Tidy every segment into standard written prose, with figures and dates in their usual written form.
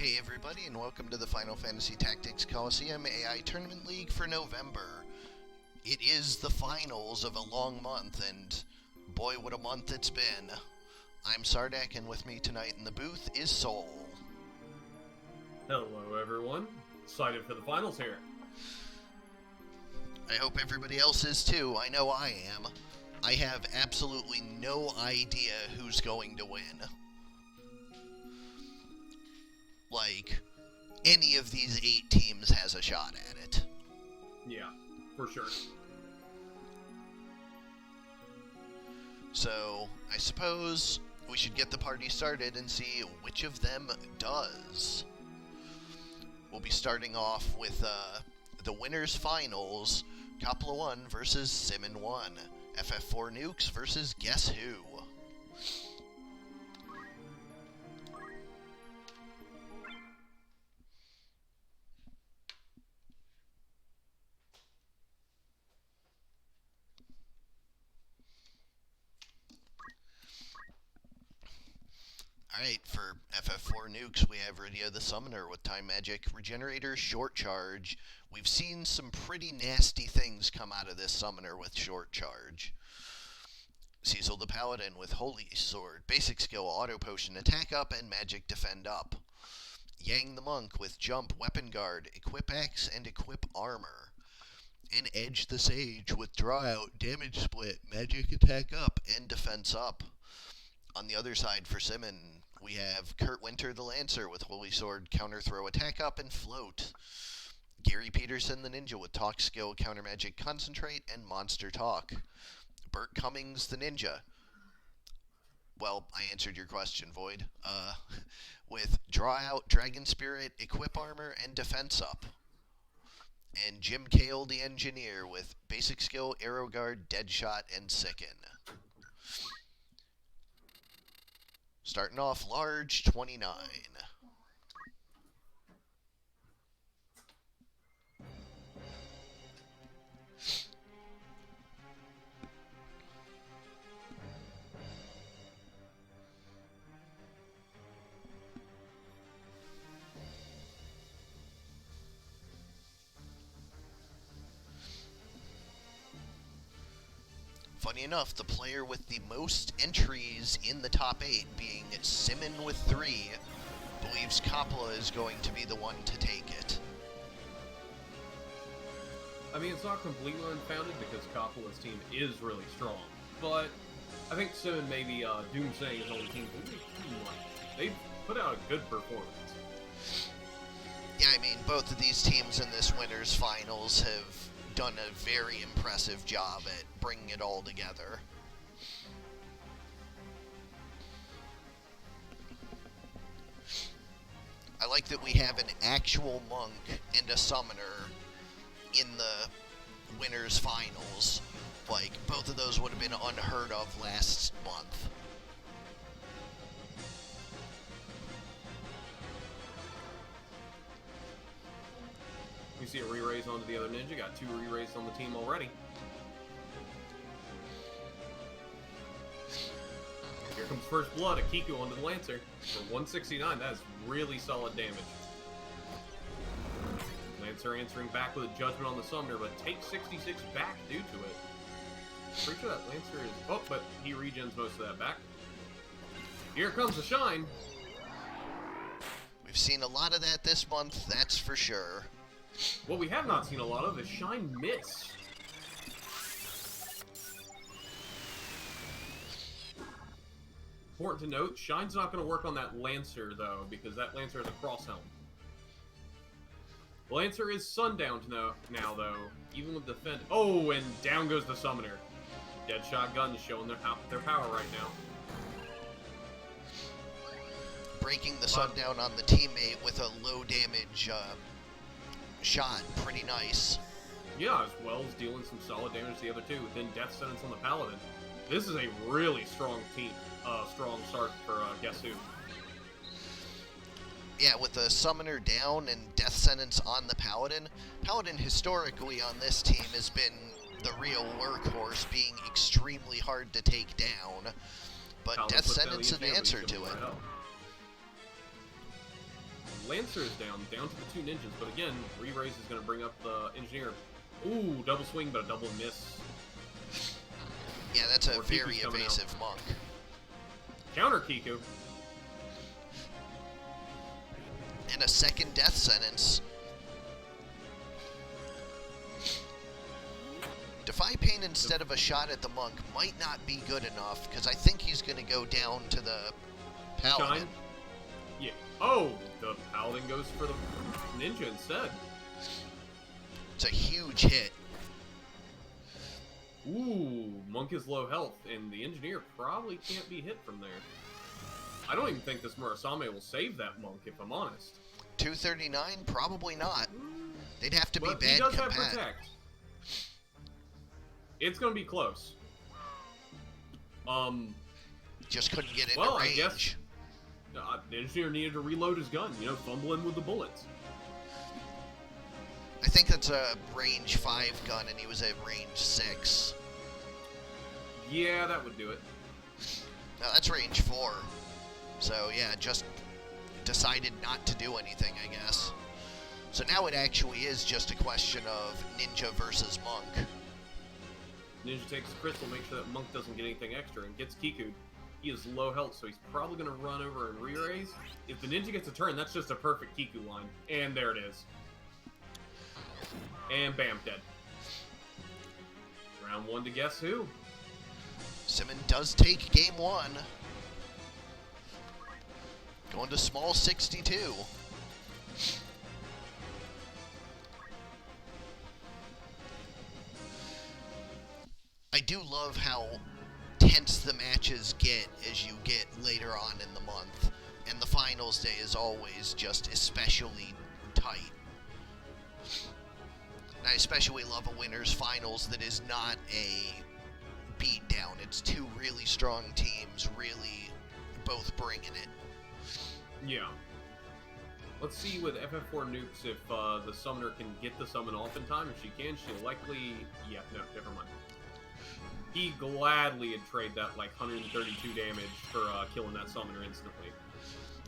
Hey everybody, and welcome to the Final Fantasy Tactics Colosseum AI Tournament League for November. It is the finals of a long month, and boy what a month it's been. I'm Sardak, and with me tonight in the booth is Soul. Hello everyone, excited for the finals here. I hope everybody else is too. I know I am. I have absolutely no idea who's going to win. Like, any of these 8 teams has a shot at it. Yeah, for sure. So, I suppose we should get the party started and see which of them does. We'll be starting off with the winners finals, Coppola 1 versus Simmon 1, FF4 Nukes versus Guess Who. Alright, for FF4 Nukes, we have Radio the Summoner with Time Magic, Regenerator, Short Charge. We've seen some pretty nasty things come out of this Summoner with Short Charge. Cecil the Paladin with Holy Sword, Basic Skill, Auto Potion, Attack Up, and Magic Defend Up. Yang the Monk with Jump, Weapon Guard, Equip Axe, and Equip Armor. And Edge the Sage with Draw Out, Damage Split, Magic Attack Up, and Defense Up. On the other side for Simmon, we have Kurt Winter the Lancer with Holy Sword, Counter Throw, Attack Up, and Float. Gary Peterson the Ninja with Talk Skill, Counter Magic, Concentrate, and Monster Talk. Burt Cummings the Ninja. Well, I answered your question, Void. With Draw Out, Dragon Spirit, Equip Armor, and Defense Up. And Jim Cale the Engineer with Basic Skill, Arrow Guard, Deadshot, and Sicken. Starting off large, 29. Funny enough, the player with the most entries in the top 8, being Simmon with 3, believes Coppola is going to be the one to take it. I mean, it's not completely unfounded because Coppola's team is really strong, but I think Simmon may be doomsaying his own team. They've put out a good performance. Yeah, I mean, both of these teams in this winners finals have done a very impressive job at bringing it all together. I like that we have an actual monk and a summoner in the winners finals. Like, both of those would have been unheard of last month. You see a re-raise onto the other ninja, got 2 re-raises on the team already. Here comes First Blood, Akiku onto the Lancer for 169. That is really solid damage. Lancer answering back with a Judgment on the Summoner, but takes 66 back due to it. Pretty sure that Lancer is... Oh, but he regens most of that back. Here comes the Shine. We've seen a lot of that this month, that's for sure. What we have not seen a lot of is Shine Miss. Important to note, Shine's not going to work on that Lancer, though, because that Lancer has a cross helm. Lancer is sundowned now, though, even with defend. Oh, and down goes the Summoner. Deadshot Gun showing their power right now. Breaking the sundown on the teammate with a low damage shot, pretty nice. Yeah, as well as dealing some solid damage to the other two, then Death Sentence on the Paladin. This is a really strong team, strong start for Guess Who. Yeah, with the Summoner down and Death Sentence on the Paladin. Paladin historically on this team has been the real workhorse, being extremely hard to take down. But Paladin Death puts down Sentence the an engineer, answer but he's to gonna it. right up. Lancer is down to the 2 ninjas, but again, Re-Raise is going to bring up the Engineer. Ooh, double swing, but a double miss. Yeah, that's a More very Kiku's coming evasive monk. Counter Kiku. And a second death sentence. Defy Pain instead of a shot at the monk might not be good enough, because I think he's going to go down to the paladin. Shine. Yeah. Oh, the paladin goes for the ninja instead. It's a huge hit. Ooh, monk is low health, and the engineer probably can't be hit from there. I don't even think this Murasame will save that monk, if I'm honest. 239? Probably not. They'd have to be But bad he does combat. have Protect. It's going to be close. Just couldn't get into Well, range. I guess the engineer needed to reload his gun, you know, fumbling with the bullets. I think that's a range 5 gun, and he was at range 6. Yeah, that would do it. No, that's range 4. So, yeah, just decided not to do anything, I guess. So now it actually is just a question of ninja versus monk. Ninja takes the crystal, make sure that monk doesn't get anything extra, and gets Kiku'd. He is low health, so he's probably going to run over and re-raise. If the ninja gets a turn, that's just a perfect Kiku line. And there it is. And bam, dead. Round 1 to guess who? Simmon does take game 1. Going to small 62. I do love how tense the matches get as you get later on in the month. And the finals day is always just especially tight. And I especially love a winner's finals that is not a beatdown. It's 2 really strong teams really both bringing it. Yeah. Let's see with FF4 nukes if the summoner can get the summon off in time. If she can, she'll likely... Yeah, no, never mind. He gladly would trade that, like, 132 damage for killing that summoner instantly.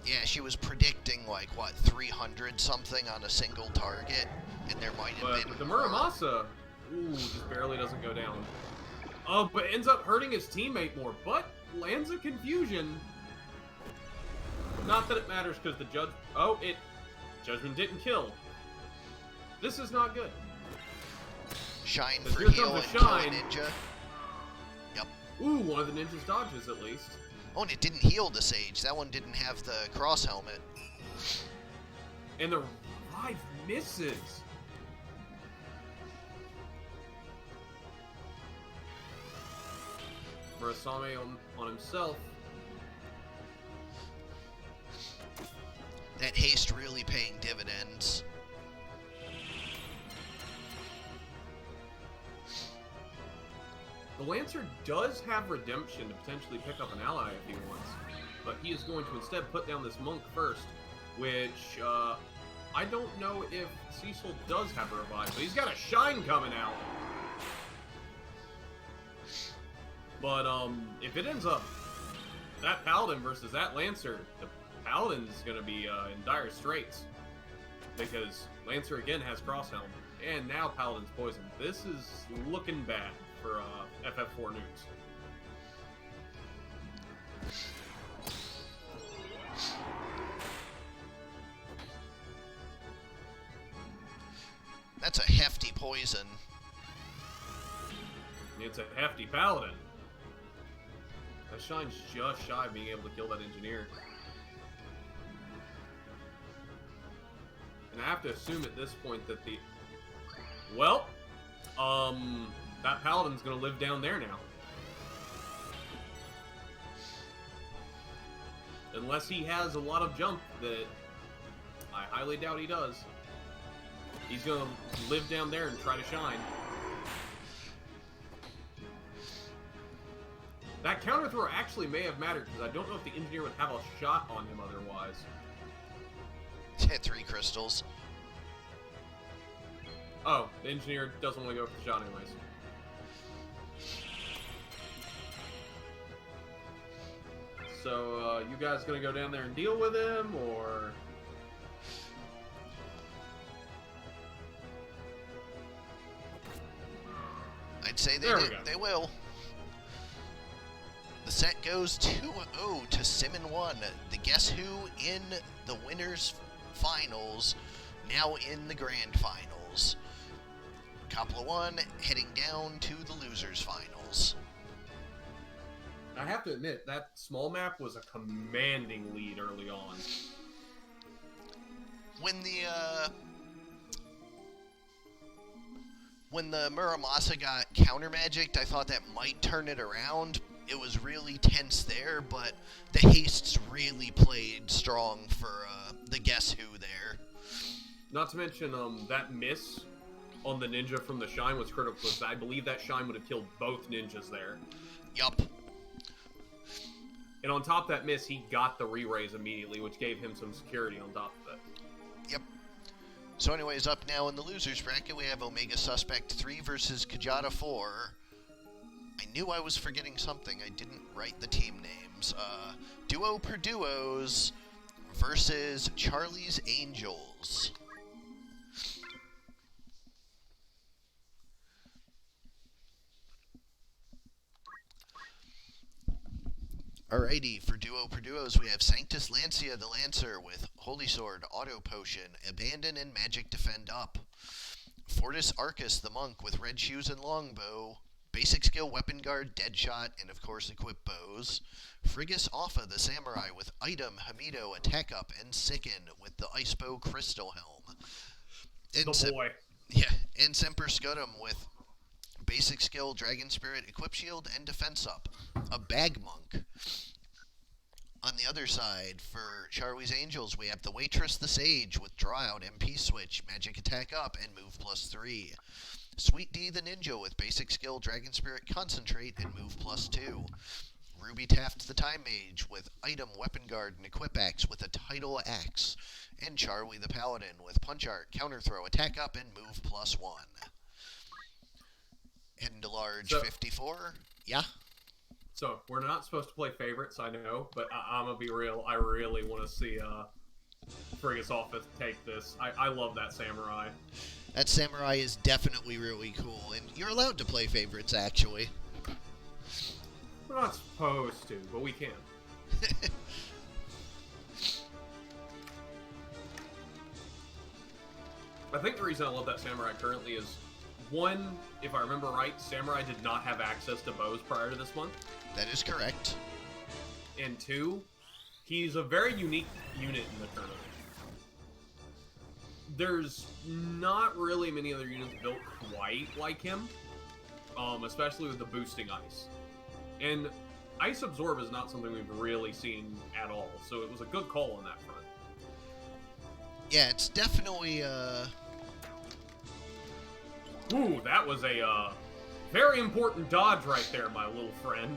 Yeah, she was predicting, like, what, 300 something on a single target, and there might have been But the more. Muramasa, ooh, just barely doesn't go down. Oh, but ends up hurting his teammate more, but lands a confusion. Not that it matters, because the judge... Oh, Judgment didn't kill. This is not good. Shine Because for here heal comes and a kill a shine. ninja. Yep. Ooh, one of the ninjas dodges, at least. Oh, and it didn't heal the Sage. That one didn't have the cross helmet. And the revive misses. Murasame on himself. That haste really paying dividends. The Lancer does have redemption to potentially pick up an ally if he wants, but he is going to instead put down this monk first, which I don't know if Cecil does have a revive, but he's got a shine coming out. But if it ends up that Paladin versus that Lancer, the Paladin's going to be in dire straits, because Lancer again has cross helm, and now Paladin's poisoned. This is looking bad for FF4 nukes. That's a hefty poison. It's a hefty Paladin. That shine's just shy of being able to kill that engineer. And I have to assume at this point that the... Well, that Paladin's gonna live down there now. Unless he has a lot of jump that I highly doubt he does. He's gonna live down there and try to shine. That counter throw actually may have mattered, because I don't know if the engineer would have a shot on him otherwise. Hit 3 crystals. Oh, the engineer doesn't want to go for the shot anyways. So, you guys gonna go down there and deal with him, or...? I'd say There we go. they will. The set goes 2-0 to Simmon 1. The Guess Who in the winners' finals, now in the grand finals. Coppola 1 heading down to the losers' finals. I have to admit, that small map was a commanding lead early on. When the Muramasa got counter magicked, I thought that might turn it around. It was really tense there, but the hastes really played strong for the Guess Who there. Not to mention, that miss on the ninja from the shine was critical, because I believe that shine would have killed both ninjas there. Yup. And on top of that miss, he got the re-raise immediately, which gave him some security on top of it. Yep. So anyways, up now in the losers bracket, we have Omegasuspekt 3 versus Kjata 4. I knew I was forgetting something. I didn't write the team names. Duo per Duos versus Charlie's Angels. Alrighty, for Duo per Duos, we have Sanctus Lancia the Lancer with Holy Sword, Auto Potion, Abandon and Magic Defend Up. Fortis Arcus the Monk with Red Shoes and Longbow. Basic skill Weapon Guard, Deadshot, and of course Equip Bows. Frigus Offa the Samurai with Item, Hamido, Attack Up, and Sicken with the Icebow Crystal Helm. And the boy. and Semper Scutum with Basic skill Dragon Spirit, Equip Shield, and Defense Up. A Bag Monk. On the other side, for Charlie's Angels, we have the Waitress the Sage with Draw Out, MP Switch, Magic Attack Up, and Move +3. Sweet D the Ninja with Basic Skill, Dragon Spirit, Concentrate, and Move +2. Ruby Taft the Time Mage with Item, Weapon Guard, and Equip Axe with a Tidal Axe. And Charlie the Paladin with Punch Art, Counter Throw, Attack Up, and Move +1. Heading to large 54. Yeah? So, we're not supposed to play favorites, I know, but I'm going to be real. I really want to see Frigus Offa take this. I love that Samurai. That Samurai is definitely really cool, and you're allowed to play favorites, actually. We're not supposed to, but we can. I think the reason I love that Samurai currently is, one, if I remember right, Samurai did not have access to bows prior to this month. That is correct. And two, he's a very unique unit in the tournament. There's not really many other units built quite like him, especially with the boosting ice. And Ice Absorb is not something we've really seen at all, so it was a good call on that front. Yeah, it's definitely, Ooh, that was a, very important dodge right there, my little friend.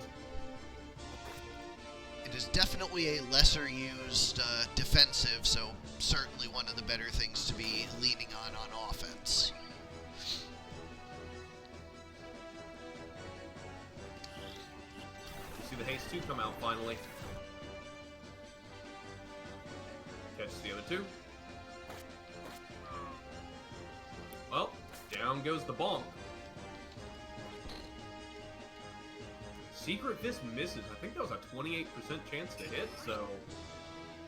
It is definitely a lesser used defensive, so certainly one of the better things to be leaning on offense. See the Haste 2 come out finally. Catches the other two. Well, down goes the bonk. Secret Fist misses. I think that was a 28% chance to hit, so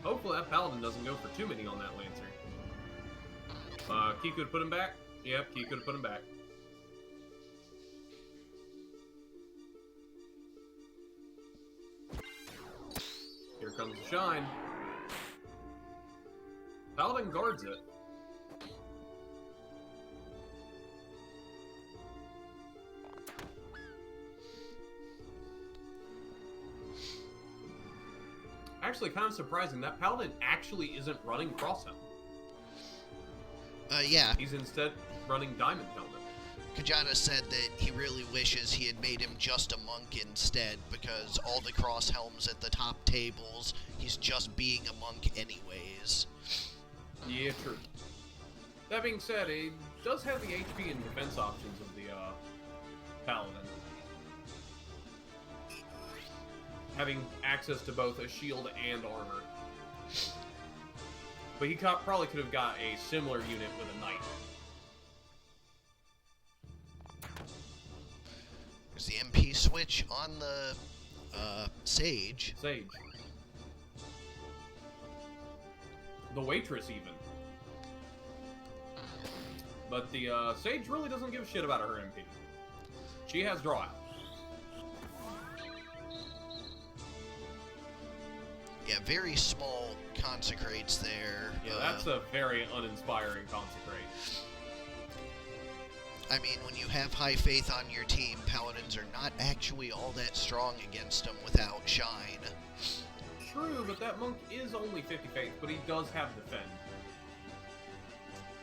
hopefully that Paladin doesn't go for too many on that Lancer. Key could put him back. Yep, Key could have put him back. Here comes the shine. Paladin guards it. Actually, kind of surprising. That Paladin actually isn't running Cross Helm. Yeah. He's instead running Diamond Helmet. Kjata said that he really wishes he had made him just a monk instead, because all the cross helms at the top tables, he's just being a monk anyways. Yeah, true. That being said, he does have the HP and defense options of the Paladin. Having access to both a shield and armor. But he probably could have got a similar unit with a knight. switch on the Sage. Sage. The waitress, even. But the Sage really doesn't give a shit about her MP. She has draw out. Yeah, very small consecrates there. Yeah, that's a very uninspiring consecrate. I mean, when you have high faith on your team, Paladins are not actually all that strong against them without Shine. True, but that monk is only 50 faith, but he does have defend.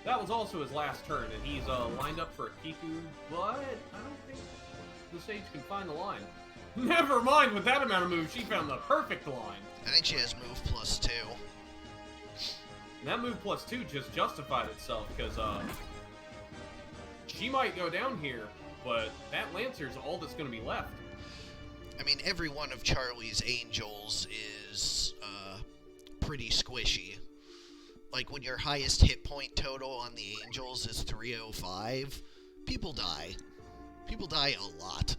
That was also his last turn, and he's lined up for a Kiku, but I don't think the Sage can find the line. Never mind, with that amount of moves, she found the perfect line. I think she has move +2. And that move +2 just justified itself, because she might go down here, but that Lancer's all that's going to be left. I mean, every one of Charlie's Angels is pretty squishy. Like, when your highest hit point total on the Angels is 305, people die. People die a lot.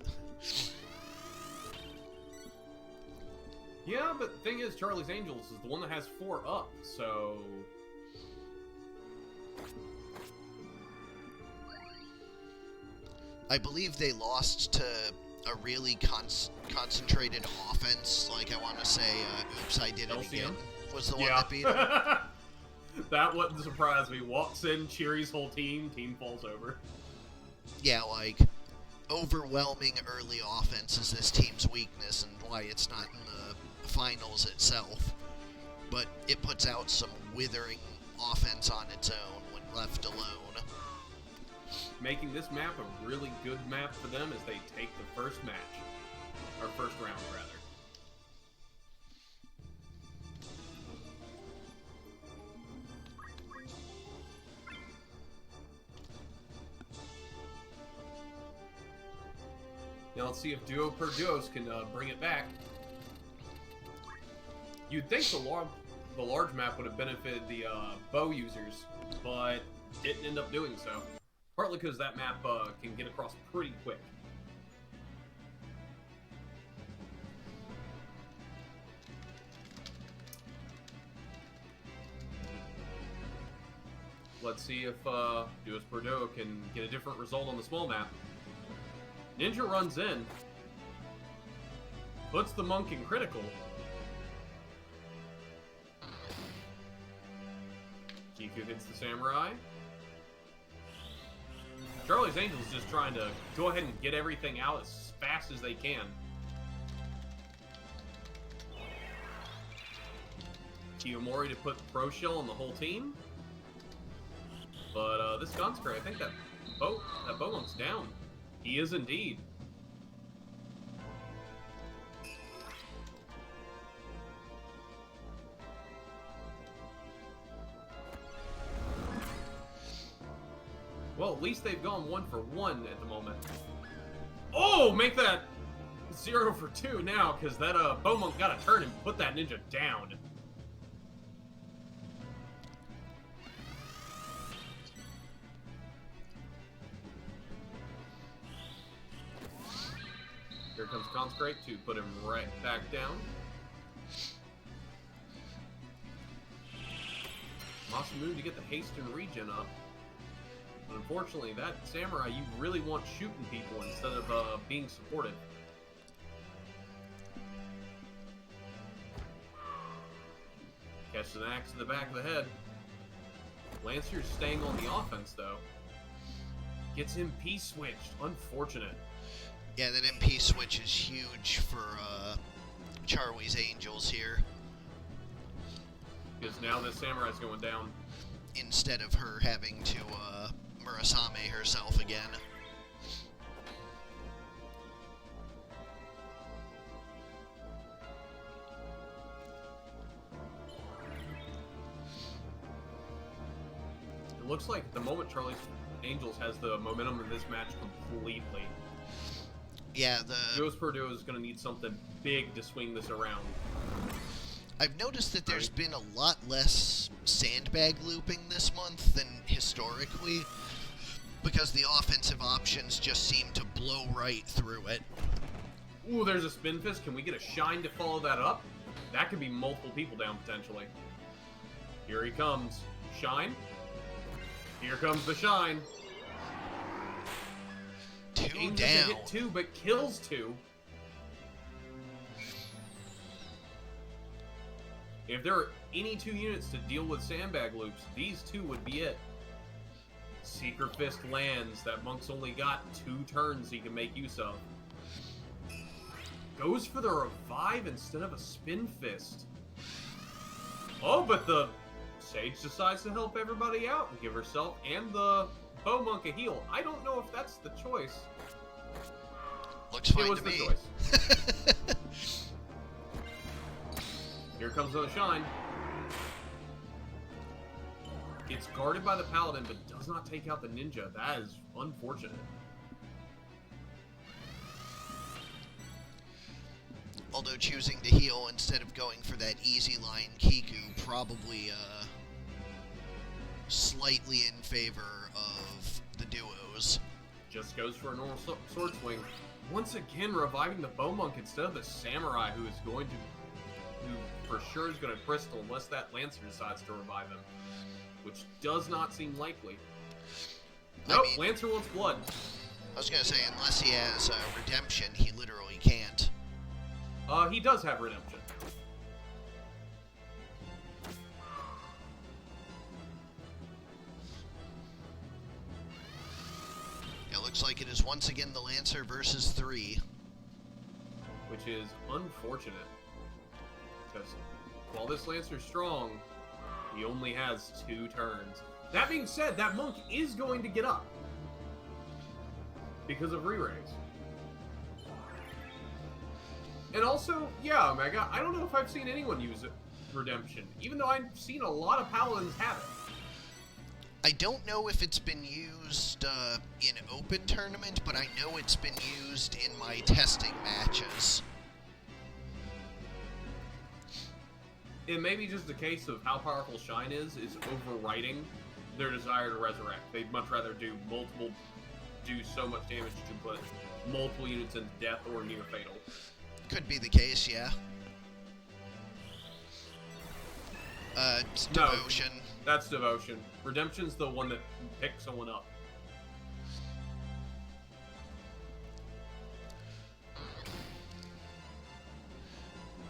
Yeah, but the thing is, Charlie's Angels is the one that has 4 up, so... I believe they lost to a really concentrated offense. Like, I want to say, Oops, I Did It Again was the one that beat him. That wouldn't surprise me. Walks in, cheers whole team falls over. Yeah, like, overwhelming early offense is this team's weakness and why it's not in the finals itself. But it puts out some withering offense on its own when left alone. Making this map a really good map for them as they take the first match. Or first round, rather. Now let's see if duo per duos can bring it back. You'd think the large map would have benefited the bow users, but didn't end up doing so. Partly because that map can get across pretty quick. Let's see if duos per duo can get a different result on the small map. Ninja runs in, puts the monk in critical. Kiku hits the samurai. Charlie's Angels just trying to go ahead and get everything out as fast as they can. Kiyomori to put Pro Shell on the whole team. But this Consecrate, I think that Bowmonk's down. He is indeed. Well, at least they've gone 1 for 1 at the moment. Oh, make that 0 for 2 now, because that Bowmonk got a turn and put that ninja down. Here comes Consecrate to put him right back down. Masamune to get the haste and regen up. But unfortunately, that samurai you really want shooting people instead of being supported. Catches an axe to the back of the head. Lancer's staying on the offense though. Gets him P-switched. Unfortunate. Yeah, that MP switch is huge for Charlie's Angels here. Because now the samurai's going down. Instead of her having to Murasame herself again. It looks like at the moment Charlie's Angels has the momentum in this match completely. Yeah, Duos per duo is going to need something big to swing this around. I've noticed that there's been a lot less sandbag looping this month than historically, because the offensive options just seem to blow right through it. Ooh, there's a spin fist. Can we get a shine to follow that up? That could be multiple people down, potentially. Here he comes. Shine. Here comes the shine. Two Aims down. to hit 2, but kills 2. If there are any 2 units to deal with sandbag loops, these 2 would be it. Secret Fist lands. That monk's only got 2 turns he can make use of. Goes for the revive instead of a spin fist. Oh, but the Sage decides to help everybody out and give herself and the bow monk a heal. I don't know if that's the choice. Looks fine it was to the me. Choice. Here comes another shine. It's guarded by the paladin, but does not take out the ninja. That is unfortunate. Although choosing to heal instead of going for that easy line Kiku probably slightly in favor of the duos. Just goes for a normal sword swing. Once again, reviving the bow monk instead of the samurai, who for sure is going to crystal unless that lancer decides to revive him, which does not seem likely. Nope, lancer wants blood. I was going to say, unless he has redemption, he literally can't. He does have redemption. It looks like it is once again the Lancer versus 3. Which is unfortunate. Because while this Lancer's strong, he only has 2 turns. That being said, that monk is going to get up. Because of re-raise. And also, yeah, Omega, I don't know if I've seen anyone use redemption, even though I've seen a lot of paladins have it. I don't know if it's been used in open tournament, but I know it's been used in my testing matches. It may be just a case of how powerful Shine is overriding their desire to resurrect. They'd much rather do so much damage to put multiple units into death or near fatal. Could be the case, yeah. It's Devotion. No, that's Devotion. Redemption's the one that picks someone up.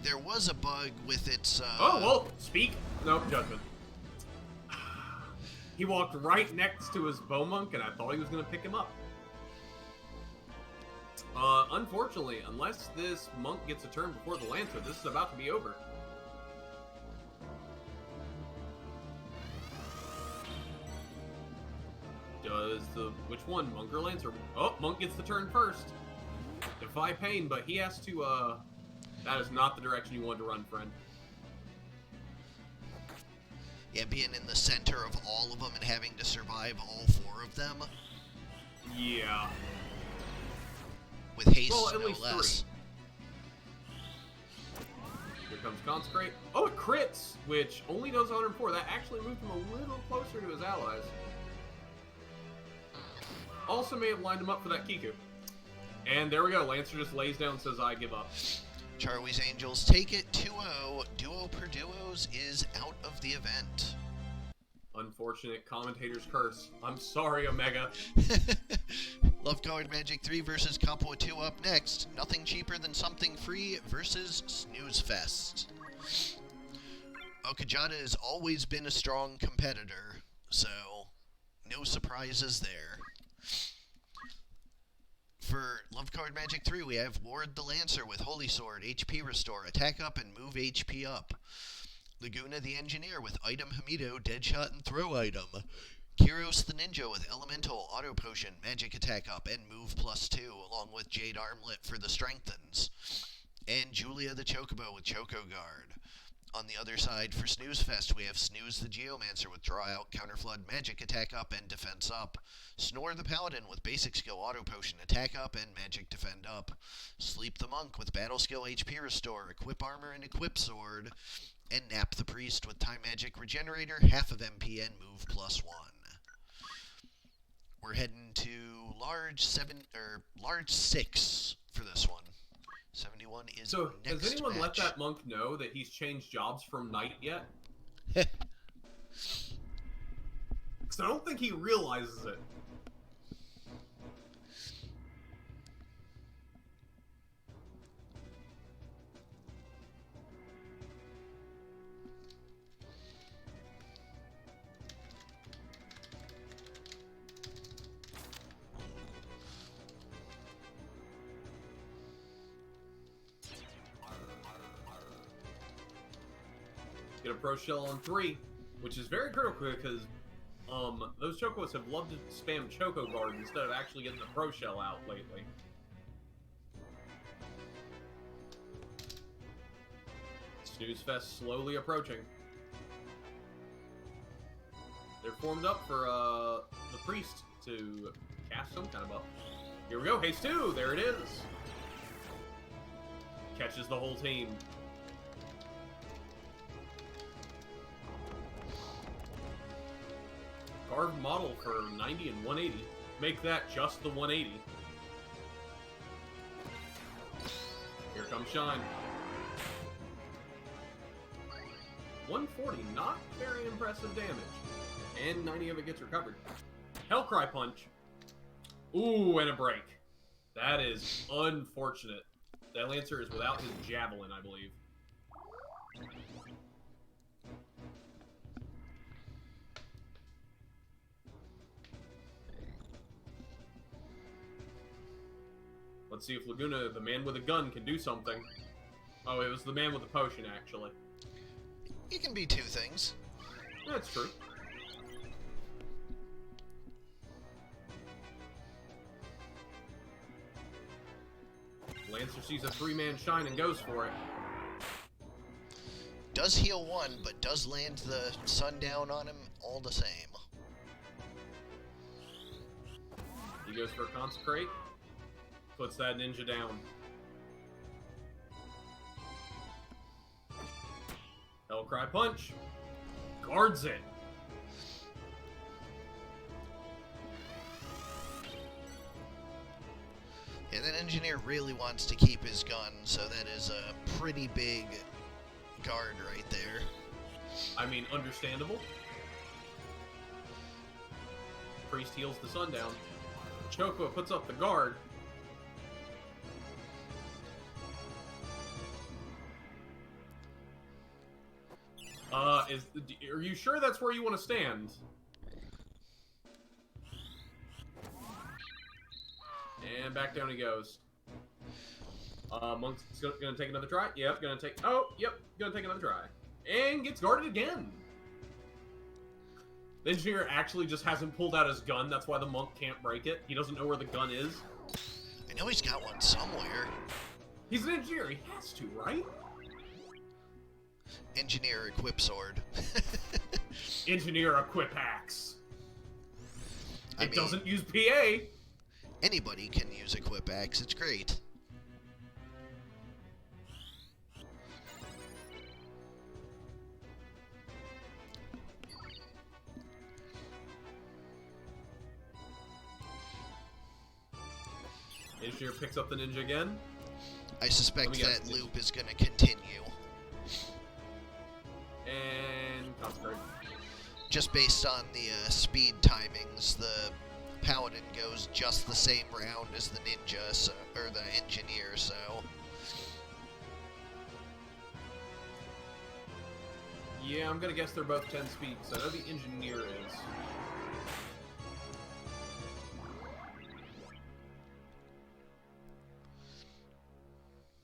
There was a bug with its, Oh, well, speak. Nope, judgment. He walked right next to his bow monk, and I thought he was going to pick him up. Unfortunately, unless this monk gets a turn before the Lancer, this is about to be over. Which one, monk or Lancer? Oh, monk gets the turn first. Defy pain, but he has to, that is not the direction you want to run, friend. Yeah, being in the center of all of them and having to survive all 4 of them. Yeah. With haste, well, at no least less. 3. Here comes Consecrate. Oh, it crits, which only does 104. That actually moved him a little closer to his allies. Also may have lined him up for that Kiku. And there we go. Lancer just lays down and says, I give up. Charlie's Angels take it 2-0. Duo per duos is out of the event. Unfortunate commentator's curse. I'm sorry, Omega. Love Card Magic 3 versus Coppola 2 up next. Nothing cheaper than something free versus Snooze Fest. Kjata has always been a strong competitor, so no surprises there. For Love Card Magic 3, we have Ward the Lancer with Holy Sword, HP Restore, Attack Up, and Move HP Up. Laguna the Engineer with Item Hamido, Deadshot, and Throw Item. Kyros the Ninja with Elemental, Auto Potion, Magic Attack Up, and Move +2, along with Jade Armlet for the Strengthens. And Julia the Chocobo with Choco Guard. On the other side, for Snooze Fest, we have Snooze the Geomancer with Draw Out, Counterflood, Magic Attack Up, and Defense Up. Snore the Paladin with Basic Skill, Auto Potion, Attack Up, and Magic Defend Up. Sleep the Monk with Battle Skill, HP Restore, Equip Armor, and Equip Sword. And Nap the Priest with Time Magic Regenerator, half of MP, and Move +1. We're heading to large 6 for this one. 71 is So, next has anyone let match. that monk know that he's changed jobs from knight yet? Because I don't think he realizes it. Get a pro shell on 3, which is very critical because those Chocos have loved to spam Choco Guard instead of actually getting the pro shell out lately. Snooze Fest slowly approaching. They're formed up for the priest to cast some kind of buff. Here we go, Haste 2, there it is. Catches the whole team. Carved model for 90 and 180. Make that just the 180. Here comes Shine. 140, not very impressive damage. And 90 of it gets recovered. Hellcry Punch. Ooh, and a break. That is unfortunate. That Lancer is without his Javelin, I believe. Let's see if Laguna, the man with a gun, can do something. Oh, it was the man with the potion, actually. You can be two things. That's true. Lancer sees a 3-man Shine and goes for it. Does heal 1, but does land the sundown on him all the same. He goes for a Consecrate. Puts that ninja down. Hellcry Punch. Guards it. Yeah, that engineer really wants to keep his gun, so that is a pretty big guard right there. I mean, understandable. Priest heals the sundown. Choco puts up the guard. Are you sure that's where you want to stand? And back down he goes. Monk's gonna take another try. Yep, gonna take another try. And gets guarded again. The engineer actually just hasn't pulled out his gun. That's why the monk can't break it. He doesn't know where the gun is. I know he's got one somewhere. He's an engineer. He has to, right? Engineer equip sword. Engineer equip axe. I It mean, doesn't use PA. anybody can use equip axe. It's great. Engineer picks up the ninja again. I suspect guess. that loop is going to continue. And Consecrate. Just based on the speed timings, the paladin goes just the same round as the ninja, so, or the engineer, so... Yeah, I'm gonna guess they're both 10 speed, so I know the engineer is.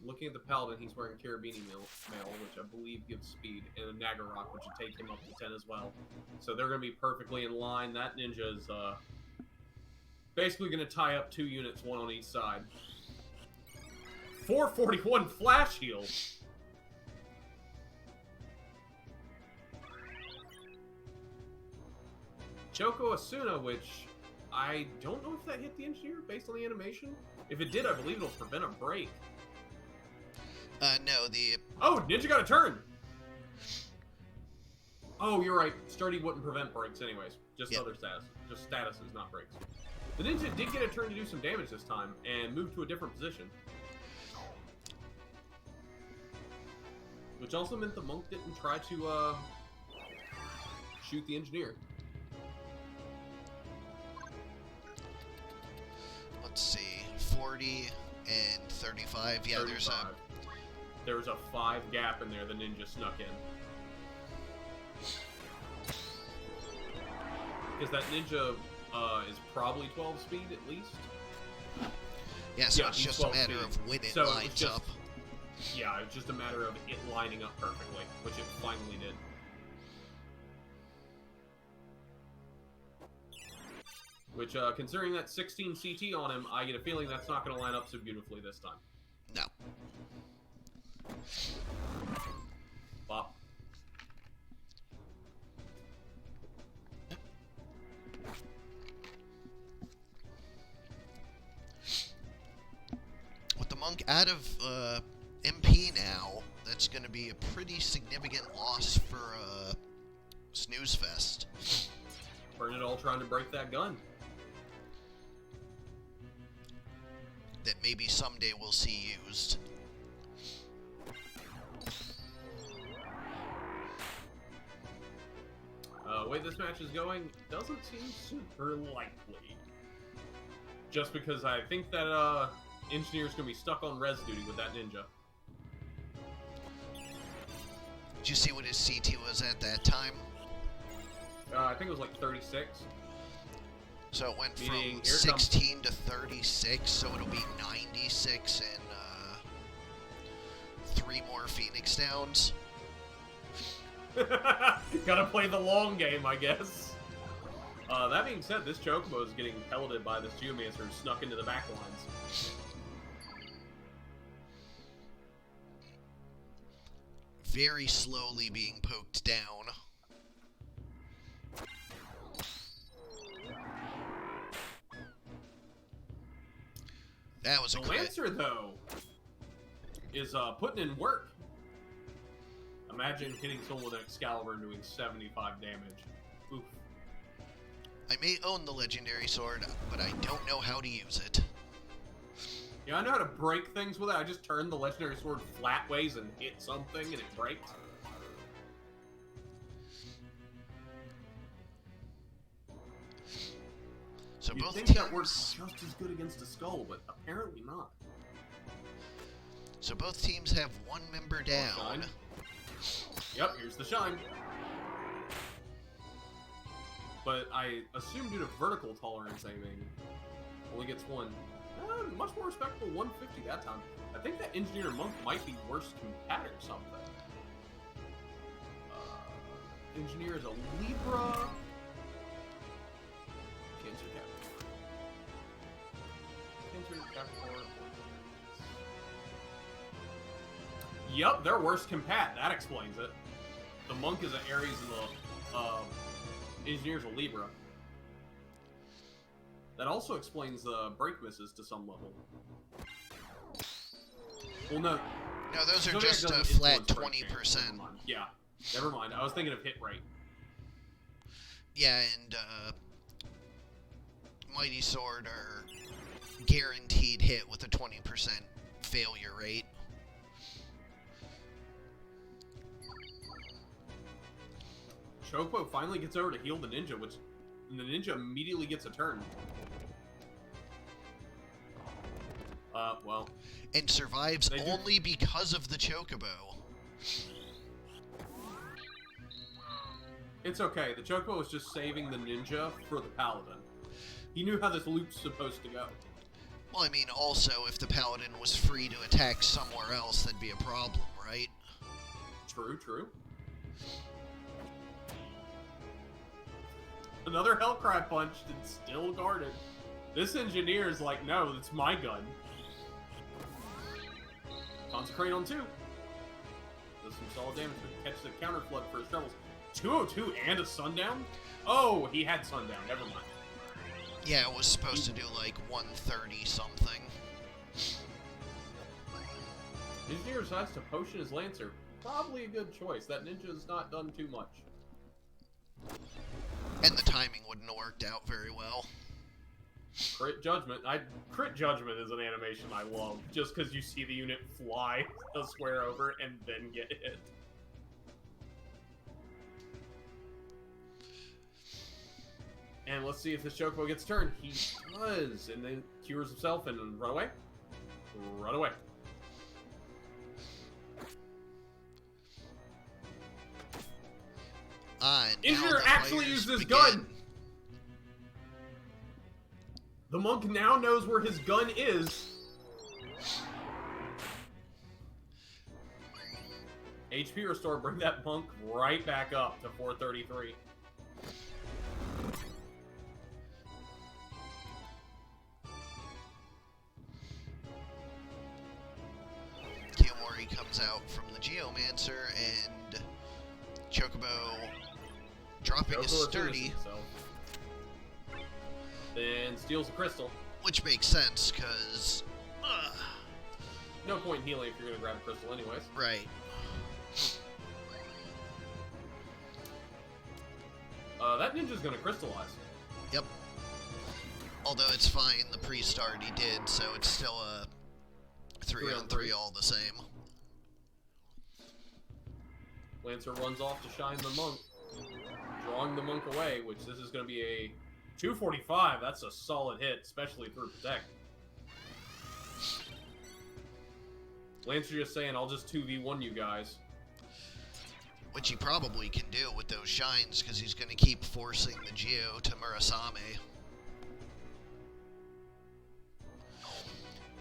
Looking at the paladin, he's wearing Carabini mail, which I believe gives speed, and a Nagarok, which would take him up to 10 as well. So they're going to be perfectly in line. That ninja is basically going to tie up 2 units, 1 on each side. 441 flash heal. Choco Asuna, which I don't know if that hit the engineer based on the animation. If it did, I believe it'll prevent a break. No, the... Oh, ninja got a turn! Oh, you're right. Sturdy wouldn't prevent breaks anyways. Just Yep. other status. Just statuses, not breaks. The ninja did get a turn to do some damage this time, and moved to a different position. Which also meant the monk didn't try to shoot the engineer. Let's see, 40 and 35. Yeah, 35. There's a 5 gap in there the ninja snuck in. Because that ninja is probably 12 speed at least. Yeah, so it's just a matter of when it lines up. Yeah, it's just a matter of it lining up perfectly, which it finally did. Which, considering that 16 CT on him, I get a feeling that's not going to line up so beautifully this time. No. Bop. With the monk out of MP now, that's going to be a pretty significant loss for Snooze Fest. Burn it all trying to break that gun. That maybe someday we'll see used. The way this match is going doesn't seem super likely. Just because I think that Engineer's going to be stuck on res duty with that ninja. Did you see what his CT was at that time? I think it was like 36. So it went Meaning, from 16 to 36, so it'll be 96 and 3 more Phoenix Downs. Gotta play the long game, I guess. That being said, this Chocobo is getting pelleted by this Geomancer who snuck into the back lines. Very slowly being poked down. That was a The crit. Lancer, though, is putting in work. Imagine hitting someone with an Excalibur and doing 75 damage. Oof. I may own the legendary sword, but I don't know how to use it. Yeah, I know how to break things with it. I just turn the legendary sword flat ways and hit something and it breaks. So You'd both think teams, that works just as good against a skull, but apparently not. so both teams have one member down. Shine. Yep, here's the shine. But I assume due to vertical tolerance aiming, only gets one. Much more respectable 150 that time. I think that Engineer Monk might be worse compat or something. Engineer is a Libra. Cancer Capricorn. Cancer Capricorn. Yup, they're worse compat. That explains it. The Monk is an Aries and the Engineer's a Libra. That also explains the break misses to some level. Well, no. No, those are Zodiac just a doesn't flat influence break chance. 20%. Never mind. Yeah, never mind. I was thinking of hit rate. Yeah, and Mighty Sword are guaranteed hit with a 20% failure rate. Chocobo finally gets over to heal the ninja, and the ninja immediately gets a turn. Well. And survives only because of the Chocobo. It's okay. The Chocobo was just saving the ninja for the paladin. He knew how this loop's supposed to go. Well, I mean, also, if the Paladin was free to attack somewhere else, that'd be a problem, right? True, true. Another Hellcry punched and still guarded. This engineer is like, no, it's my gun. Consecrate on 2. Does some solid damage to catch the counter flood for his troubles. 202 and a Sundown? Oh, he had Sundown. Never mind. Yeah, it was supposed to do like 130 something. Engineer decides to potion his Lancer. Probably a good choice. That ninja's not done too much. And the timing wouldn't have worked out very well. Crit Judgment. Crit Judgment is an animation I love, just because you see the unit fly a square over and then get hit. And let's see if this Chocobo gets turned. He does, and then cures himself and run away. Run away. Engineer actually used his gun. The monk now knows where his gun is. HP restore, bring that monk right back up to 433. Kiyomori comes out from the Geomancer, and Chocobo dropping a sturdy. Then steals a crystal. Which makes sense, because... no point in healing if you're going to grab a crystal anyways. Right. That ninja's going to crystallize. Yep. Although it's fine, the priest already did, so it's still a 3-on-3 all the same. Lancer runs off to shine the monk, drawing the monk away, which this is going to be a 245. That's a solid hit, especially through Protect. Lancer just saying, I'll just 2v1 you guys. Which he probably can do with those shines, because he's going to keep forcing the Geo to Murasame.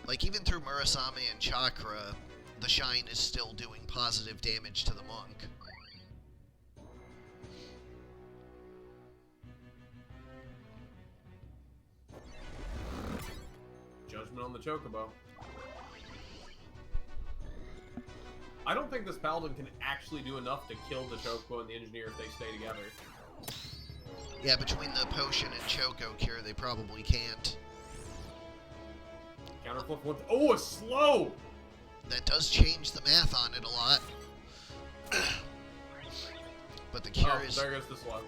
Like, even through Murasame and Chakra, the shine is still doing positive damage to the monk. Judgment on the Chocobo. I don't think this Paladin can actually do enough to kill the Chocobo and the Engineer if they stay together. Yeah, between the Potion and Choco Cure, they probably can't. Counterflip with... oh, a slow! That does change the math on it a lot. But the cure is... there goes the slow.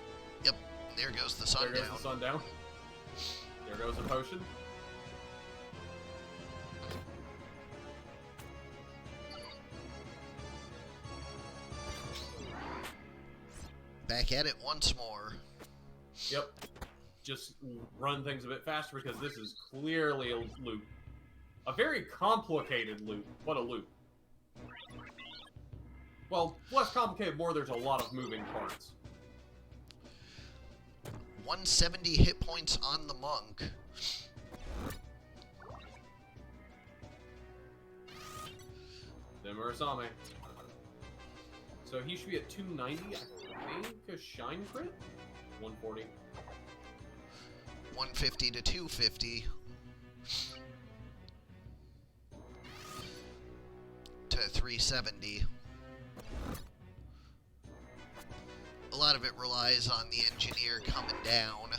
Yep, there goes the sundown. There goes the sundown. There goes the potion. Back at it once more. Yep. Just run things a bit faster because this is clearly a loop. A very complicated loop. What a loop. Well, less complicated, more there's a lot of moving parts. 170 hit points on the monk. Then Murasame. So he should be at 290, I think, a shine crit? 140. 150 to 250. To 370. A lot of it relies on the Engineer coming down.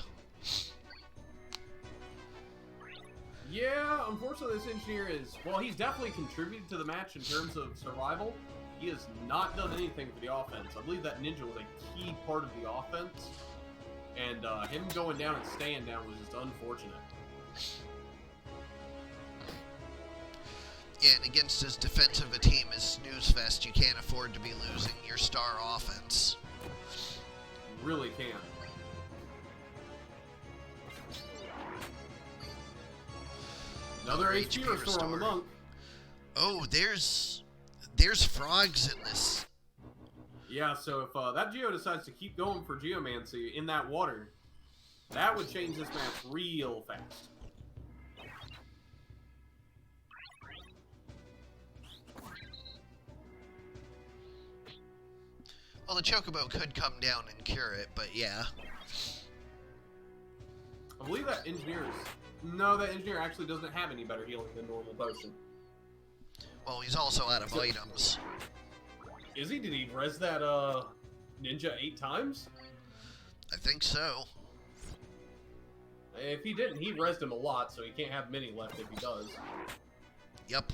Yeah, unfortunately this Engineer is... well, he's definitely contributed to the match in terms of survival. He has not done anything for the offense. I believe that Ninja was a key part of the offense. And him going down and staying down was just unfortunate. Yeah, and against as defensive a team as Snoozefest, you can't afford to be losing your star offense. You really can't. Another HP restore on the monk. Oh, there's frogs in this. Yeah, so if that Geo decides to keep going for Geomancy in that water, that would change this match real fast. Well, the Chocobo could come down and cure it, but yeah. I believe that Engineer is... no, that Engineer actually doesn't have any better healing than normal potion. Well, he's also out of items. Is he? Did he res that ninja 8 times? I think so. If he didn't, he resed him a lot, so he can't have many left if he does. Yep.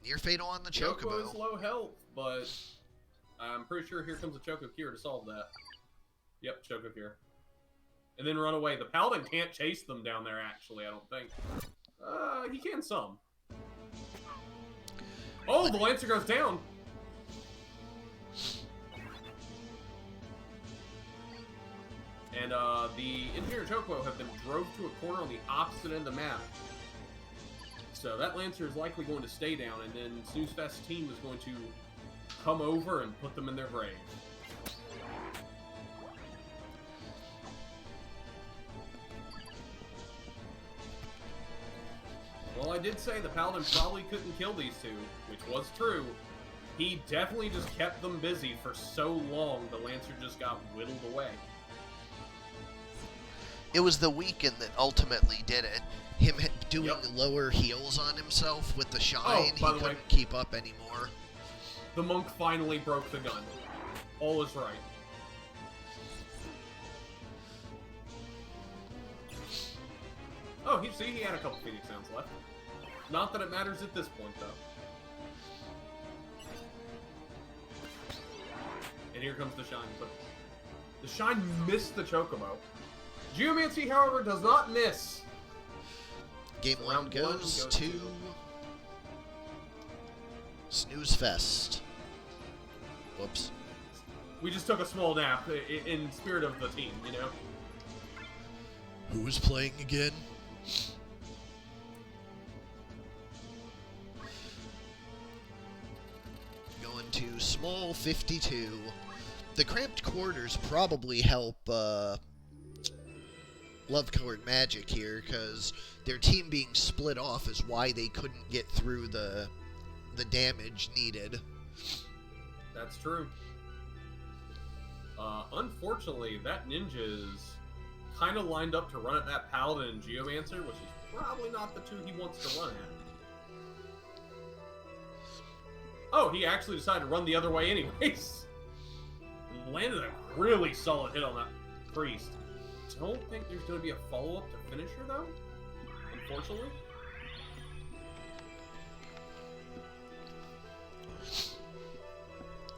Near fatal on the Chocobo. Choco is low health, but I'm pretty sure here comes a Choco Cure to solve that. Yep, Choco Cure. And then run away. The Paladin can't chase them down there, actually, I don't think. He can some. Oh, the Lancer goes down! the Engineer and Chocobo have been drove to a corner on the opposite end of the map. So that Lancer is likely going to stay down, and then Snoozefest's team is going to come over and put them in their grave. Well, I did say the Paladin probably couldn't kill these two, which was true. He definitely just kept them busy for so long, the Lancer just got whittled away. It was the weaken that ultimately did it. Him doing lower heals on himself with the shine, he couldn't keep up anymore. The monk finally broke the gun. All is right. Oh, he had a couple Phoenix sounds left. Not that it matters at this point, though. And here comes the shine. But the shine missed the Chocobo. Geomancy, however, does not miss. Game round goes to Snoozefest. Whoops. We just took a small nap in spirit of the team, you know? Who is playing again? Going to small 52. The cramped quarters probably help Love-Colored Magic here, because their team being split off is why they couldn't get through the damage needed. That's true. Unfortunately, that ninja is kind of lined up to run at that Paladin and Geomancer, which is probably not the two he wants to run at. Oh, he actually decided to run the other way anyways. And landed a really solid hit on that priest. Don't think there's going to be a follow-up to finish her, though, unfortunately.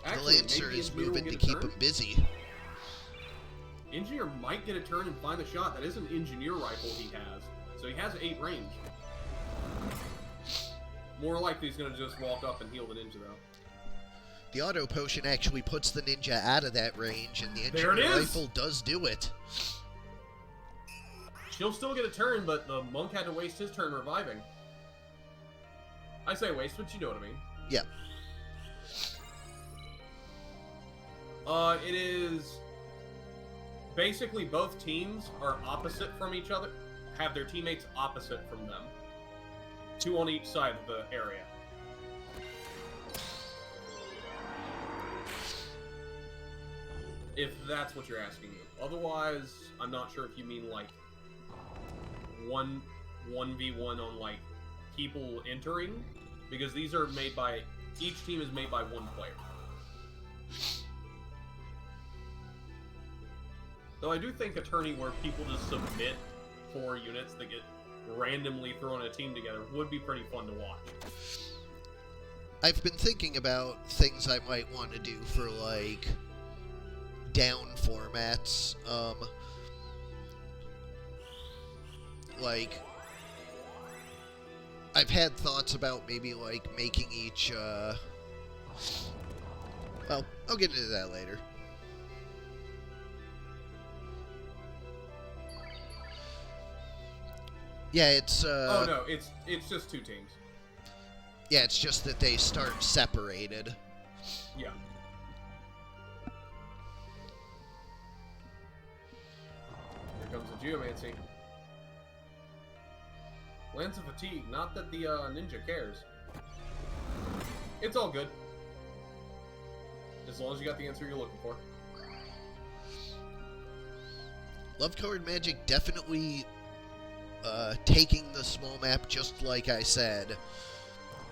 Actually, the Lancer is moving to keep him busy. Engineer might get a turn and find the shot. That is an Engineer rifle he has. So he has 8 range. More likely he's going to just walk up and heal the ninja, though. The auto potion actually puts the ninja out of that range, and the Engineer rifle does do it. She'll still get a turn, but the monk had to waste his turn reviving. I say waste, but you know what I mean. Yeah. It is... Basically, both teams are opposite from each other. Have their teammates opposite from them. 2 on each side of the area. If that's what you're asking me. Otherwise, I'm not sure if you mean, like, 1v1 on, like, people entering. Because these are made by... Each team is made by one player. Though I do think a tourney where people just submit 4 units that get randomly thrown a team together would be pretty fun to watch. I've been thinking about things I might want to do for, like, down formats. Like, I've had thoughts about maybe, like, making each, well, I'll get into that later. Yeah, it's, Oh, no, it's just 2 teams. Yeah, it's just that they start separated. Yeah. Here comes the Geomancy. Lance of Fatigue. Not that the ninja cares. It's all good. As long as you got the answer you're looking for. Love-Colored Magic definitely taking the small map, just like I said.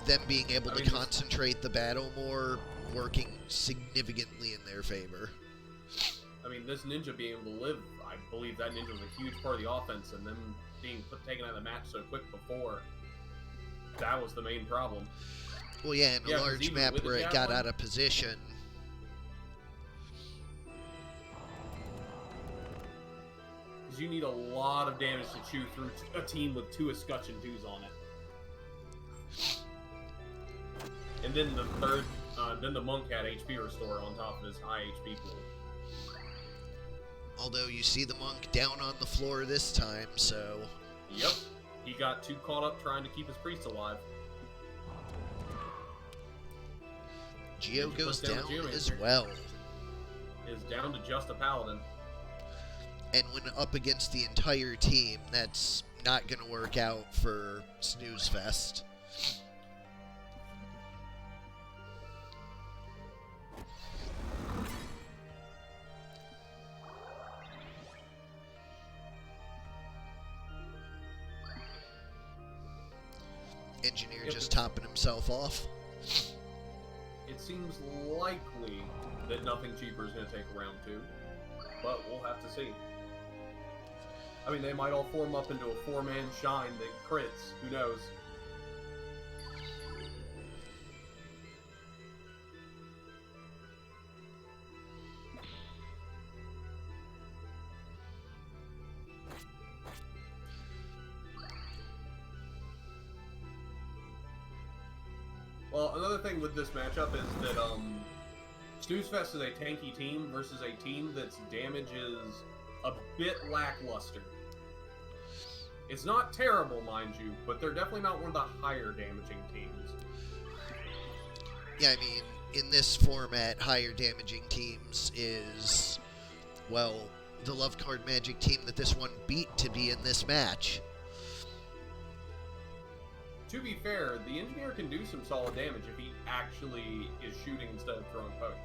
Them being able to concentrate the battle more, working significantly in their favor. I mean, this ninja being able to live, I believe that ninja was a huge part of the offense, and them being taken out of the match so quick before, that was the main problem. Well, yeah, in a large map where it got out of position. Because you need a lot of damage to chew through a team with 2 Escutcheon 2s on it. And then the third, then the monk had HP restore on top of his high HP pool. Although you see the monk down on the floor this time, so... Yep. He got too caught up trying to keep his priest alive. Geo goes down as well. Is down to just a paladin. And when up against the entire team, that's not going to work out for Snooze Fest. Engineer just topping himself off. It seems likely that nothing cheaper is going to take round 2, but we'll have to see. I mean, they might all form up into a 4-man shine that crits. Who knows? Well, another thing with this matchup is that Snoozefest is a tanky team versus a team that's damage is a bit lackluster. It's not terrible, mind you, but they're definitely not one of the higher damaging teams. Yeah, I mean, in this format, higher damaging teams is, well, the Love Card Magic team that this one beat to be in this match. To be fair, the Engineer can do some solid damage if he actually is shooting instead of throwing potions.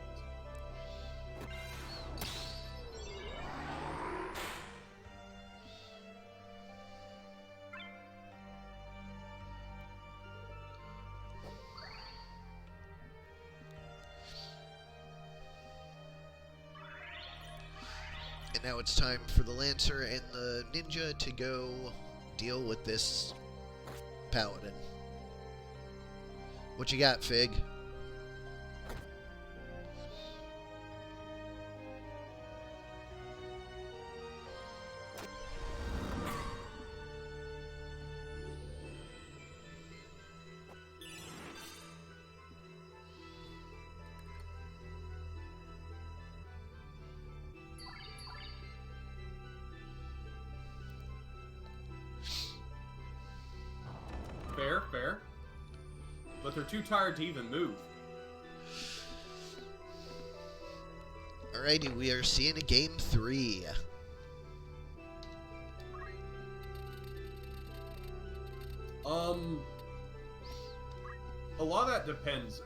And now it's time for the Lancer and the Ninja to go deal with this Paladin. What you got, Fig? Fair. But they're too tired to even move. Alrighty, we are seeing a game 3. A lot of that depends.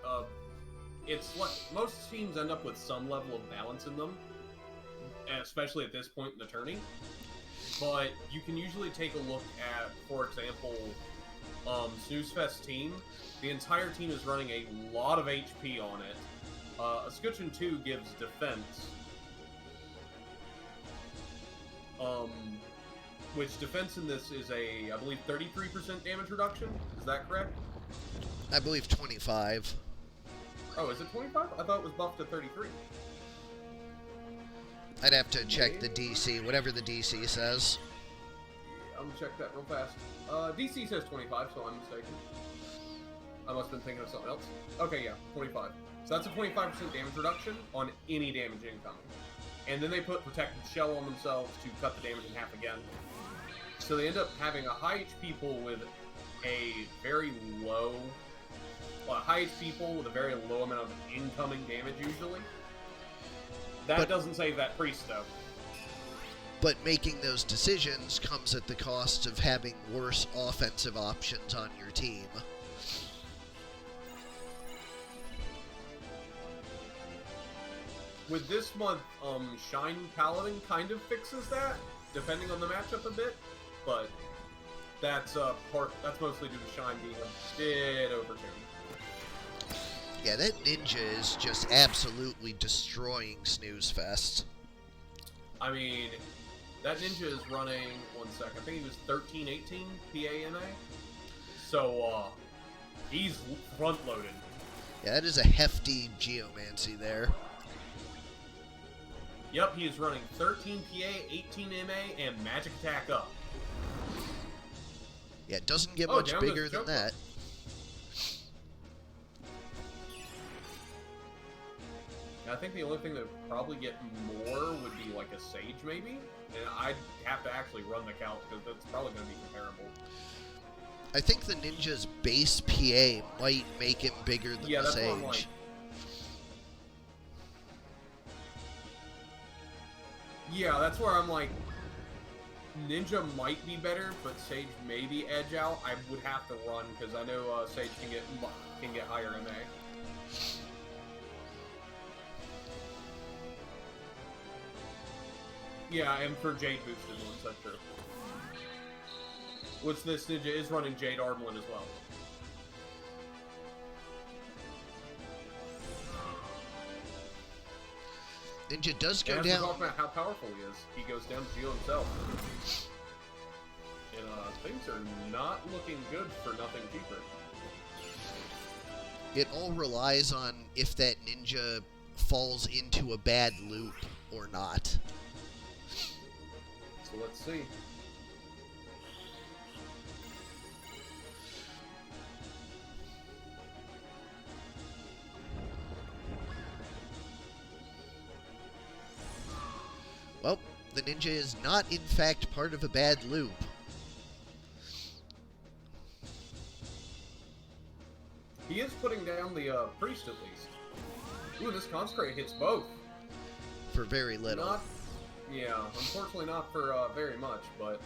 It's like most teams end up with some level of balance in them, especially at this point in the tourney. But you can usually take a look at, for example, Snoozefest team. The entire team is running a lot of HP on it. Escutcheon 2 gives defense. Which defense in this is a, I believe, 33% damage reduction. Is that correct? I believe 25. Oh, is it 25? I thought it was buffed to 33. I'd have to check the DC, whatever the DC says. I'm gonna check that real fast. DC says 25, so I'm mistaken. I must have been thinking of something else. Okay, yeah, 25. So that's a 25% damage reduction on any damage incoming. And then they put Protected Shell on themselves to cut the damage in half again. So they end up having a high HP pool with a very low... Well, a high HP pool with a very low amount of incoming damage, usually. That doesn't save that priest, though. But making those decisions comes at the cost of having worse offensive options on your team. With this month, Shine Paladin kind of fixes that, depending on the matchup a bit, but that's mostly due to Shine being a bit overtuned. Yeah, that ninja is just absolutely destroying Snooze Fest. I mean, that ninja is running, one sec, I think he was 13-18 PANA. So, he's front-loaded. Yeah, that is a hefty geomancy there. Yep, he is running 13 PA, 18 MA, and magic attack up. Yeah, it doesn't get much bigger than that. And I think the only thing that would probably get more would be like a Sage, maybe? And I'd have to actually run the calc, because that's probably going to be comparable. I think the Ninja's base PA might make him bigger than Yeah, the that's Sage. what I'm like. Yeah, that's where I'm like, Ninja might be better, but Sage maybe edge out. I would have to run, because I know Sage can get higher MA. Yeah, and for Jade boosted ones, that's true. Which this Ninja is running Jade Armlin as well. Ninja does go and down. Talk about how powerful he is. He goes down to Geo himself. And things are not looking good for nothing cheaper. It all relies on if that Ninja falls into a bad loop or not. So let's see. Well, the Ninja is not, in fact, part of a bad loop. He is putting down the Priest, at least. Ooh, this Consecrate hits both. For very little. Yeah, unfortunately not for very much, but...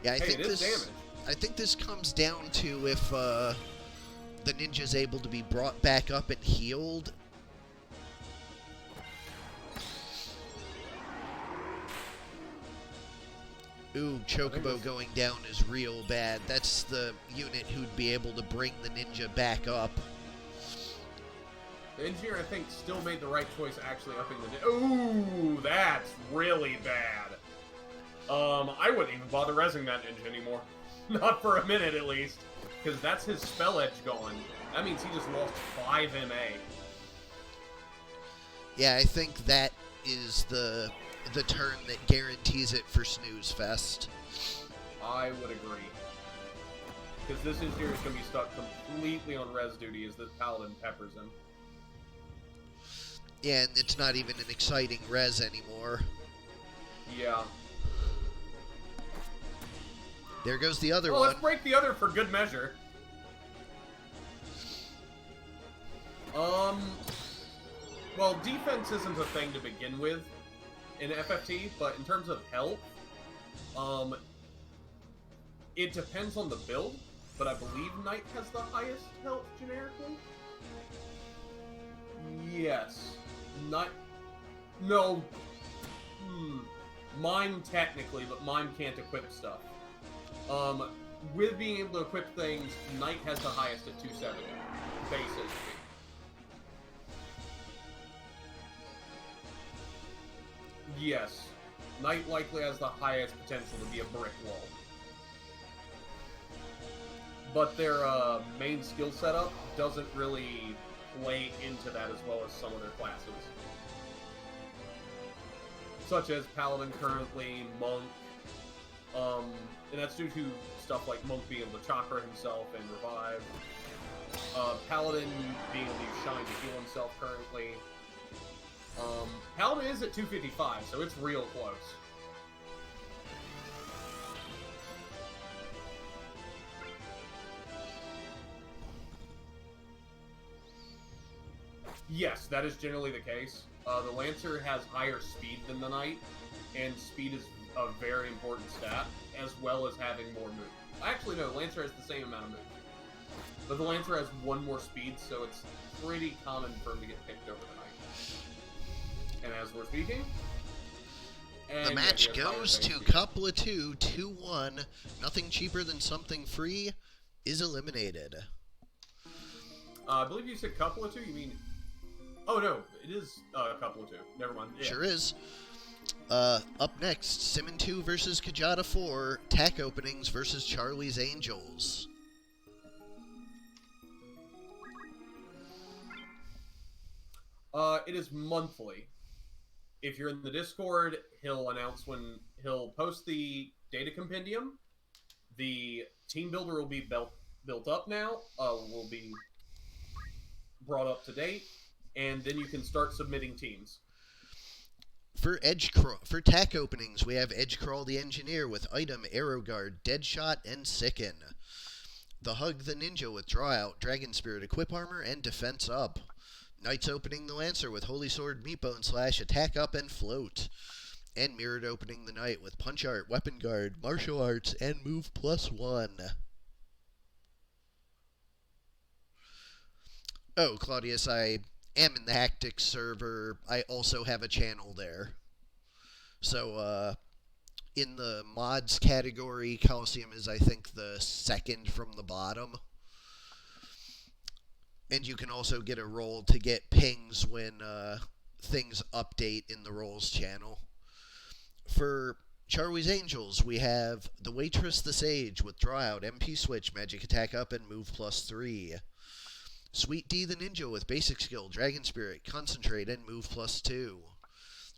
Yeah, I think it is damage. I think this comes down to if the Ninja's able to be brought back up and healed. Ooh, Chocobo going down is real bad. That's the unit who'd be able to bring the Ninja back up. The engineer, I think, still made the right choice actually upping the... Ooh, that's really bad. I wouldn't even bother resing that ninja anymore. Not for a minute, at least. Because that's his spell edge gone. That means he just lost 5 MA. Yeah, I think that is the turn that guarantees it for Snooze Fest. I would agree. Because this engineer is going to be stuck completely on res duty as this paladin peppers him. Yeah, and it's not even an exciting res anymore. Yeah. There goes the other one. one. Let's break the other for good measure. Well, defense isn't a thing to begin with in FFT, but in terms of health, it depends on the build, but I believe Knight has the highest health generically. Yes. No. Mime technically, but Mime can't equip stuff. With being able to equip things, Knight has the highest at 270. Base HP. Yes. Knight likely has the highest potential to be a brick wall. But their main skill setup doesn't really play into that as well as some of their classes. Such as Paladin currently, Monk, and that's due to stuff like Monk being able to chakra himself and revive. Paladin being able to use Shine to heal himself currently. Paladin is at 255, so it's real close. Yes, that is generally the case. The Lancer has higher speed than the Knight, and speed is a very important stat, as well as having more move. Actually, no, Lancer has the same amount of move. But the Lancer has 1 more speed, so it's pretty common for him to get picked over the Knight. And as we're speaking... The match goes to Coppola 2, 2-1. Nothing cheaper than something free is eliminated. I believe you said Coppola 2, you mean... Oh, no, it is Coppola 2. Never mind. Yeah. Sure is. Up next, Simmon 2 versus Kjata 4. TAC openings versus Charlie's Angels. It is monthly. If you're in the Discord, he'll announce when he'll post the data compendium. The team builder will be built up now. Will be brought up to date. and then you can start submitting teams. For for tack openings, we have Edge Crawl the Engineer with Item, Arrow Guard, Deadshot, and Sicken. The Hug the Ninja with Draw Out, Dragon Spirit, Equip Armor, and Defense Up. Knights opening the Lancer with Holy Sword, Meatbone Slash, Attack Up, and Float. And Mirrored opening the Knight with Punch Art, Weapon Guard, Martial Arts, and Move +1. Oh, Claudius, I am in the Hactics server. I also have a channel there. So, in the mods category, Colosseum is, I think, the second from the bottom. And you can also get a roll to get pings when things update in the roles channel. For Charwie's Angels, we have the Waitress the Sage with Draw Out, MP Switch, Magic Attack Up, and Move +3. Sweet D the Ninja with Basic Skill, Dragon Spirit, Concentrate, and Move +2.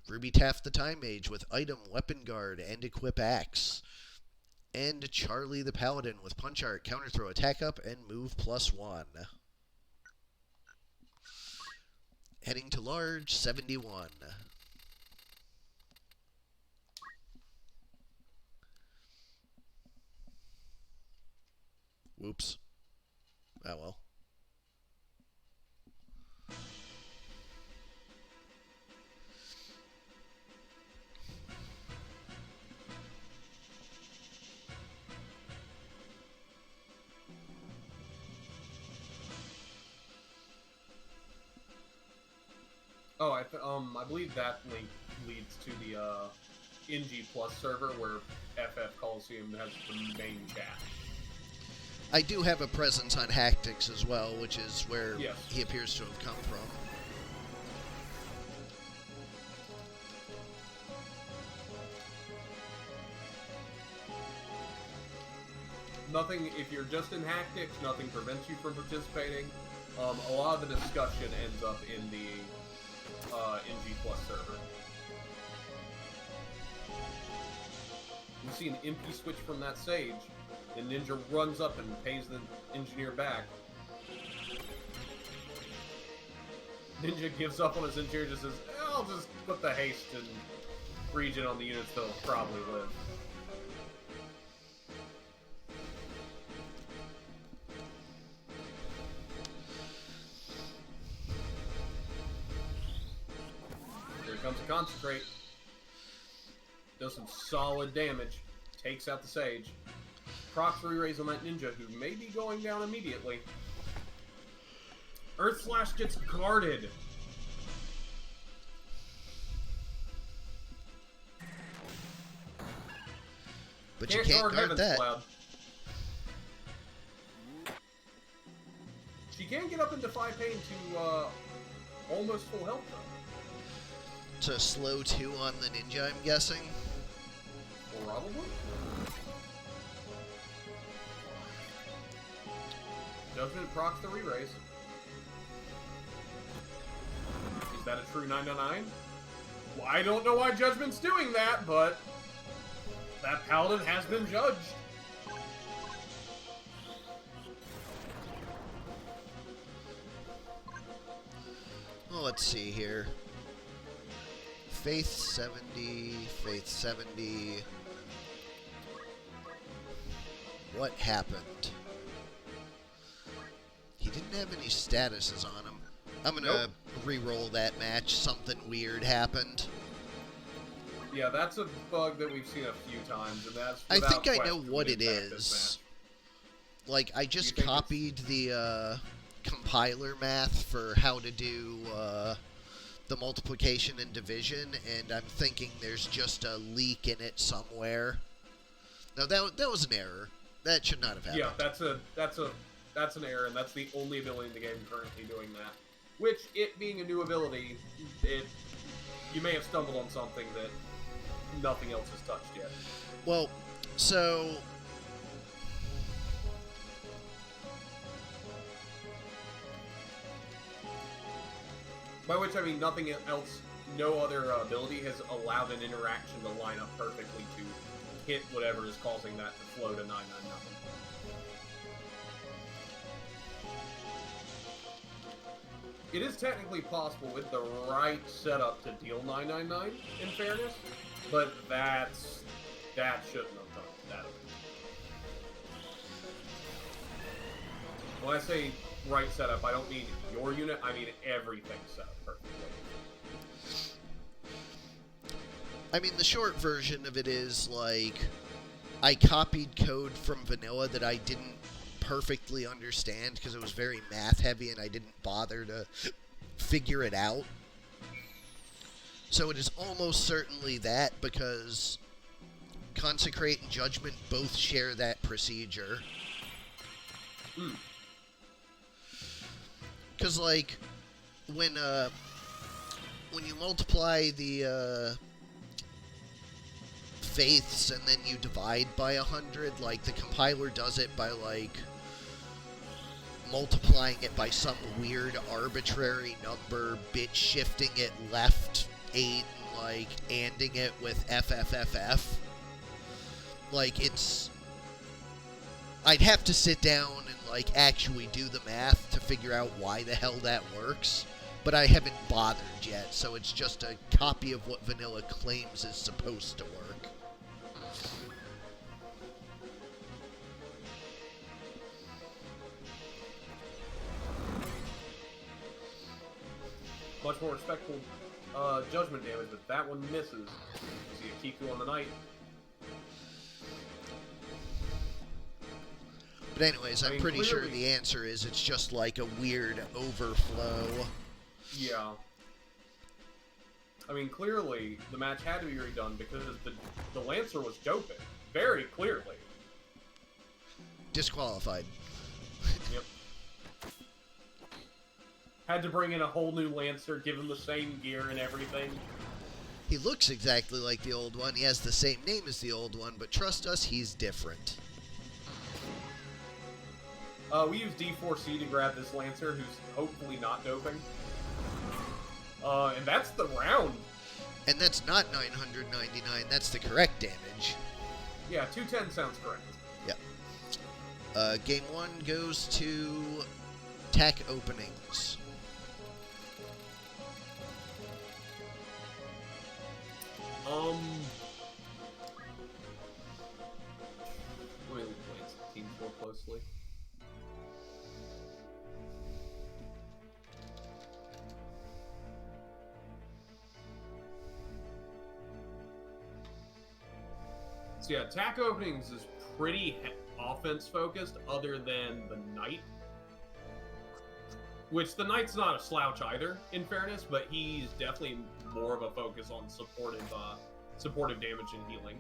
Ruby Taft the Time Mage with Item, Weapon Guard, and Equip Axe. And Charlie the Paladin with Punch Art, Counter Throw, Attack Up, and Move +1. Heading to large, 71. Whoops. Oh well. Oh, I believe that link leads to the NG Plus server where FF Colosseum has the main chat. I do have a presence on Hactics as well, which is where Yes. he appears to have come from. Nothing, if you're just in Hactics, nothing prevents you from participating. A lot of the discussion ends up in the NG Plus server. You see an MP switch from that Sage, the Ninja runs up and pays the Engineer back. Ninja gives up on his Engineer, just says, I'll just put the haste and regen on the units that'll probably live. Here comes a Concentrate. Does some solid damage. Takes out the Sage. Procs re-raise on that Ninja, who may be going down immediately. Earth Slash gets guarded. But you can't guard Heaven's that. Cloud. She can get up and defy pain to almost full health, though. To slow 2 on the Ninja, I'm guessing. Probably. Judgment procs the re-raise. Is that a true 999? Well, I don't know why Judgment's doing that, but that Paladin has been judged. Well, let's see here. Faith 70, Faith 70. What happened? He didn't have any statuses on him. I'm gonna re-roll that match. Something weird happened. Yeah, that's a bug that we've seen a few times, and that's I without think I know question what the it impact of this is. match. Like, I just think copied the compiler math for how to do the multiplication and division, and I'm thinking there's just a leak in it somewhere. No, that was an error. That should not have happened. Yeah, that's an error, and that's the only ability in the game currently doing that. Which, it being a new ability, you may have stumbled on something that nothing else has touched yet. Well, so By which I mean nothing else, no other ability has allowed an interaction to line up perfectly to hit whatever is causing that to flow to 999. It is technically possible with the right setup to deal 999, in fairness, but that shouldn't have done that. When I say right setup, I don't mean your unit, I mean everything set up perfectly. I mean, the short version of it is, like, I copied code from vanilla that I didn't perfectly understand because it was very math heavy and I didn't bother to figure it out. So it is almost certainly that, because Consecrate and Judgment both share that procedure. Because, like, when you multiply the faiths and then you divide by 100, like, the compiler does it by, like, multiplying it by some weird arbitrary number, bit shifting it left 8, and, like, anding it with FFFF. Like, it's... I'd have to sit down and, like, actually do the math to figure out why the hell that works, but I haven't bothered yet, so it's just a copy of what vanilla claims is supposed to work. Much more respectful judgment damage, but that one misses. You see a Kiku on the Knight. But anyways, I'm pretty sure the answer is it's just like a weird overflow. Yeah. I mean, clearly, the match had to be redone because the Lancer was doping. Very clearly. Disqualified. Yep. Had to bring in a whole new Lancer, give him the same gear and everything. He looks exactly like the old one. He has the same name as the old one, but trust us, he's different. We use D4C to grab this Lancer, who's hopefully not doping. And that's the round. And that's not 999, that's the correct damage. Yeah, 210 sounds correct. Yep. Game 1 goes to tech openings. Let me look at the team more closely. So yeah, attack openings is pretty offense focused, other than the Knight. Which the Knight's not a slouch either, in fairness, but he's definitely more of a focus on supportive damage and healing.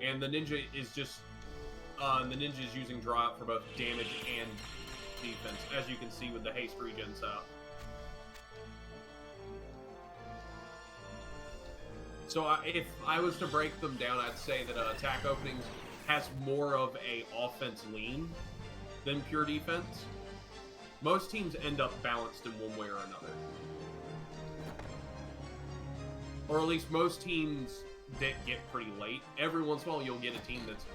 And the Ninja is just the Ninja is using draw out for both damage and defense, as you can see with the haste regen setup. So if I was to break them down, I'd say that attack openings has more of a offense lean than pure defense. Most teams end up balanced in one way or another. Or at least most teams that get pretty late. Every once in a while you'll get a team that's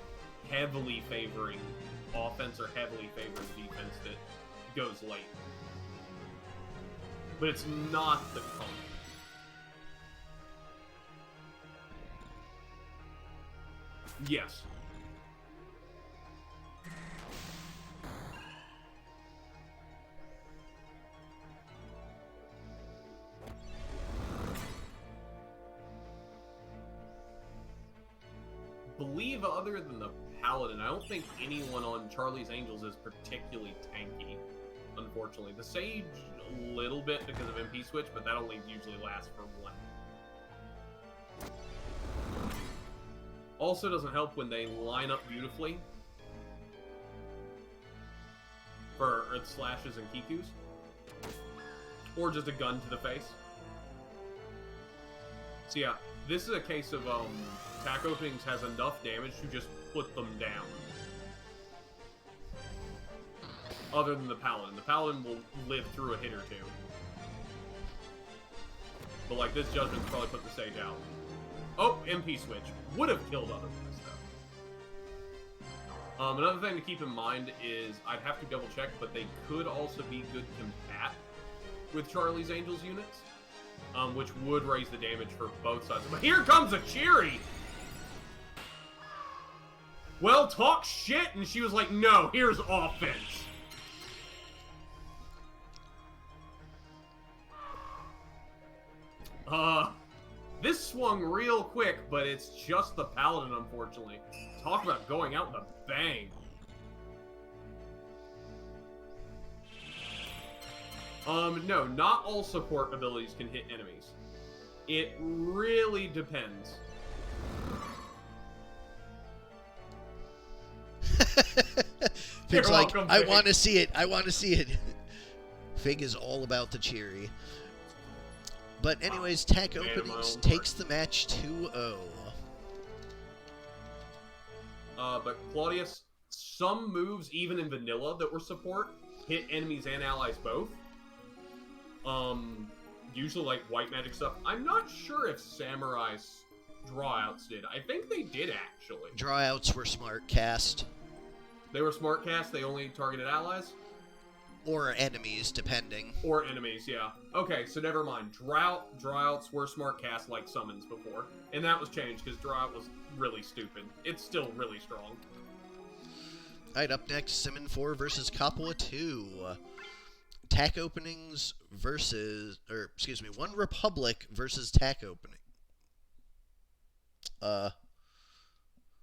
heavily favoring offense or heavily favoring defense that goes late. But it's not the common. Yes. Believe other than the Paladin, I don't think anyone on Charlie's Angels is particularly tanky, unfortunately. The Sage, a little bit because of MP switch, but that only usually lasts for one. Also doesn't help when they line up beautifully for Earth Slashes and Kikus. Or just a gun to the face. So yeah, this is a case of attack openings has enough damage to just put them down. Other than the Paladin. The Paladin will live through a hit or two. But like this Judgment's probably put the Sage out. Oh, MP switch. Would have killed otherwise, though. Another thing to keep in mind is I'd have to double check, but they could also be good combat. with Charlie's Angels units, which would raise the damage for both sides. But here comes a Cheery! Well, talk shit, and she was like, no, here's offense. This swung real quick, but it's just the Paladin, unfortunately. Talk about going out with a bang. No, not all support abilities can hit enemies. It really depends. Fig's like, I want to see it. I want to see it. Fig is all about the Cheery. But anyways, Tech Openings takes the match 2-0. But Claudius, some moves, even in vanilla, that were support, hit enemies and allies both. Usually like white magic stuff. I'm not sure if Samurai's drawouts did. I think they did, actually. Drawouts were smart cast. They were smart cast, they only targeted allies? Or enemies, depending. Or enemies, yeah. Okay, so never mind. Drawouts were smart cast like summons before. And that was changed because Drawout was really stupid. It's still really strong. Alright, up next, Simmon 4 versus Coppola 2. Tack Openings versus... Or, excuse me, One Republic versus Tack Opening.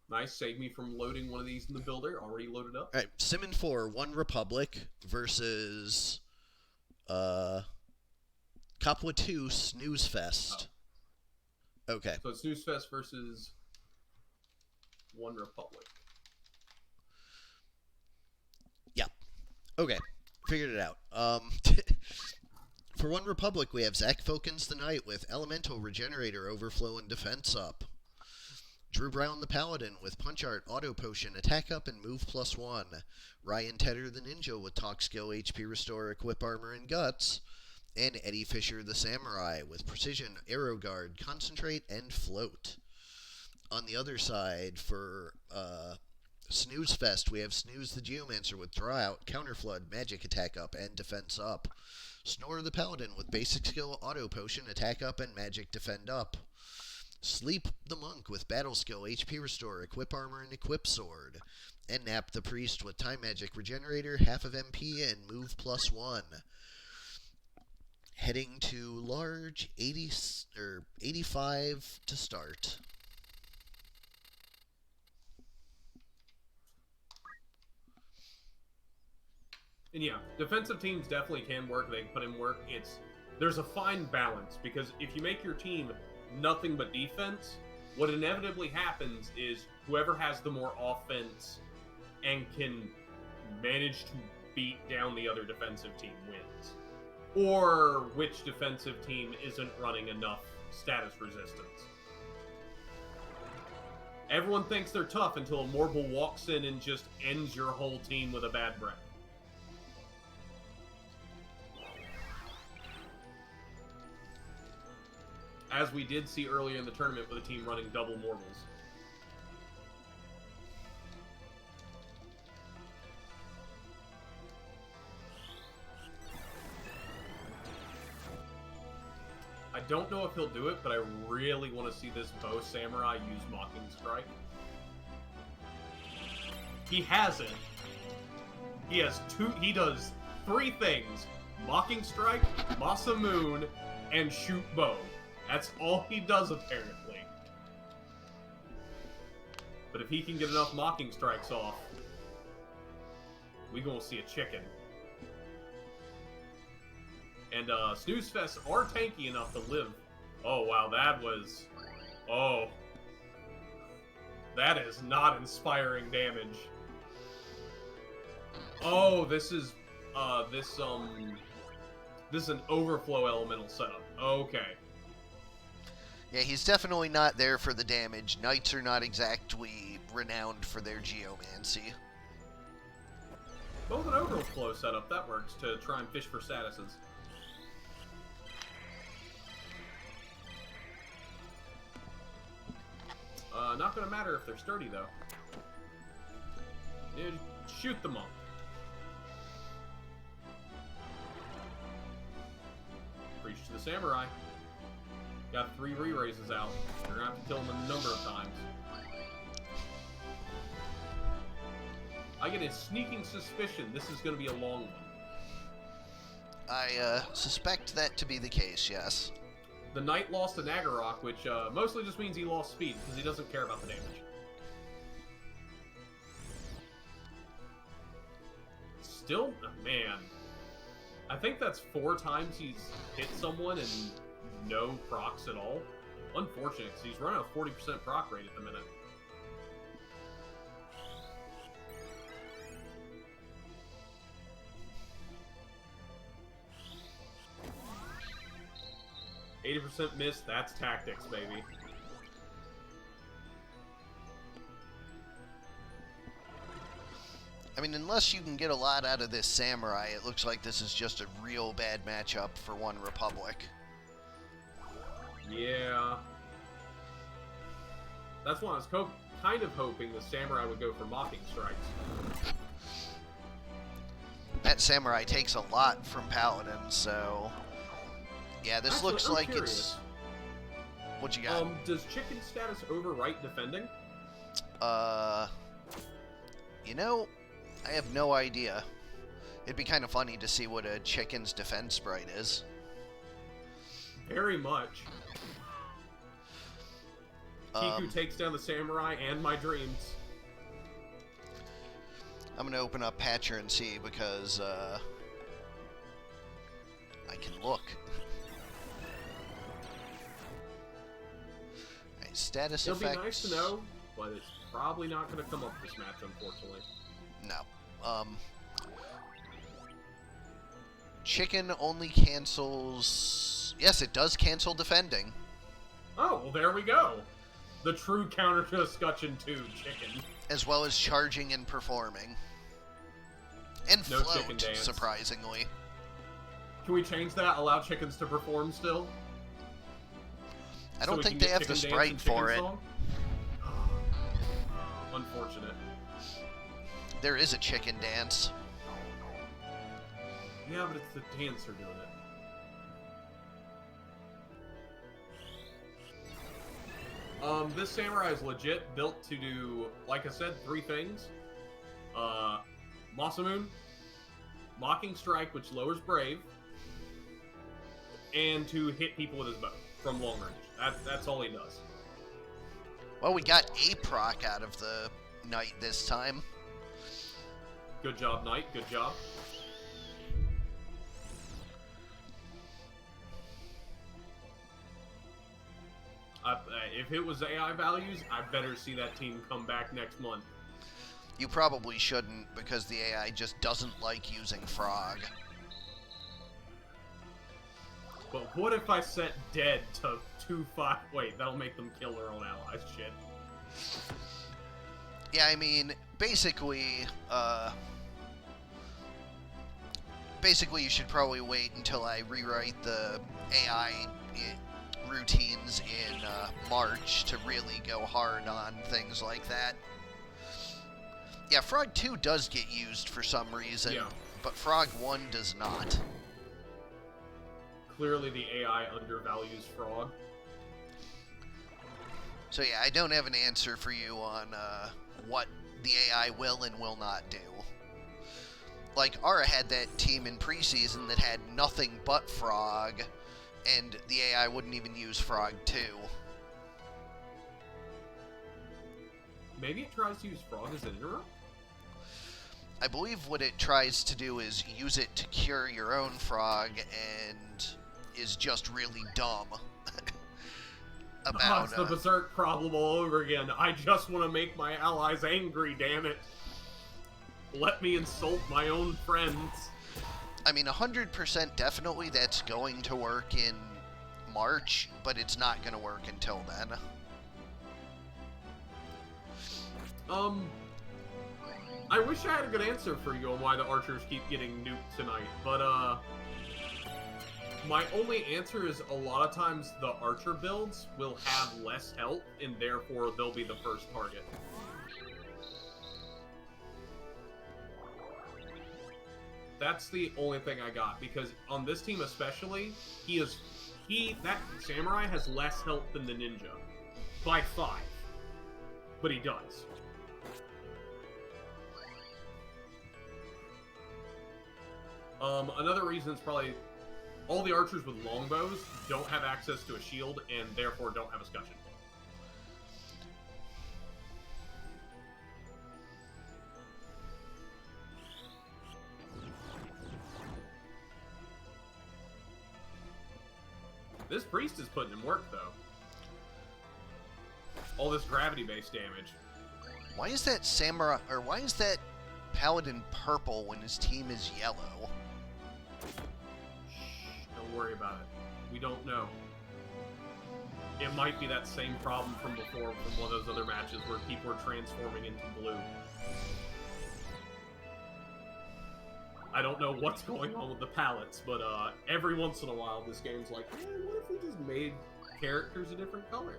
Nice, save me from loading one of these in the builder. Already loaded up. Alright, Simmon 4, One Republic versus Coppola 2, Snooze Fest. Oh. Okay. So it's Snooze Fest versus One Republic. Yeah. Okay. Figured it out. For One Republic, we have Zach Filkins the Knight with Elemental, Regenerator, Overflow, and Defense up. Drew Brown the Paladin with Punch Art, Auto Potion, Attack Up, and Move +1. Ryan Tedder the Ninja with Talk Skill, HP Restore, Equip Armor, and Guts. And Eddie Fisher the Samurai with Precision, Arrow Guard, Concentrate, and Float. On the other side, for Snooze Fest, we have Snooze the Geomancer with Draw Out, Counter Flood, Magic Attack Up, and Defense Up. Snore the Paladin with Basic Skill, Auto Potion, Attack Up, and Magic Defend Up. Sleep the Monk with Battle Skill, HP Restore, Equip Armor, and Equip Sword. And Nap the Priest with Time Magic Regenerator, half of MP, and Move +1. Heading to large 85 to start. And yeah, defensive teams definitely can work. They can put in work. There's a fine balance, because if you make your team nothing but defense, what inevitably happens is whoever has the more offense and can manage to beat down the other defensive team wins. Or which defensive team isn't running enough status resistance. Everyone thinks they're tough until a Morble walks in and just ends your whole team with a bad breath. As we did see earlier in the tournament with a team running double Mortals. I don't know if he'll do it, but I really want to see this Bow Samurai use Mocking Strike. He hasn't. He does 3 things. Mocking Strike, Masa Moon, and Shoot Bow. That's all he does, apparently. But if he can get enough Mocking Strikes off, we gonna see a chicken. And Snooze Fests are tanky enough to live. Oh wow, that was... Oh. That is not inspiring damage. Oh, this is an Overflow Elemental setup. Okay. Yeah, he's definitely not there for the damage. Knights are not exactly renowned for their geomancy. Both an Overflow setup, that works, to try and fish for statuses. Not gonna matter if they're sturdy, though. Dude, shoot the monk. the Samurai. Got 3 re-raises out. You're gonna have to kill him a number of times. I get a sneaking suspicion this is gonna be a long one. I suspect that to be the case, yes. The Knight lost to Naggarok, which mostly just means he lost speed, because he doesn't care about the damage. Still, man. I think that's 4 times he's hit someone and no procs at all. Unfortunate, because he's running a 40% proc rate at the minute. %80 miss, that's tactics, baby. I mean, unless you can get a lot out of this Samurai, it looks like this is just a real bad matchup for One Republic. Yeah. That's why I was kind of hoping the Samurai would go for Mocking Strikes. That Samurai takes a lot from Paladin, so... Yeah, this Actually, looks I'm like curious. it's... What you got? Does chicken status overwrite defending? You know, I have no idea. It'd be kind of funny to see what a chicken's defense sprite is. Very much. Kiku takes down the Samurai and my dreams. I'm gonna open up Patcher and see because, I can look. Alright, status It'll effects. be nice to know, but it's probably not going to come up this match, unfortunately. No. Chicken only cancels... Yes, it does cancel defending. Oh, well, there we go. The true counter to Escutcheon 2, chicken. As well as charging and performing. And No chicken float, dance. surprisingly. Can we change that? Allow chickens to perform still? I So don't we think can they get have the Chicken Dance sprite and Chicken for it. Song? Unfortunate. There is a chicken dance. Yeah, but it's the dancer doing it. This Samurai is legit built to do, like I said, 3 things. Masamune, Mocking Strike, which lowers Brave, and to hit people with his bow from long range. That's all he does. Well, we got a proc out of the Knight this time. Good job, Knight. Good job. If it was AI values, I better see that team come back next month. You probably shouldn't, because the AI just doesn't like using Frog. But what if I set dead to 2-5? Wait, that'll make them kill their own allies. Shit. Yeah, I mean, basically you should probably wait until I rewrite the AI routines in March to really go hard on things like that. Yeah, Frog 2 does get used for some reason, Yeah. but Frog 1 does not. Clearly the AI undervalues Frog. So yeah, I don't have an answer for you on what the AI will and will not do. Like, Ara had that team in preseason that had nothing but Frog, and the AI wouldn't even use Frog 2. Maybe it tries to use Frog as an interrupt? I believe what it tries to do is use it to cure your own Frog, and is just really dumb about it's the Berserk problem all over again. I just want to make my allies angry, damn it. Let me insult my own friends. I mean, 100% definitely that's going to work in March, but it's not going to work until then. I wish I had a good answer for you on why the archers keep getting nuked tonight, but, my only answer is a lot of times the archer builds will have less health, and therefore they'll be the first target. That's the only thing I got, because on this team especially, he is that samurai has less health than the ninja by 5, but he does. Another reason is probably all the archers with longbows don't have access to a shield and therefore don't have a scutcheon. This priest is putting in work, though. All this gravity-based damage. Why is that samurai, or why is that paladin purple when his team is yellow? Shh, don't worry about it. We don't know. It might be that same problem from before, from one of those other matches where people are transforming into blue. I don't know what's going on with the palettes, but every once in a while this game's like, hey, what if we just made characters a different color?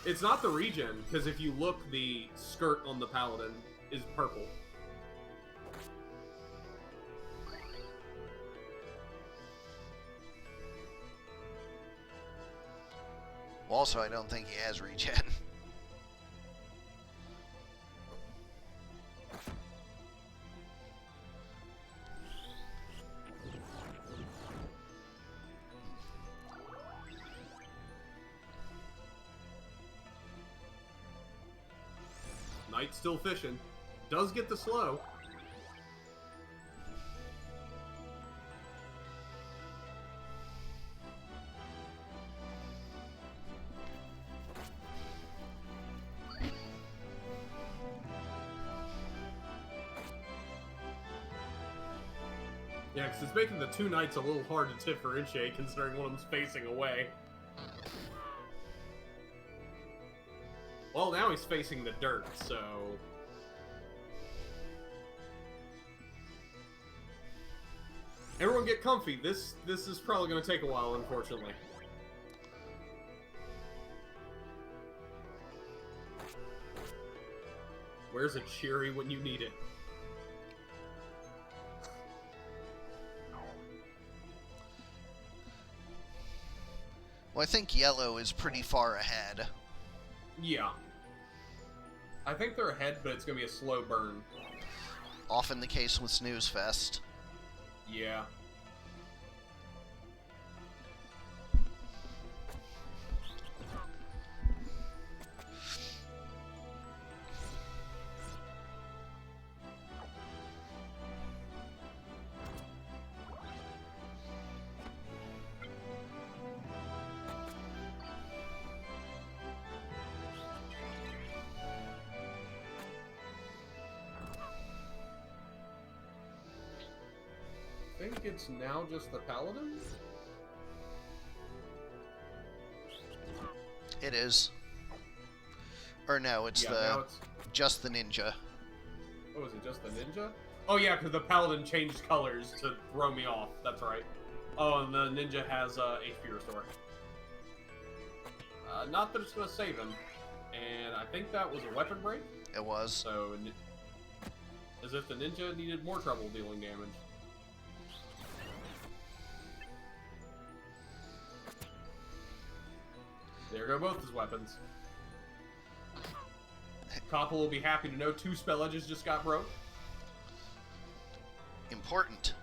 It's not the regen, because if you look, the skirt on the paladin is purple. Also, I don't think he has regen. Knight's still fishing. Does get the slow. Yeah, because it's making the two knights a little hard to differentiate considering one of them's facing away. Well, now he's facing the dirt, so... Everyone get comfy. This is probably going to take a while, unfortunately. Where's a cheery when you need it? Well, I think yellow is pretty far ahead. Yeah. I think they're ahead, but it's going to be a slow burn. Often the case with Snooze Fest. Yeah. I think it's now just the paladin? It is. Or no, it's just the ninja. Oh, is it just the ninja? Oh yeah, because the paladin changed colors to throw me off. That's right. Oh, and the ninja has HP restore. Not that it's going to save him. And I think that was a weapon break. It was. So, as if the ninja needed more trouble dealing damage. There go both his weapons. Coppola will be happy to know 2 spell edges just got broke. Important.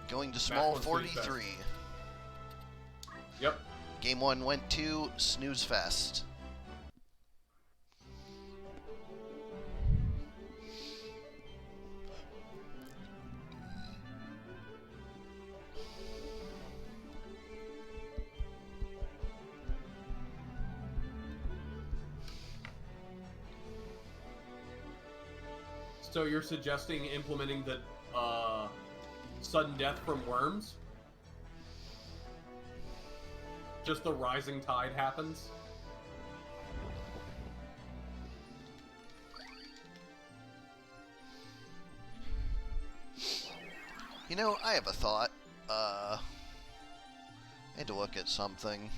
Going to small 43. Yep. Game 1 went to Snooze Fest. So you're suggesting implementing the sudden death from worms? Just the rising tide happens? You know, I have a thought. I had to look at something.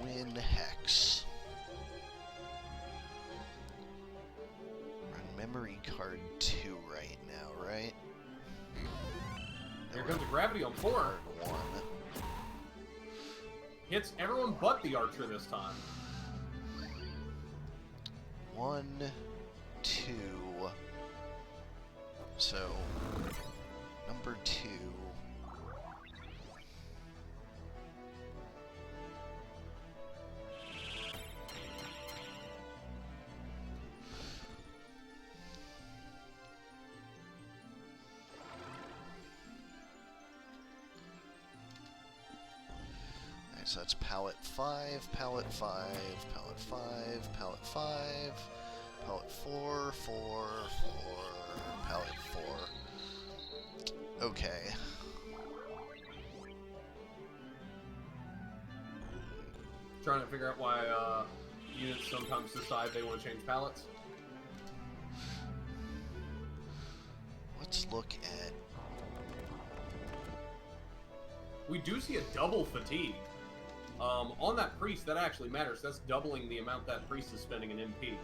Win Hex. memory card 2 right now, right? Here comes the gravity on 4. Card 1. Hits everyone but the archer this time. 1, 2. So, number 2. So that's pallet 5, pallet 5, pallet 5, pallet 5, pallet 4, 4, 4, pallet 4. Okay. Trying to figure out why units sometimes decide they want to change pallets. Let's look at... We do see a double fatigue. On that priest, that actually matters. That's doubling the amount that priest is spending in MP.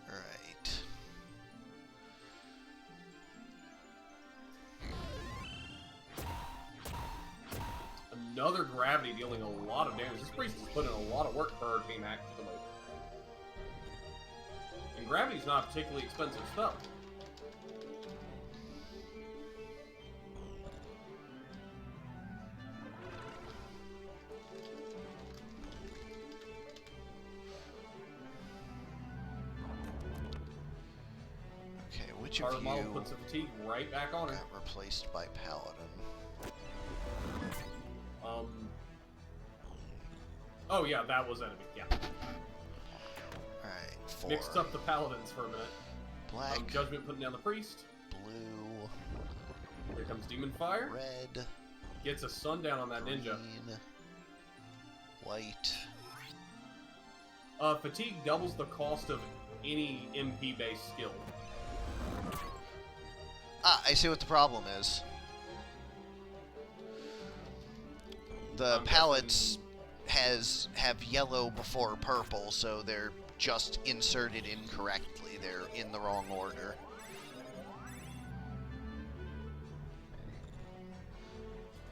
Right. Another gravity dealing a lot of damage. This priest has put in a lot of work for our team, actually. And gravity's not a particularly expensive spell. Okay, which Our of model you puts the fatigue right back on her. got replaced by Paladin? Oh yeah, that was enemy. Yeah. Alright, 4. Mixed up the paladins for a minute. Black, Judgment putting down the priest. blue, Here comes Demon Fire. red, Gets a sundown on that ninja. green, white. Fatigue doubles the cost of any MP-based skill. Ah, I see what the problem is. The I'm pallets have yellow before purple, so they're just inserted incorrectly. They're in the wrong order.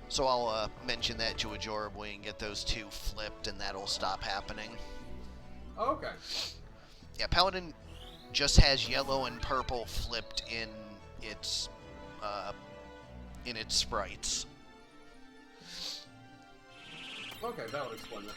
So I'll mention that to Ajorably and get those two flipped, and that'll stop happening. Oh, okay. Yeah, Paladin just has yellow and purple flipped in its sprites. Okay, that would explain it.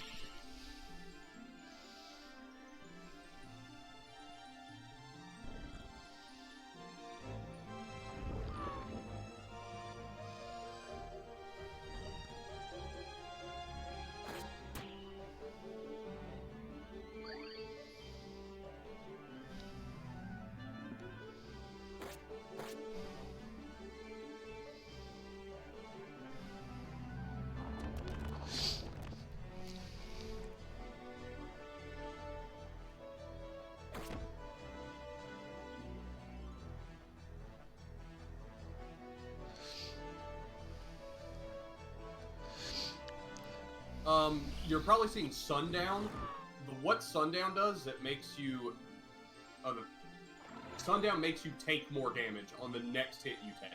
You're probably seeing Sundown. What Sundown does, it makes you... Sundown makes you take more damage on the next hit you take.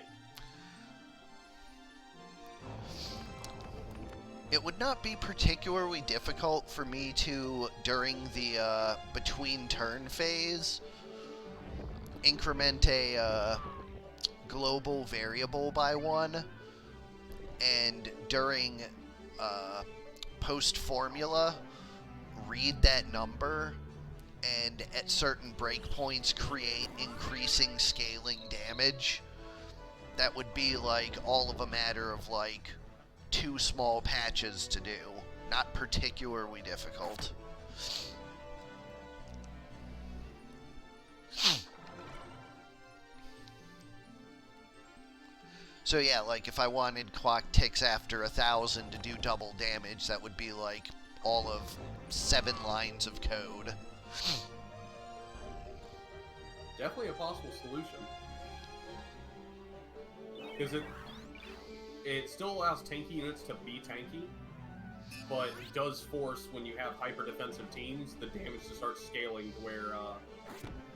It would not be particularly difficult for me to, during the between turn phase, increment a global variable by 1, and during post formula, read that number, and at certain breakpoints create increasing scaling damage. That would be like all of a matter of like 2 small patches to do. Not particularly difficult. So yeah, like if I wanted clock ticks after 1,000 to do double damage, that would be like all of 7 lines of code. Definitely a possible solution. Because it still allows tanky units to be tanky, but it does force, when you have hyper defensive teams, the damage to start scaling to where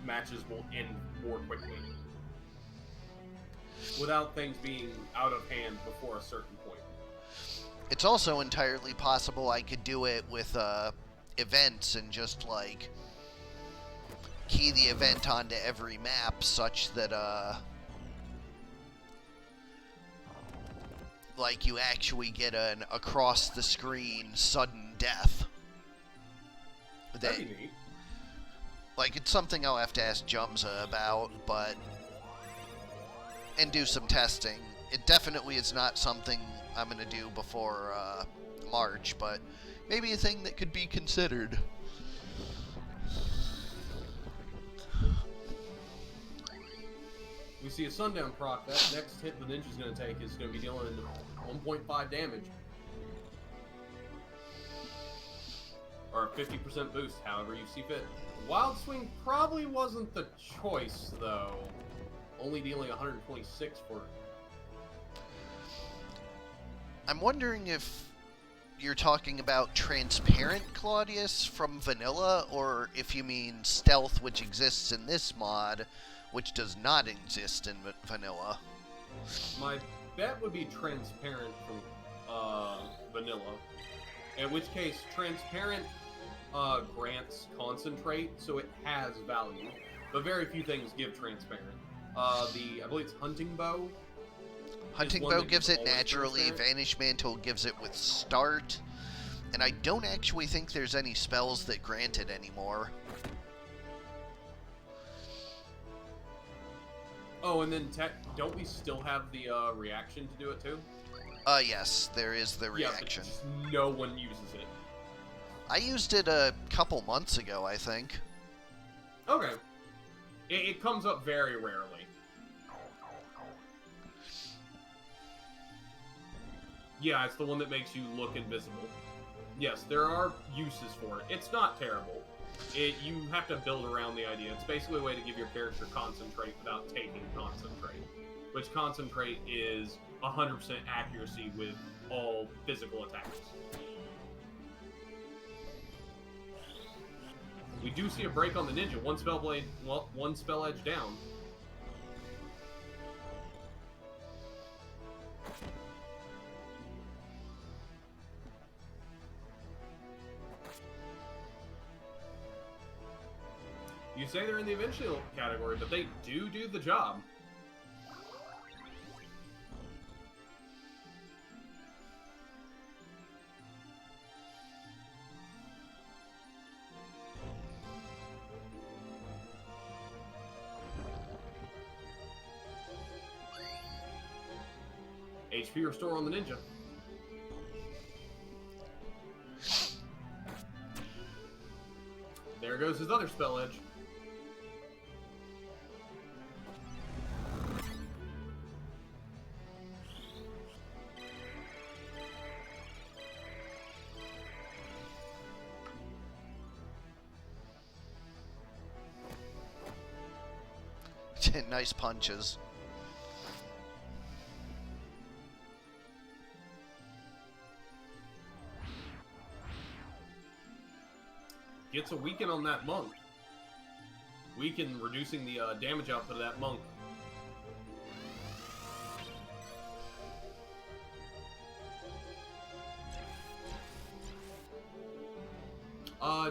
matches will end more quickly without things being out of hand before a certain point. It's also entirely possible I could do it with events and just like key the event onto every map such that like you actually get an across the screen sudden death. That'd be neat. Like, it's something I'll have to ask Jumza about, but and do some testing. It definitely is not something I'm gonna do before March, but maybe a thing that could be considered. We see a Sundown proc. That next hit the ninja's going to take is going to be dealing 1.5 damage. Or a 50% boost, however you see fit. Wild Swing probably wasn't the choice, though. Only dealing 126 for it. I'm wondering if you're talking about Transparent Claudius from Vanilla, or if you mean Stealth, which exists in this mod, which does not exist in Vanilla. My bet would be Transparent from Vanilla. In which case, Transparent grants Concentrate, so it has value. But very few things give Transparent. I believe it's Hunting Bow. Hunting Bow gives it naturally, Vanish Mantle gives it with Start, and I don't actually think there's any spells that grant it anymore. Oh, and then don't we still have the reaction to do it too? Yes, there is the reaction. Yeah, but just no one uses it. I used it a couple months ago, I think. Okay. It comes up very rarely. Yeah, it's the one that makes you look invisible. Yes, there are uses for it. It's not terrible. You have to build around the idea. It's basically a way to give your character Concentrate without taking Concentrate. Which Concentrate is 100% accuracy with all physical attacks. We do see a break on the ninja. One spell edge down. You say they're in the eventual category, but they do the job. HP restore on the ninja. There goes his other spell edge. Nice punches. Gets a weaken on that monk. Weaken, reducing the damage output of that monk.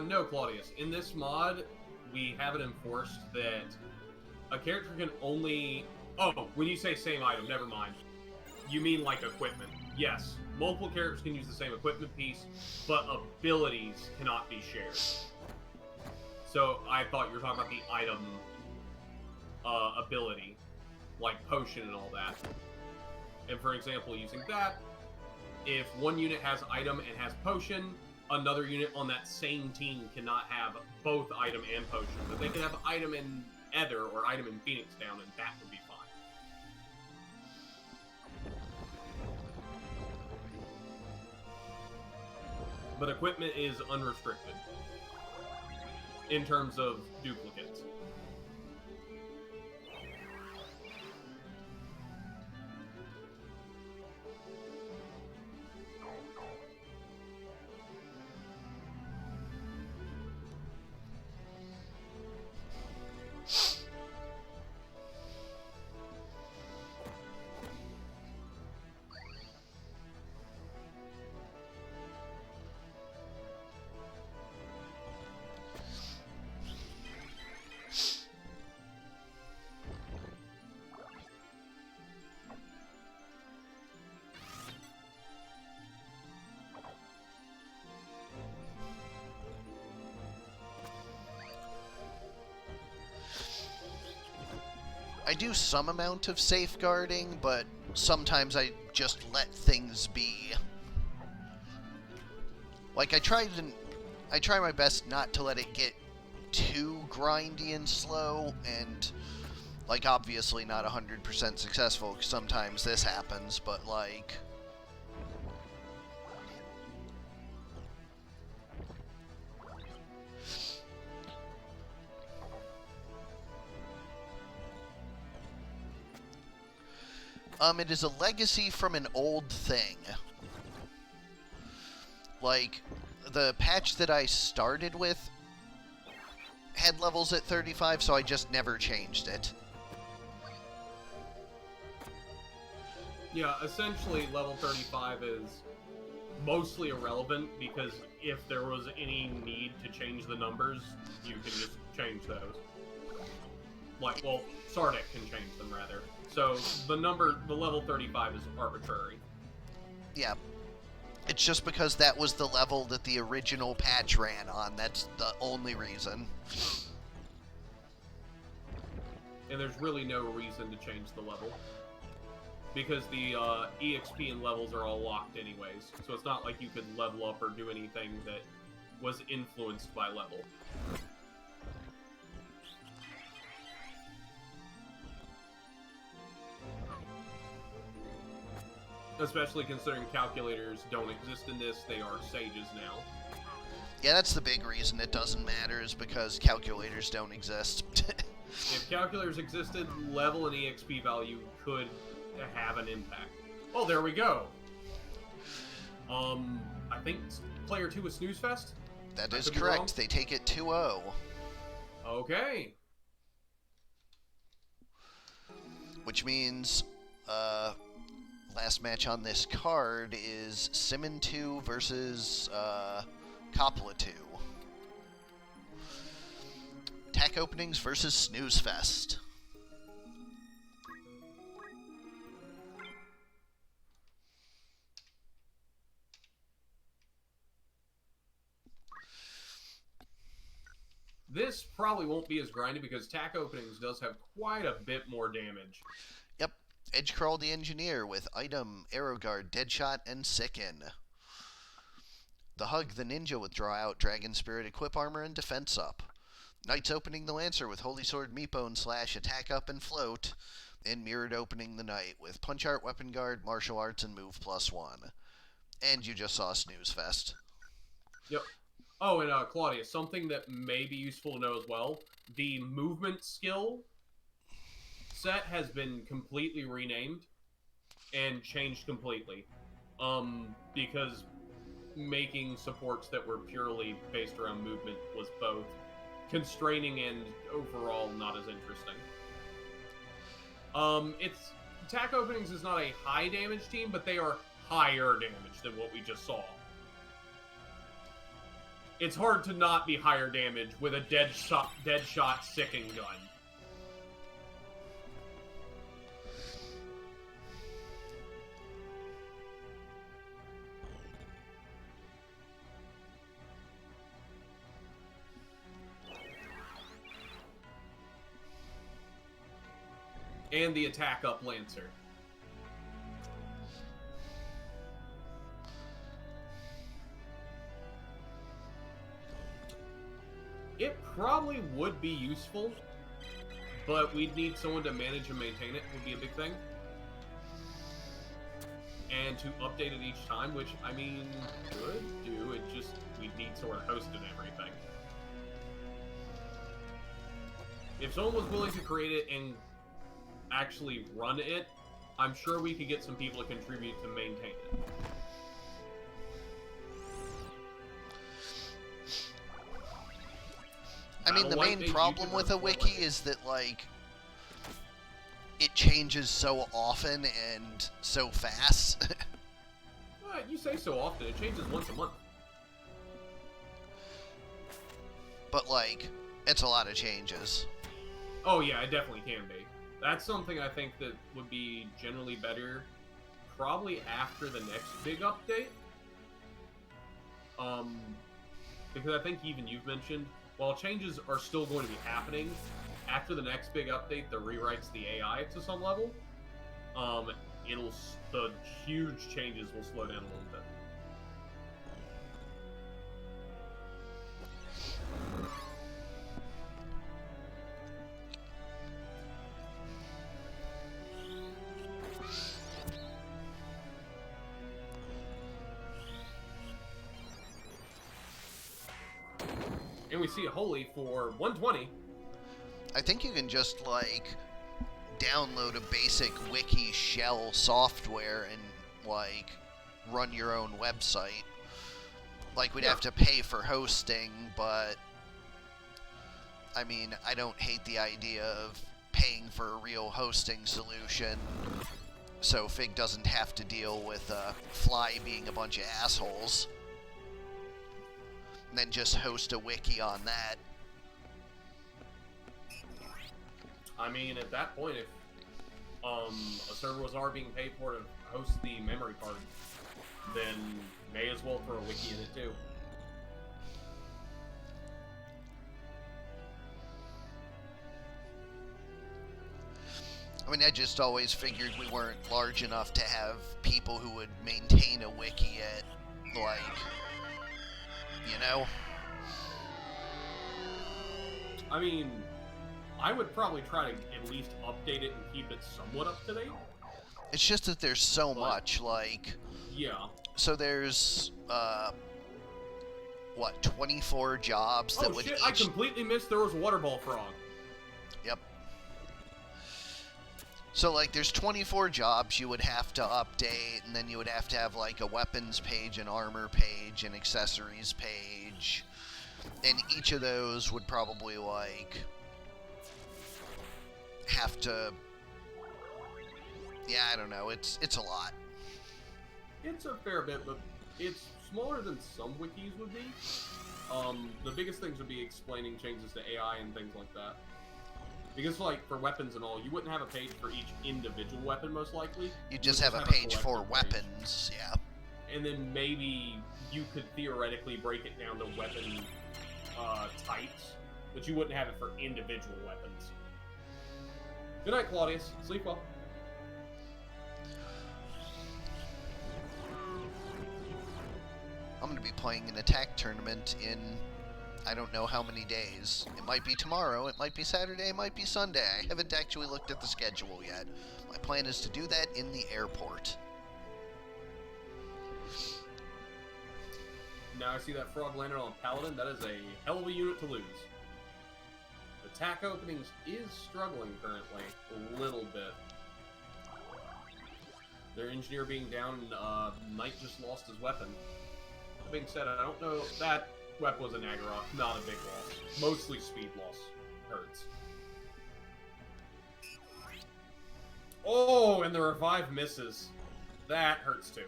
No, Claudius. In this mod, we have it enforced that a character can only... Oh, when you say same item, never mind. You mean like equipment. Yes, multiple characters can use the same equipment piece, but abilities cannot be shared. So I thought you were talking about the item ability, like potion and all that. And for example, using that, if one unit has item and has potion, another unit on that same team cannot have both item and potion. But they can have item in Ether or item in Phoenix Down, and that would be fine. But equipment is unrestricted in terms of duplicates. I do some amount of safeguarding, but sometimes I just let things be. Like, I try my best not to let it get too grindy and slow, and, like, obviously not 100% successful, because sometimes this happens, but, like... It is a legacy from an old thing. Like, the patch that I started with had levels at 35, so I just never changed it. Yeah, essentially level 35 is mostly irrelevant because if there was any need to change the numbers, you can just change those. Like, well, Sardic can change them, rather. So, the level 35 is arbitrary. Yeah. It's just because that was the level that the original patch ran on. That's the only reason. And there's really no reason to change the level. Because the EXP and levels are all locked anyways. So it's not like you could level up or do anything that was influenced by level. Especially considering calculators don't exist in this, they are sages now. Yeah, that's the big reason it doesn't matter, is because calculators don't exist. If calculators existed, level and EXP value could have an impact. Oh, there we go. I think player 2 is Snooze Fest? That is correct. They take it 2-0. Okay. Which means, last match on this card is Simmon 2 versus Coppola 2. Attack openings versus Snooze Fest. This probably won't be as grindy because Attack Openings does have quite a bit more damage. Yep. Edgecrawl the Engineer with Item, Arrow Guard, Deadshot, and Sicken. The Hug the Ninja with Draw Out, Dragon Spirit, Equip Armor, and Defense Up. Knights opening the Lancer with Holy Sword, Meatbone, Slash, Attack Up, and Float. And Mirrored opening the Knight with Punch Art, Weapon Guard, Martial Arts, and Move +1. And you just saw Snooze Fest. Yep. Oh, and Claudia, something that may be useful to know as well. The movement skill set has been completely renamed and changed completely. Because making supports that were purely based around movement was both constraining and overall not as interesting. It's Attack Openings is not a high damage team, but they are higher damage than what we just saw. It's hard to not be higher damage with a dead shot sicking gun. And the attack up Lancer. It probably would be useful, but we'd need someone to manage and maintain it would be a big thing. And to update it each time, which, I mean, could do, it just, we'd need someone to host and everything. If someone was willing to create it and actually run it, I'm sure we could get some people to contribute to maintain it. I mean, the main problem with a wiki is that, like, it changes so often and so fast. You say so often. It changes once a month. But, like, it's a lot of changes. Oh, yeah, it definitely can be. That's something I think that would be generally better probably after the next big update. Because I think even you've mentioned, while changes are still going to be happening, after the next big update that rewrites the AI to some level, the huge changes will slow down a little bit. And we see a Holy for 120. I think you can just, like, download a basic wiki shell software and, like, run your own website. Like, we'd have to pay for hosting, but, I mean, I don't hate the idea of paying for a real hosting solution so Fig doesn't have to deal with Fly being a bunch of assholes. And then just host a wiki on that. I mean, at that point, if a server was already being paid for to host the memory card, then may as well throw a wiki in it too. I mean, I just always figured we weren't large enough to have people who would maintain a wiki at, like, you know? I mean, I would probably try to at least update it and keep it somewhat up to date. It's just that there's so much, like... Yeah. So there's, what, 24 jobs that would I completely missed there was a water ball frog. Yep. So, like, there's 24 jobs you would have to update, and then you would have to have, like, a weapons page, an armor page, an accessories page, and each of those would probably, like, have to... Yeah, I don't know. It's a lot. It's a fair bit, but it's smaller than some wikis would be. The biggest things would be explaining changes to AI and things like that. Because, like, for weapons and all, you wouldn't have a page for each individual weapon, most likely. You just have a page for weapons, yeah. And then maybe you could theoretically break it down to weapon types, but you wouldn't have it for individual weapons. Good night, Claudius. Sleep well. I'm going to be playing an attack tournament in I don't know how many days. It might be tomorrow, it might be Saturday, it might be Sunday. I haven't actually looked at the schedule yet. My plan is to do that in the airport. Now I see that frog landed on a paladin. That is a hell of a unit to lose. Attack openings is struggling currently a little bit. Their engineer being down, Knight just lost his weapon. That being said, I don't know. That weapon was an Agarok, not a big loss. Mostly speed loss. Hurts. Oh, and the revive misses. That hurts too.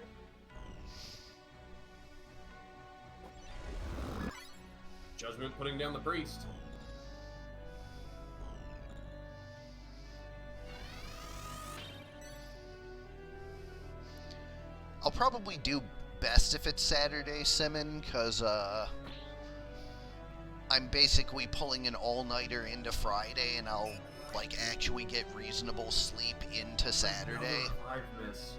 Judgment putting down the priest. I'll probably do best if it's Saturday, Simmon, because I'm basically pulling an all-nighter into Friday, and I'll, like, actually get reasonable sleep into Saturday. Miss.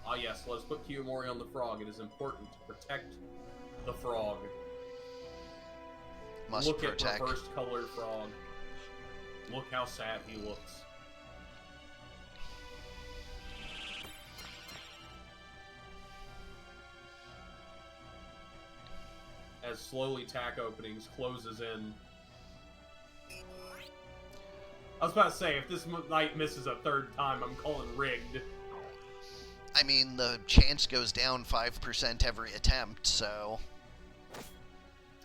Ah yes, let's put Kiyomori on the frog. It is important to protect the frog. Look protect. At reversed colored frog. Look how sad he looks. As slowly tack openings closes in. I was about to say, if this knight misses a third time, I'm calling rigged. I mean, the chance goes down 5% every attempt, so...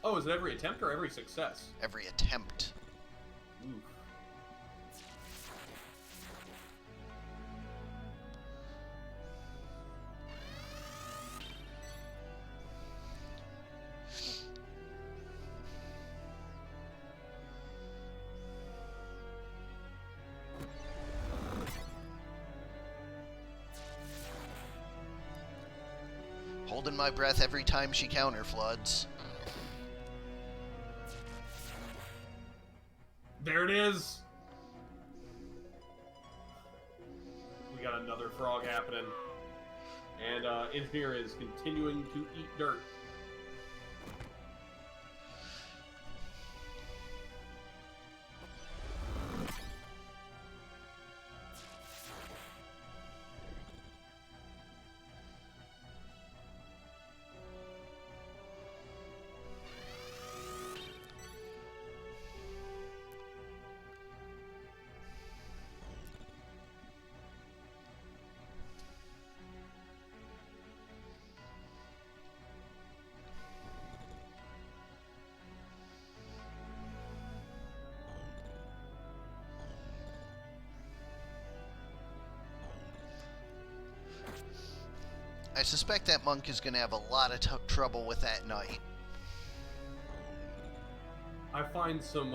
Oh, is it every attempt or every success? Every attempt. Oof. Holding my breath every time she counterfloods. There it is. We got another frog happening. And Engineer is continuing to eat dirt. I suspect that monk is going to have a lot of trouble with that knight. I find some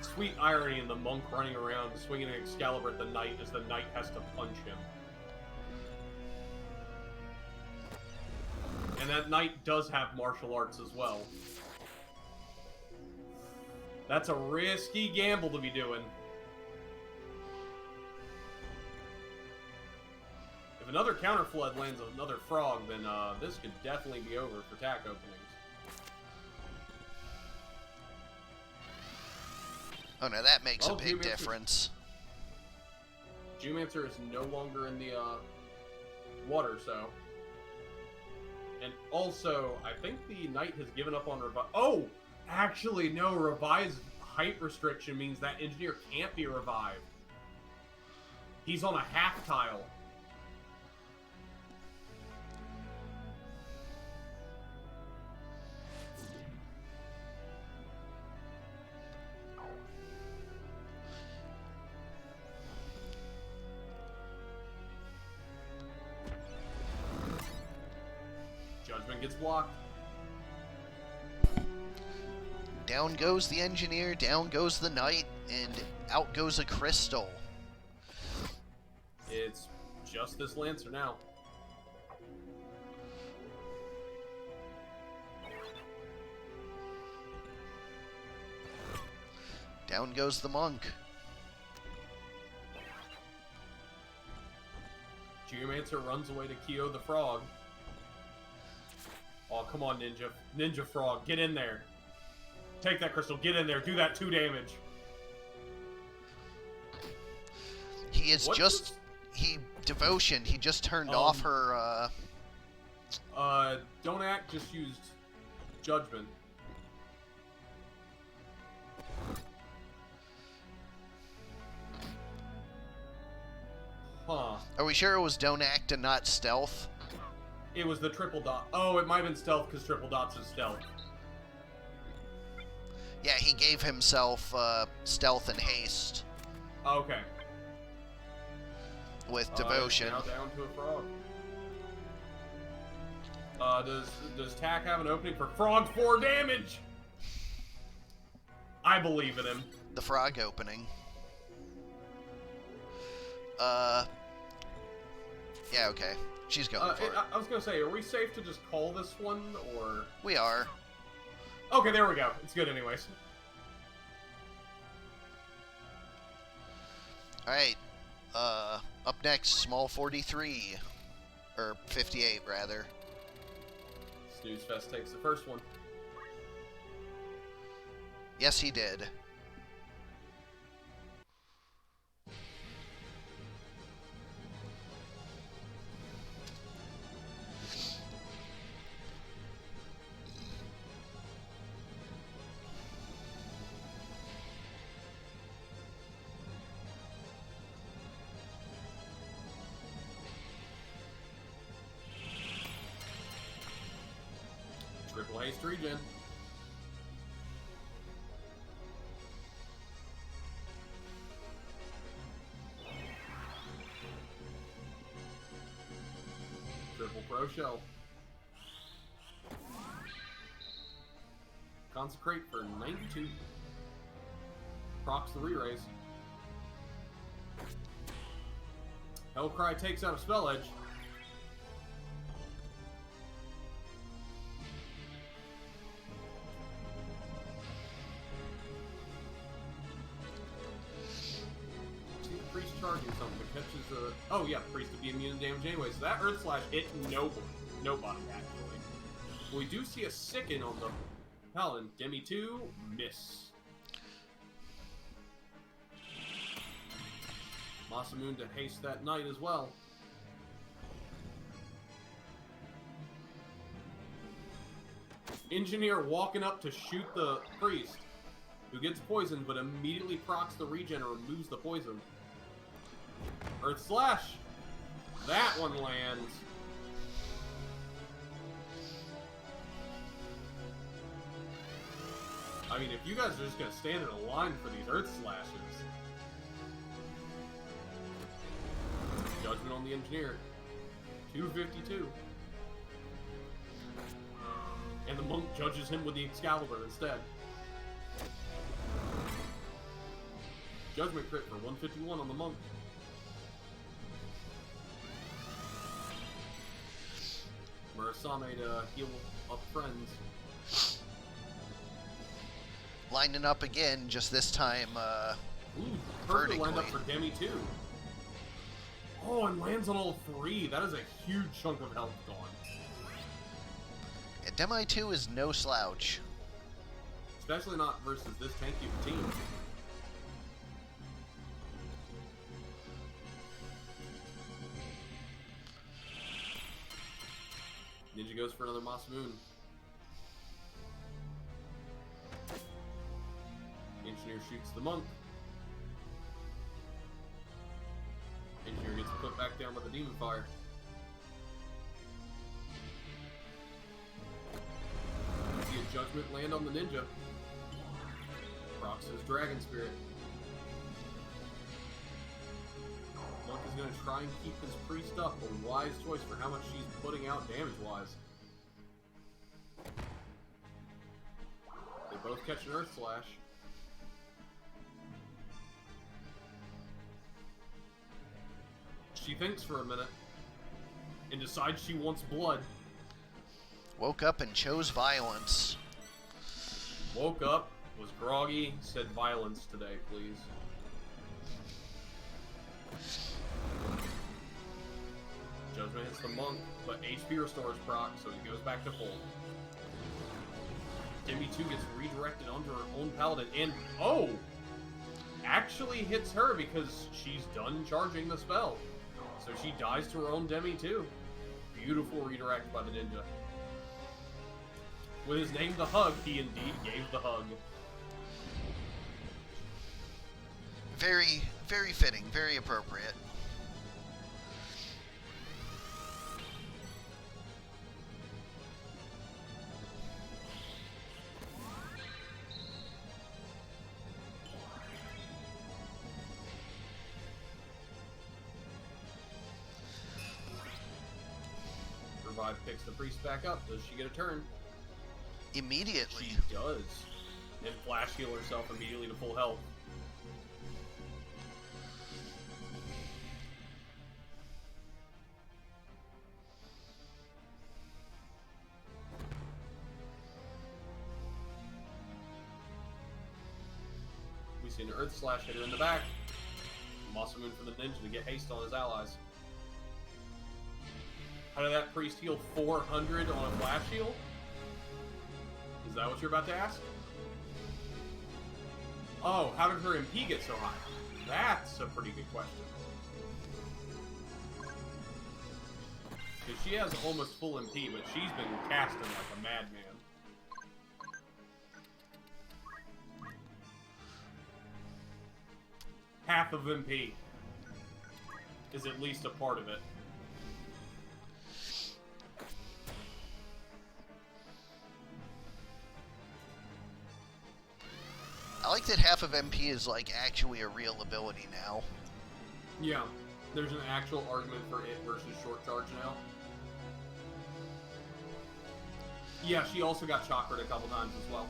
sweet irony in the monk running around swinging an Excalibur at the knight as the knight has to punch him. And that knight does have martial arts as well. That's a risky gamble to be doing. If another counter flood lands another frog, then this could definitely be over for tack openings. Oh no, that makes a big difference. Geomancer is no longer in the water, so. And also, I think the knight has given up on revive. Oh! Actually, no, Revive's height restriction means that engineer can't be revived. He's on a half tile. Judgment gets blocked. Down goes the engineer, down goes the knight, and out goes a crystal. It's just this Lancer now. Down goes the monk. Geomancer runs away to Kyo the frog. Oh, come on, Ninja. Ninja Frog, get in there. Take that crystal, get in there, do that 2 damage. He is just... Devotion, he just turned off her, Don't Act just used Judgment. Huh. Are we sure it was Don't Act and not Stealth? It was the triple dot. Oh, it might have been stealth because triple dots is stealth. Yeah, he gave himself stealth and haste. Okay. With devotion. Now down to a frog. Does Tack have an opening for frog 4 damage? I believe in him. The frog opening. Yeah, okay. She's going for it. I was gonna say, are we safe to just call this one, or...? We are. Okay, there we go. It's good anyways. Alright. Up next, Small 43. Or 58, rather. Snooze Fest takes the first one. Yes, he did. Triple haste regen. Triple pro shell. Consecrate for 92. Procs the re-raise. Hellcry takes out a spell edge. catches a... Oh, yeah, Priest would be immune to damage anyway, so that Earth Slash hit nobody, actually. We do see a Sicken on the Paladin. Demi 2, miss. Masamune to haste that Knight as well. Engineer walking up to shoot the Priest, who gets poisoned, but immediately procs the regen and removes the poison. Earth Slash! That one lands. I mean, if you guys are just gonna stand in a line for these Earth Slashes. Judgment on the Engineer. 252. And the monk judges him with the Excalibur instead. Judgment crit for 151 on the monk. Murasame to heal up friends. Lining up again, just this time, Ooh, perfect vertically. lined up for Demi 2. Oh, and lands on all 3. That is a huge chunk of health gone. Yeah, Demi 2 is no slouch. Especially not versus this tanky of a team. Ninja goes for another Masamune. Engineer shoots the monk. Engineer gets put back down by the Demon Fire. See a Judgment land on the Ninja. Procs his Dragon Spirit. Monk is going to try and keep his Priest up. A wise choice for how much she's putting out damage-wise. They both catch an Earth Slash. She thinks for a minute and decides she wants blood. Woke up and chose violence. Woke up, was groggy, said violence today, please. Judgment hits the monk, but HP restores proc, so he goes back to full. Demi 2 gets redirected onto her own paladin, and oh! Actually hits her because she's done charging the spell. So she dies to her own Demi 2. Beautiful redirect by the ninja. With his name the Hug, he indeed gave the hug. Very, very fitting, very appropriate. Revive picks the priest back up. Does she get a turn? Immediately. She does. And flash heal herself immediately to full health. We see an Earth Slash hit her in the back. Masamune for the ninja to get haste on his allies. How did that priest heal 400 on a flash heal? Is that what you're about to ask? Oh, how did her MP get so high? That's a pretty good question. Because she has almost full MP, but she's been casting like a madman. Half of MP is at least a part of it. I like that half of MP is like actually a real ability now. Yeah, there's an actual argument for it versus short charge now. Yeah, she also got chakra a couple times as well.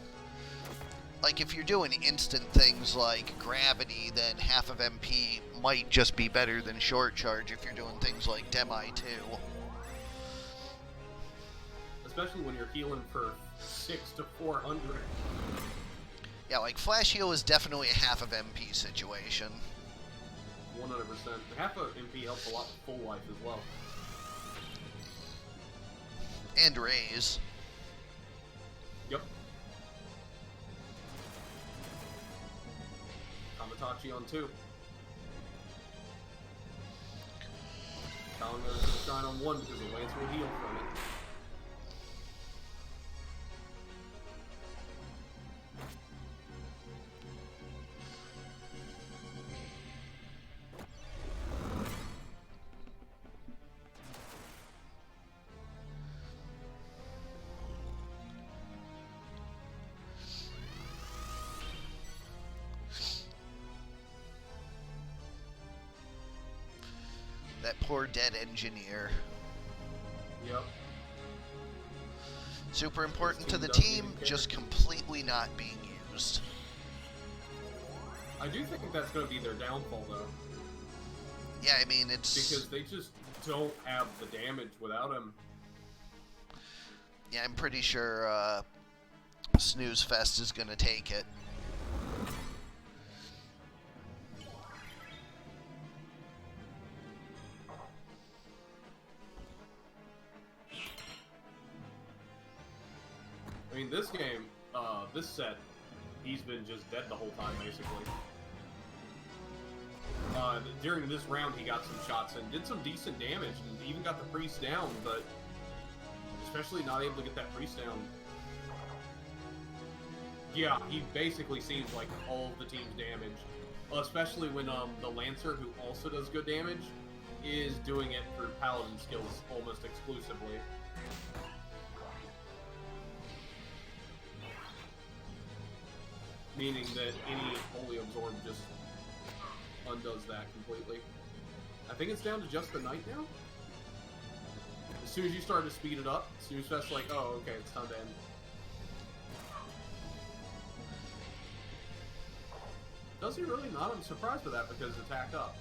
Like if you're doing instant things like gravity, then half of MP might just be better than short charge if you're doing things like Demi 2. Especially when you're healing for 6 to 400. Yeah, like Flash Heal is definitely a half of MP situation. 100%. Half a MP helps a lot with full life as well. And raise. Yep. Kamitachi on 2. Talon goes to shine on 1 because the Lance will heal from it. That poor dead engineer. Yep. Super important to the doesn't team, even care. just completely not being used. I do think that's going to be their downfall, though. Yeah, I mean, it's... Because they just don't have the damage without him. Yeah, I'm pretty sure Snooze Fest is going to take it. I mean, this game, this set, he's been just dead the whole time, basically. During this round, he got some shots and did some decent damage, and even got the priest down, but especially not able to get that priest down. Yeah, he basically seems like all of the team's damage, especially when the Lancer, who also does good damage, is doing it through Paladin skills almost exclusively. Meaning that any Holy Absorb just undoes that completely. I think it's down to just the Knight now? As soon as you start to speed it up, Snooze Fest's like, oh, okay, it's time to end. Does he really not? I'm surprised with that because attack up.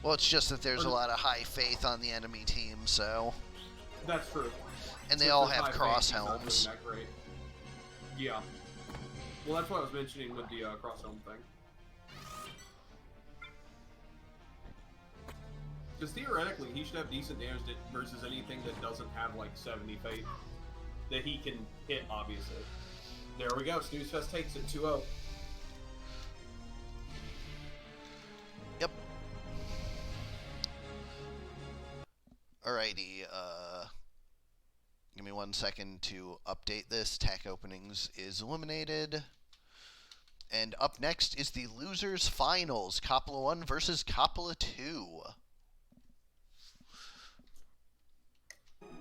Well, it's just that there's a lot of high faith on the enemy team, so... That's true. And they Since all there's have high cross faith, he's not helms. doing that great. Yeah. Well, that's what I was mentioning with the cross helm thing. Because theoretically, he should have decent damage versus anything that doesn't have like 70 faith that he can hit, obviously. There we go. Snooze Fest takes it 2-0. Yep. Alrighty, give me 1 second to update this. TAC openings is eliminated. And up next is the Losers Finals. Coppola 1 versus Coppola 2.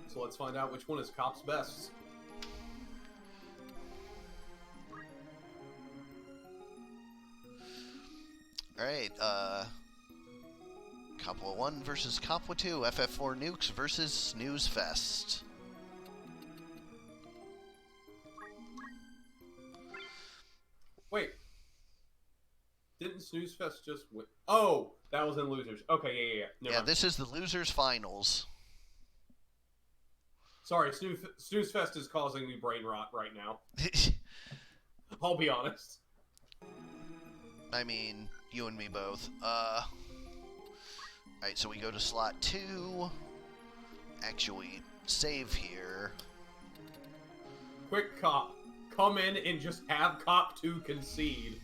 So let's find out which one is Cop's best. Alright, Coppola 1 versus Coppola 2. FF4 Nukes versus Snooze Fest. Wait. Didn't Snooze Fest just win? Oh, that was in Losers. Okay, yeah. Never Yeah, mind. this is the Losers Finals. Sorry, Snooze Fest is causing me brain rot right now. I'll be honest. I mean, you and me both. Alright, so we go to slot 2. Actually, save here. Quick, Cop. Come in and just have Cop 2 concede.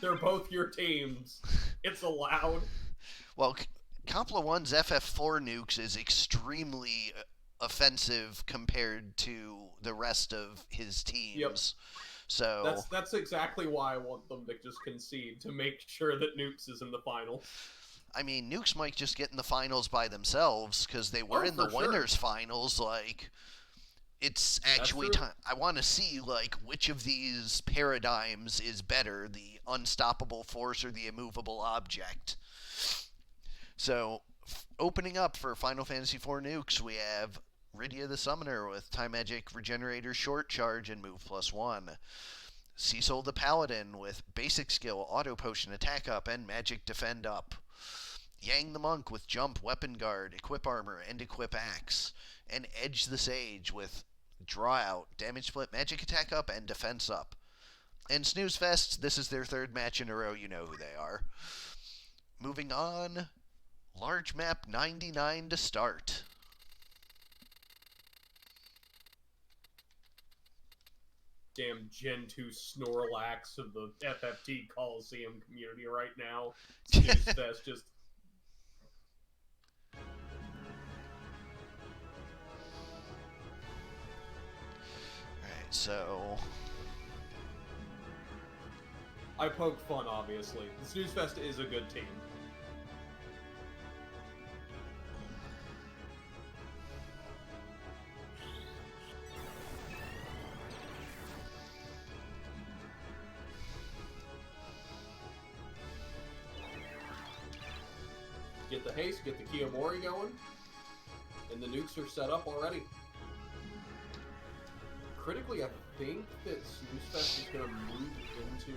They're both your teams. It's allowed. Well, Coppola 1's FF4 nukes is extremely offensive compared to the rest of his teams. Yep. So that's exactly why I want them to just concede, to make sure that Nukes is in the final. I mean, Nukes might just get in the finals by themselves because they were in the winners finals. Like, it's actually time. I want to see like which of these paradigms is better, the unstoppable force or the immovable object. So, opening up for Final Fantasy IV Nukes, we have Rydia the Summoner with Time Magic Regenerator Short Charge and Move +1. Cecil the Paladin with Basic Skill, Auto Potion, Attack Up, and Magic Defend Up. Yang the Monk with Jump, Weapon Guard, Equip Armor, and Equip Axe. And Edge the Sage with Draw Out, Damage Split, Magic Attack Up, and Defense Up. And Snooze Fest, this is their third match in a row. You know who they are. Moving on, large map 99 to start. Damn Gen 2 Snorlax of the FFT Colosseum community right now. Snooze Fest just... Alright, so... I poke fun, obviously. The Snooze Fest is a good team. Get the haste, get the Kiyomori going, and the nukes are set up already. Critically, I think that Snooze Fest is going to move into...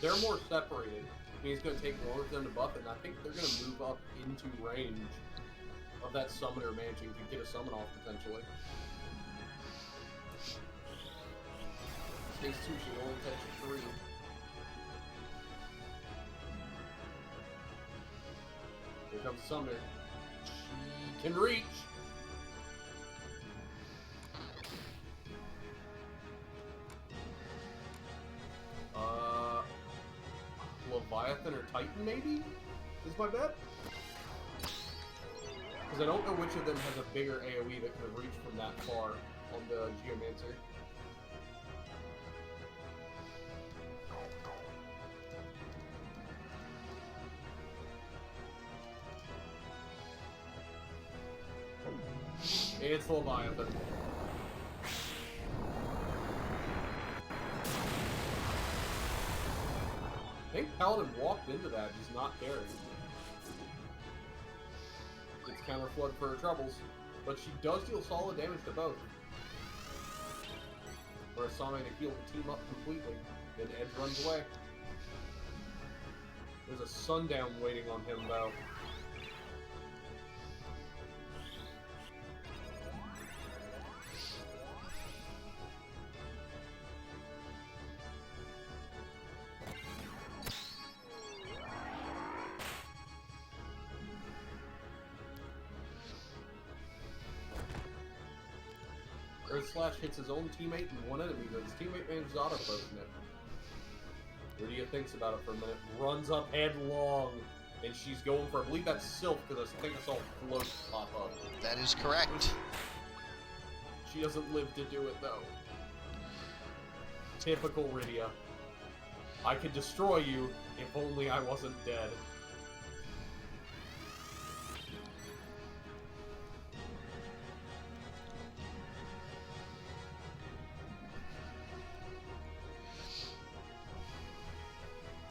They're more separated. I mean, it's going to take longer for them to buff it, and I think they're going to move up into range of that summoner managing to get a summon off, potentially. Phase 2 should only catch 3. Here comes Summoner. She can reach! Leviathan or Titan, maybe? Is my bet? Because I don't know which of them has a bigger AoE that can reach from that far on the Geomancer. It's Leviathan. I think Paladin walked into that, just not caring. It's counter flood for her troubles, but she does deal solid damage to both. For Asami to heal the team up completely, then Edge runs away. There's a sundown waiting on him, though. Earth Slash hits his own teammate and one enemy, but his teammate manages auto-posting it. What do you think about it for a minute? Runs up headlong, and she's going for, I believe that's Sylph, because I think I saw floats pop up. That is correct. She doesn't live to do it, though. Typical Rydia. I could destroy you if only I wasn't dead.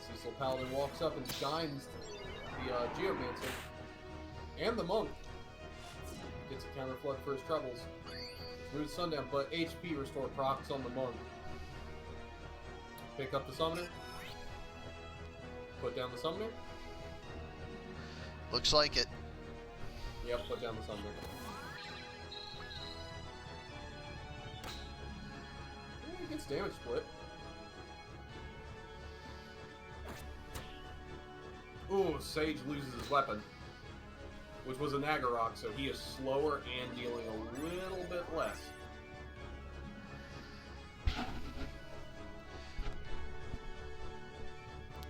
Cecil Paladin walks up and shines the Geomancer and the Monk. Gets a counter flood for his troubles. Smooth Sundown, but HP restore procs on the Monk. Pick up the Summoner. Put down the Summoner. Looks like it. Yep, put down the Summoner. He gets damage split. Ooh, Sage loses his weapon, which was a Nagarok, so he is slower and dealing a little bit less.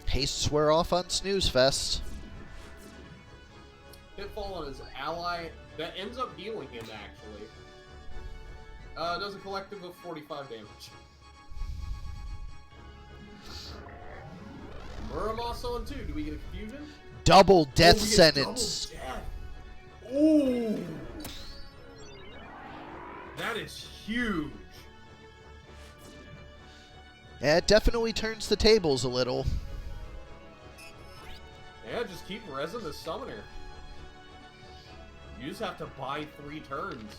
Hastes wear off on Snooze Fest. Pitfall on his ally, that ends up healing him, actually. Does a collective of 45 damage. Muramos on 2, do we get a confusion? Double death we get sentence. Double death. Ooh! That is huge. Yeah, it definitely turns the tables a little. Yeah, just keep resin the Summoner. You just have to buy 3 turns.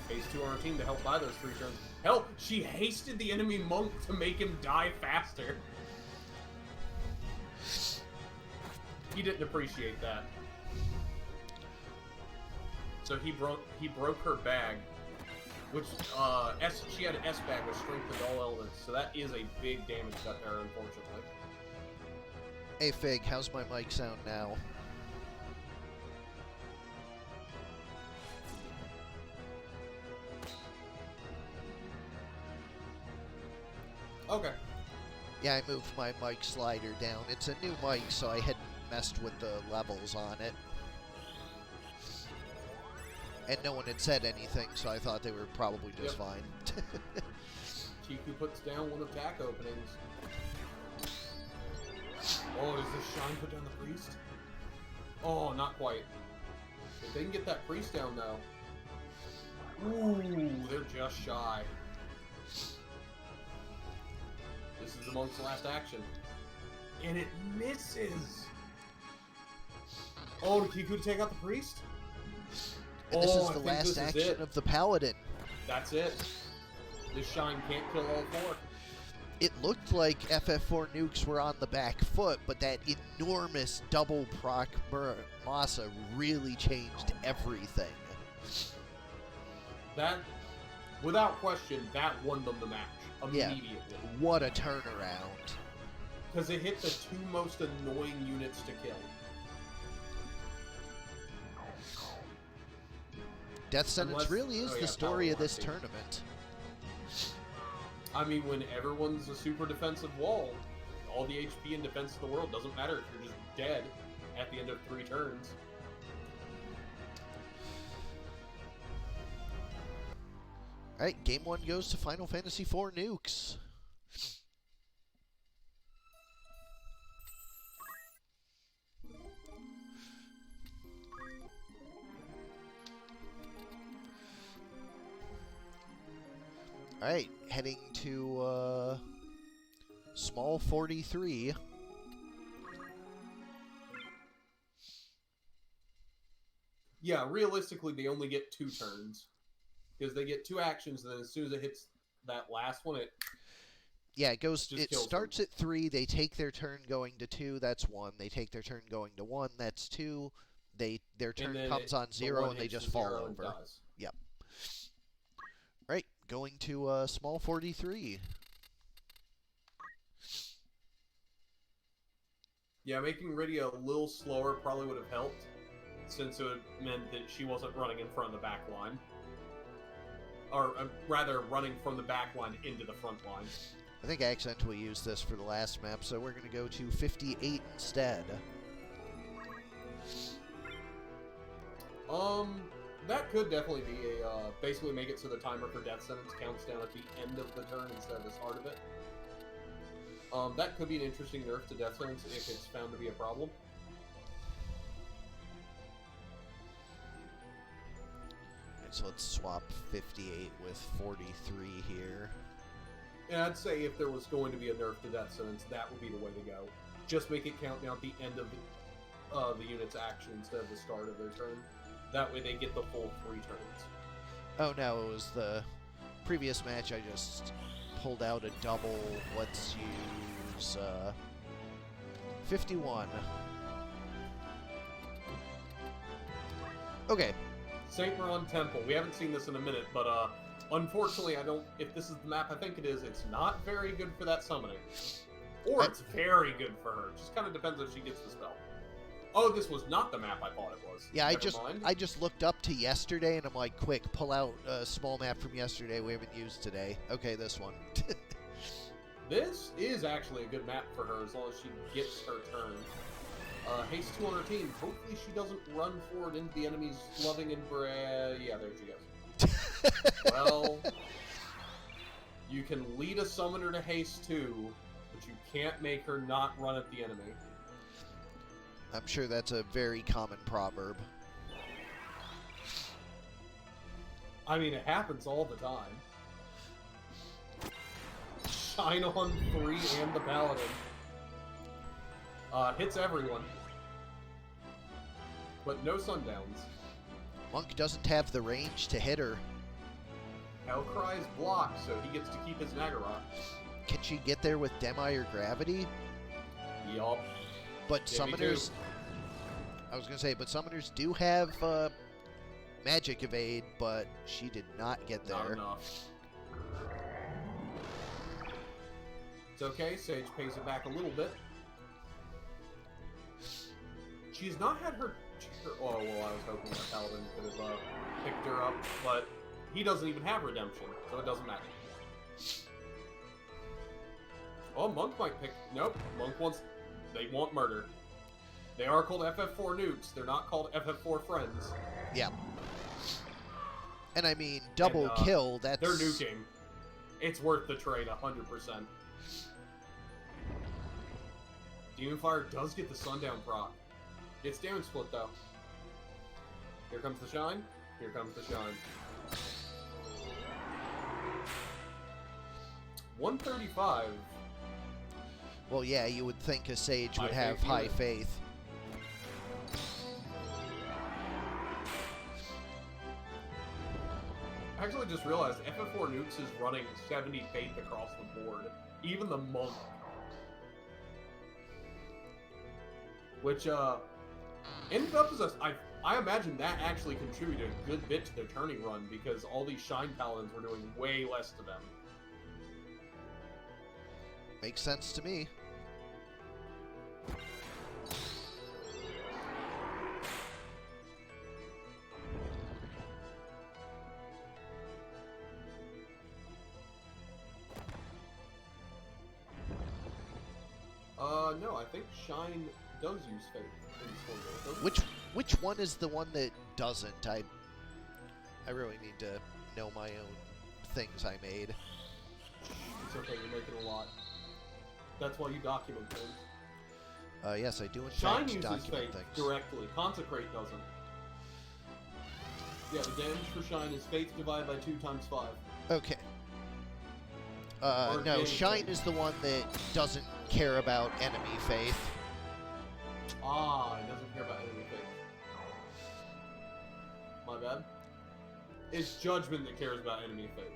Phase 2 on our team to help buy those 3 turns. Hell, she hasted the enemy Monk to make him die faster. He didn't appreciate that. So he broke her bag. Which, she had an S back with strength of all elements, so that is a big damage cut there, unfortunately. Hey Fig, how's my mic sound now? Okay. Yeah, I moved my mic slider down. It's a new mic, so I hadn't messed with the levels on it. And no one had said anything, so I thought they were probably just fine. Kiku puts down one attack openings. Oh, does this Shine put down the priest? Oh, not quite. If they can get that priest down, though. Ooh, they're just shy. This is the monk's last action. And it misses! Oh, did Kiku take out the priest? And this is the last action of the paladin. That's it. This Shine can't kill all four. It looked like FF4 nukes were on the back foot, but that enormous double proc Masa really changed everything. That, without question, that won them the match immediately. Yeah. What a turnaround. Because it hit the two most annoying units to kill. Death Sentence really is the story of this tournament. I mean, when everyone's a super defensive wall, all the HP and defense of the world doesn't matter if you're just dead at the end of 3 turns. Alright, game 1 goes to Final Fantasy IV nukes. Alright, heading to small 43. Yeah, realistically, they only get 2 turns. Because they get 2 actions, and then as soon as it hits that last one, it... Yeah, it goes. It starts at 3. They take their turn going to 2. That's 1. They take their turn going to 1. That's 2. Their turn comes on 0, and they just fall over. Yep. Right, going to small 43. Yeah, making Rydia a little slower probably would have helped, since it meant that she wasn't running in front of the back line. Or, rather, running from the back line into the front line. I think I accidentally used this for the last map, so we're going to go to 58 instead. That could definitely be a, basically make it so the timer for Death Sentence counts down at the end of the turn instead of the start of it. That could be an interesting nerf to Death Sentence if it's found to be a problem. Alright, so let's swap 58 with 43 here. And I'd say if there was going to be a nerf to Death Sentence, that would be the way to go. Just make it count down at the end of the unit's action instead of the start of their turn. That way they get the full 3 turns. Oh no, it was the previous match. I just pulled out a double. Let's use 51. Okay. St. Ron Temple. We haven't seen this in a minute, but unfortunately, I don't. If this is the map I think it is, it's not very good for that summoner. Or it's very good for her. Just kind of depends if she gets the spell. Oh, this was not the map I thought it was. Yeah, Never mind. I just looked up to yesterday, and I'm like, quick, pull out a small map from yesterday we haven't used today. Okay, this one. This is actually a good map for her as long as she gets her turn. Haste 2 on her team. Hopefully she doesn't run forward into the enemy's loving and yeah, there she goes. Well, you can lead a summoner to haste 2, but you can't make her not run at the enemy. I'm sure that's a very common proverb. I mean, it happens all the time. Shine on 3 and the Paladin. Hits everyone. But no Sundowns. Monk doesn't have the range to hit her. Hellcry's blocked, so he gets to keep his Nagaroth. Can she get there with Demi or Gravity? Yup. But summoners... I was going to say, but summoners do have magic evade, but she did not get there. Not enough. It's okay. Sage pays it back a little bit. She's not had her... Oh, well, I was hoping that Paladin could have picked her up, but he doesn't even have redemption, so it doesn't matter. Oh, Monk might pick... Nope. Monk wants... They want murder. They are called FF4 nukes. They're not called FF4 friends. Yeah. And I mean, double kill, that's... They're nuking. It's worth the trade, 100%. Demon Fire does get the Sundown proc. Gets damage split, though. Here comes the shine. Here comes the shine. 135. Well, yeah, you would think a Sage would High have faith high unit. faith. I actually just realized FF4 Nukes is running 70 faith across the board. Even the Monk. Which, ended up as a... I imagine that actually contributed a good bit to their turning run, because all these Shine Paladins were doing way less to them. Makes sense to me. No, I think Shine does use Faith in Stormville, doesn't it? Which one is the one that doesn't? I really need to know my own things I made. It's okay, you're making a lot. That's why you document things. Yes, I do in Shine fact uses document Faith things. directly. Consecrate doesn't. Yeah, the damage for Shine is Faith divided by 2 times 5. Okay. Or No, game Shine faith. is the one that doesn't care about enemy faith. Ah, it doesn't care about enemy faith. My bad. It's Judgment that cares about enemy faith.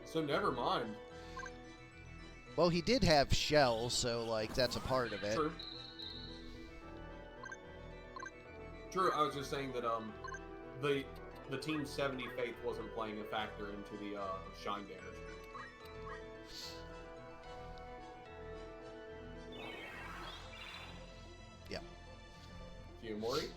So never mind. Well, he did have Shell, so, like, that's a part of it. True. True, I was just saying that, the Team 70 faith wasn't playing a factor into the, Shine damage. Yeah. Fiyomori?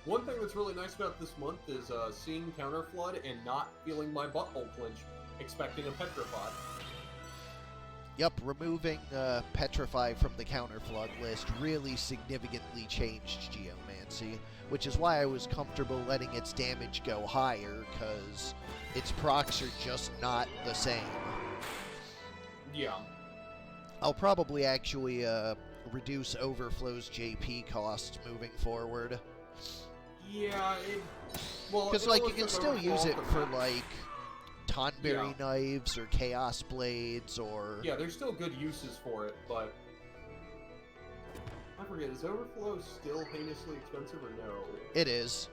One thing that's really nice about this month is seeing Counterflood and not feeling my butthole clench, expecting a Petrify. Yep, removing Petrify from the Counterflood list really significantly changed Geomancy, which is why I was comfortable letting its damage go higher, because its procs are just not the same. Yeah. I'll probably actually reduce Overflow's JP cost moving forward. Yeah, well, Because, it like, you always can took still Overflow use off it the for, map. like, Tonberry Yeah. Knives or Chaos Blades or... Yeah, there's still good uses for it, but... I forget, is Overflow still heinously expensive or no? It is.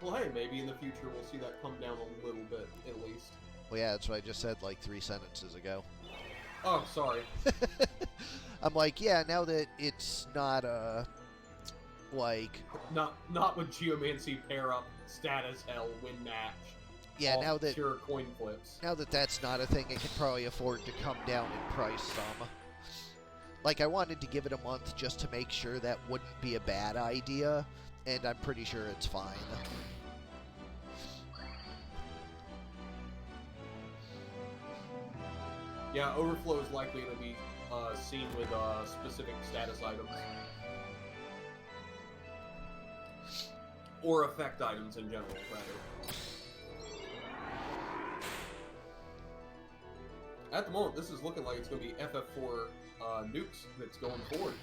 Well hey, maybe in the future we'll see that come down a little bit, at least. Well, yeah, that's what I just said, like, 3 sentences ago. Oh, sorry. I'm like, yeah, now that it's not, like... Not with Geomancy pair up, status hell, win match. Yeah, all now that... pure coin flips. Now that that's not a thing, I can probably afford to come down in price some. Like, I wanted to give it a month just to make sure that wouldn't be a bad idea, and I'm pretty sure it's fine. Yeah, Overflow is likely to be seen with specific status items. Or effect items in general, rather. At the moment, this is looking like it's going to be FF4 nukes that's going forward.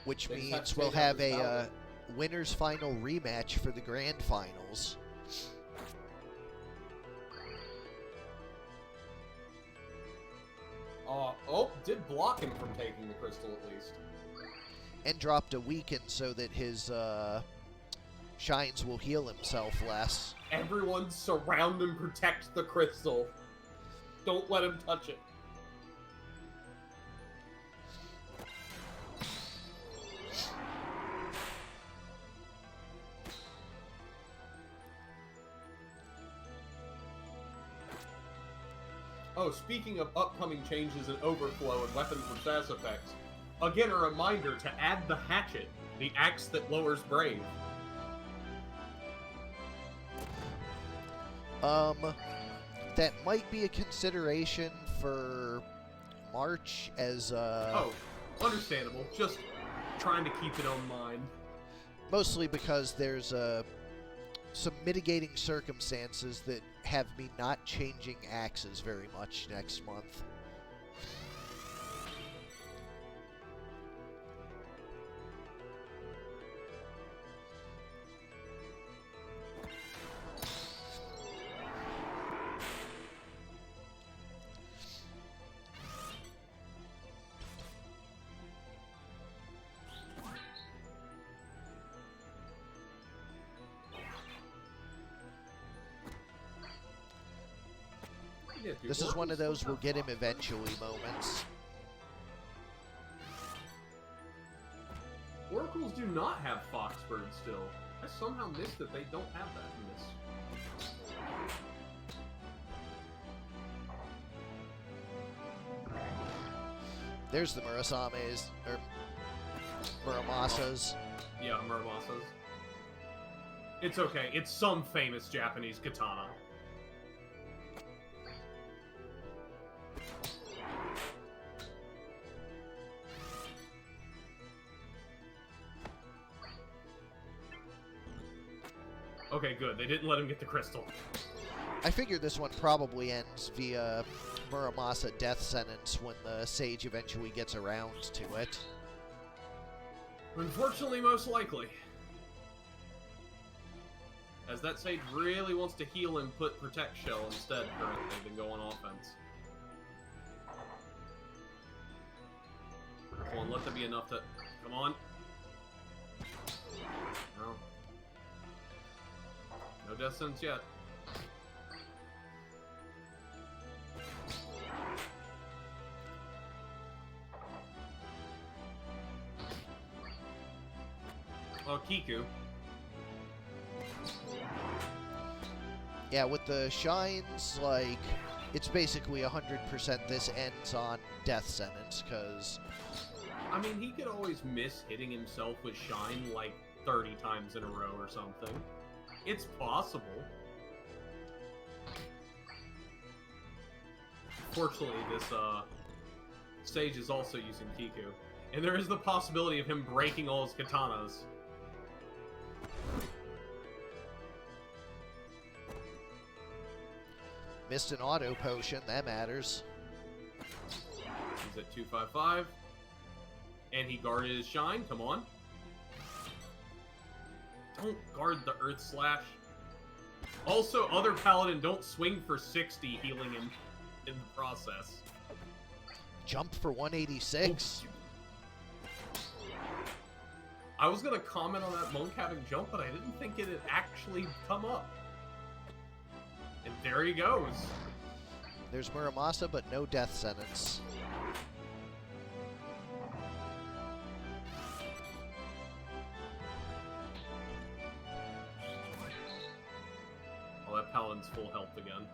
Which They just have means to we'll take out have this a Paladin. winner's final rematch for the grand finals. Oh, did block him from taking the crystal at least. And dropped a weaken so that his shines will heal himself less. Everyone surround and protect the crystal. Don't let him touch it. Oh, speaking of upcoming changes in Overflow and weapons with status effects, again a reminder to add the hatchet, the axe that lowers Brave. That might be a consideration for March as, Oh, understandable. Just trying to keep it on mind. Mostly because there's, some mitigating circumstances that have me not changing axes very much next month. Yeah, dude, This is one of those we'll get him Fox. eventually moments. Oracles do not have Foxbird still. I somehow missed that they don't have that in this. There's the Murasames, or Muramasas. Yeah, Muramasas. It's okay. It's some famous Japanese katana. Okay, good. They didn't let him get the crystal. I figure this one probably ends via Muramasa death sentence when the sage eventually gets around to it. Unfortunately, most likely. As that sage really wants to heal and put Protect Shell instead currently than go on offense. Come on, let that be enough to... Come on. No. No death sentence yet. Oh, Kiku. Yeah, with the shines, like, it's basically 100% this ends on death sentence, because... I mean, he could always miss hitting himself with Shine like 30 times in a row or something. It's possible. Fortunately, this sage is also using Kiku. And there is the possibility of him breaking all his katanas. Missed an auto potion, that matters. He's at 255. And he guarded his Shine, come on. Don't guard the Earth Slash. Also, other Paladin, don't swing for 60, healing him in the process. Jump for 186. I was gonna comment on that monk having jump, but I didn't think it had actually come up. And there he goes. There's Muramasa, but no death sentence. Oh, that Paladin's full health again.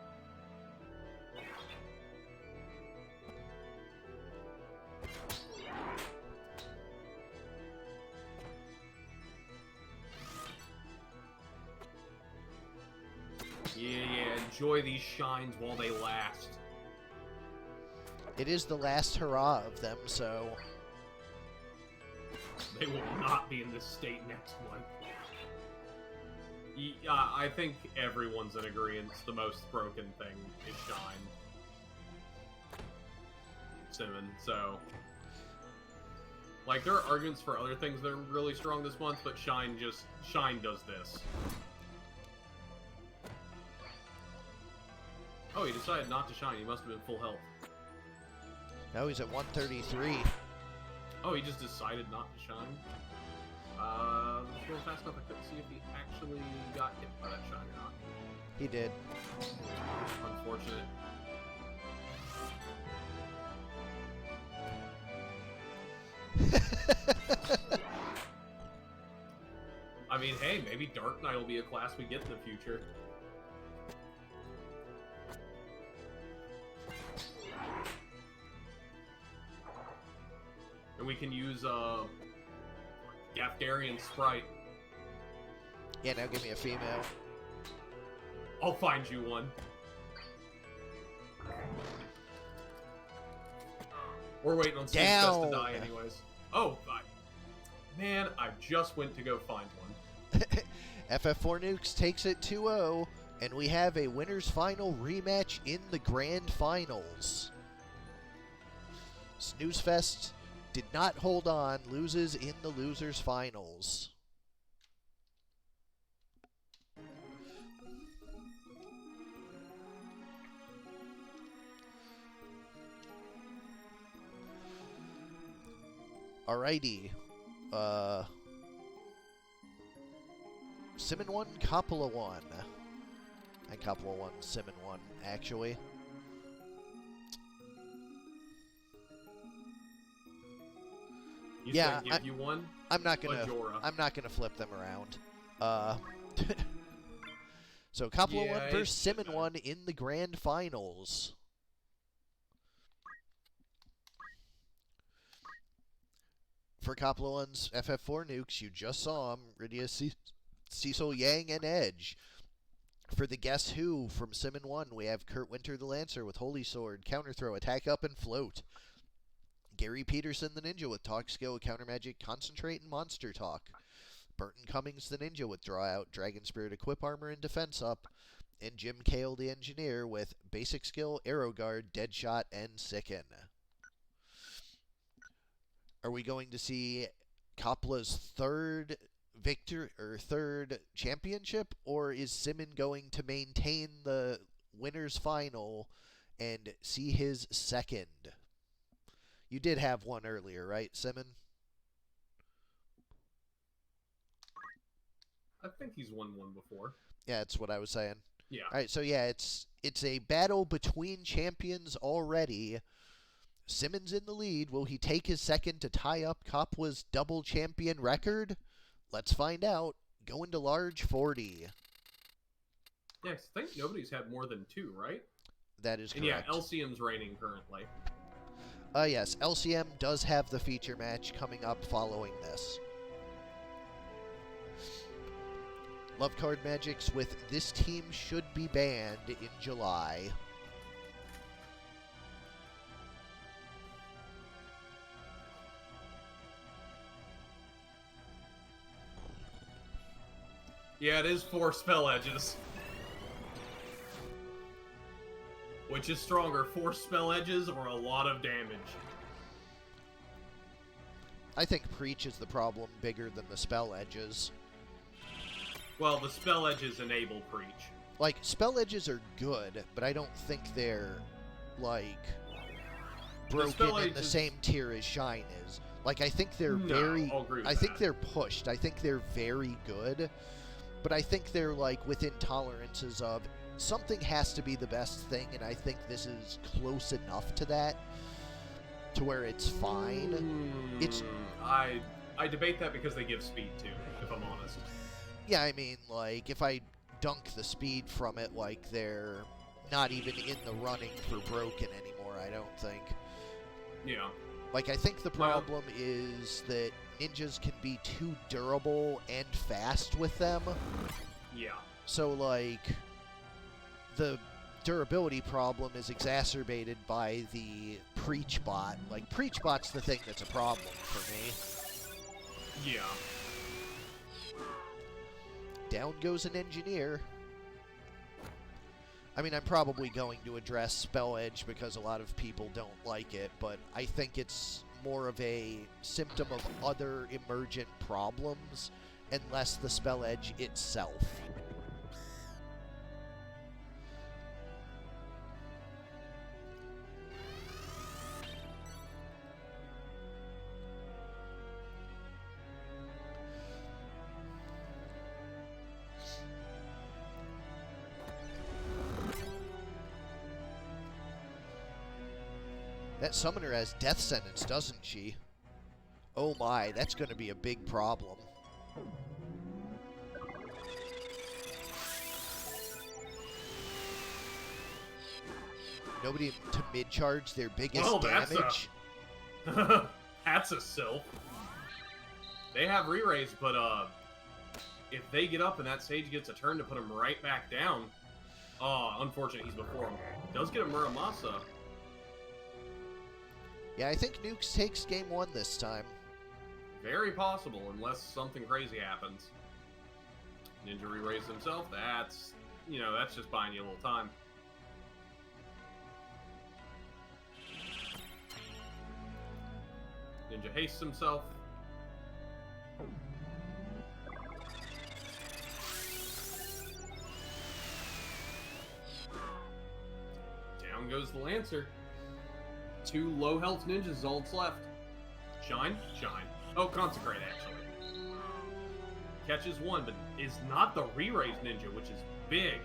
Yeah, enjoy these shines while they last. It is the last hurrah of them, so... They will not be in this state next month. I think everyone's in agreement the most broken thing is Shine. Simmon, so... Like, there are arguments for other things that are really strong this month, but Shine does this. Oh, he decided not to Shine. He must have been full health. Now he's at 133. Oh, he just decided not to shine. Just going fast enough, I couldn't see if he actually got hit by that shine or not. He did. Unfortunate. I mean, hey, maybe Dark Knight will be a class we get in the future. And we can use Gaftarian Sprite. Yeah, now give me a female. I'll find you one. We're waiting on Steve's Best to die anyways. Oh, man, I just went to go find one. FF4 Nukes takes it 2-0, and we have a winners final rematch in the grand finals. Snoozefest did not hold on, loses in the losers finals. Alrighty. Simmon 1, Coppola 1. And Coppola 1, Simmon 1, actually. Yeah, give you one. I'm not gonna flip them around. So Coppola 1 versus Simmon 1 in the grand finals. For Coppola 1's FF4 Nukes, you just saw him, Rydia, Cecil, Yang, and Edge. For the Guess Who from Simmon 1, we have Kurt Winter the Lancer with Holy Sword, Counter Throw, Attack Up, and Float. Gary Peterson the Ninja with Talk Skill, Counter Magic, Concentrate, and Monster Talk. Burton Cummings the Ninja with Draw Out, Dragon Spirit, Equip Armor, and Defense Up. And Jim Cale the Engineer with Basic Skill, Arrow Guard, Deadshot, and Sicken. Are we going to see Coppola's third championship, or is Simmon going to maintain the winners final and see his second? You did have one earlier, right, Simmon? I think he's won one before. Yeah, that's what I was saying. Yeah. All right, so yeah, it's a battle between champions already. Simmons in the lead. Will he take his second to tie up Coppola's double champion record? Let's find out. Go into large 40. Yeah, I think nobody's had more than two, right? That is correct. And yeah, LCM's reigning currently. Yes, LCM does have the feature match coming up following this. Love Card Magics with This Team Should Be Banned in July. Yeah, it is 4 spell edges. Which is stronger, 4 spell edges or a lot of damage? I think Preach is the problem bigger than the spell edges. Well, the spell edges enable Preach. Like, spell edges are good, but I don't think they're, like, broken in the same tier as Shine is. Like, I think they're they're pushed. I think they're very good. But I think they're, like, within tolerances of something has to be the best thing, and I think this is close enough to that to where it's fine. I debate that because they give speed too, if I'm honest. Yeah, I mean, like, if I dunk the speed from it, like, they're not even in the running for broken anymore, I don't think. Yeah. Like, I think the problem is that ninjas can be too durable and fast with them. Yeah. So, like, the durability problem is exacerbated by the Preach bot. Like, Preach bot's the thing that's a problem for me. Yeah. Down goes an Engineer. I mean, I'm probably going to address Spell Edge because a lot of people don't like it, but I think it's more of a symptom of other emergent problems and less the Spell Edge itself. That summoner has death sentence, doesn't she? Oh my, that's going to be a big problem. Nobody to mid-charge their biggest damage. That's a sylph. They have re-raise, but if they get up and that sage gets a turn to put him right back down, unfortunately he's before him. Does get a Muramasa. Yeah, I think Nukes takes game 1 this time. Very possible, unless something crazy happens. Ninja re-raised himself. That's just buying you a little time. Ninja hastes himself. Down goes the Lancer. 2 low health ninjas is all that's left. Shine, shine. Oh, Consecrate, actually. Catches 1, but is not the re-raise ninja, which is big.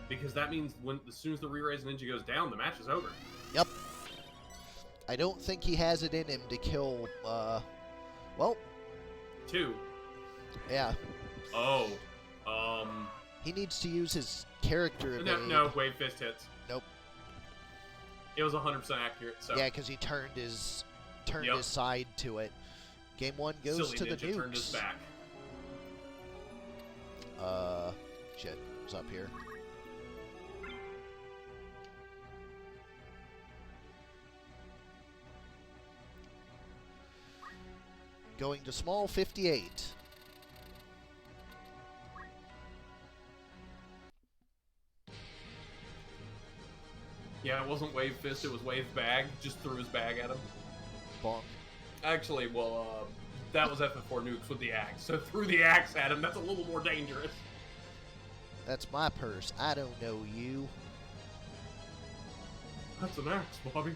Because that means as soon as the re-raise ninja goes down, the match is over. Yep. I don't think he has it in him to kill, well... 2. Yeah. Oh. He needs to use his character evade. No, Wave Fist hits. Nope. It was 100% accurate, so... Yeah, because he turned his side to it. Game 1 goes Silly to the ninja Nukes. turned his back. Shit. What's up here? Going to small 58. Yeah, it wasn't Wave Fist, it was Wave Bag. Just threw his bag at him. Bonk. Actually, that was FF4 Nukes with the axe. So threw the axe at him, that's a little more dangerous. That's my purse. I don't know you. That's an axe, Bobby.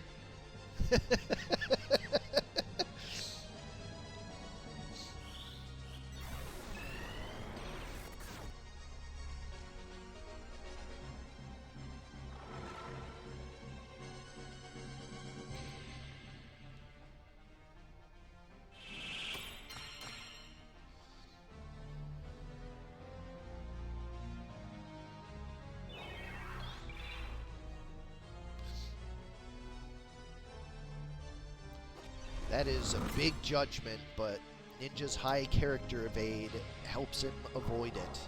That is a big judgment, but Ninja's high character evade helps him avoid it.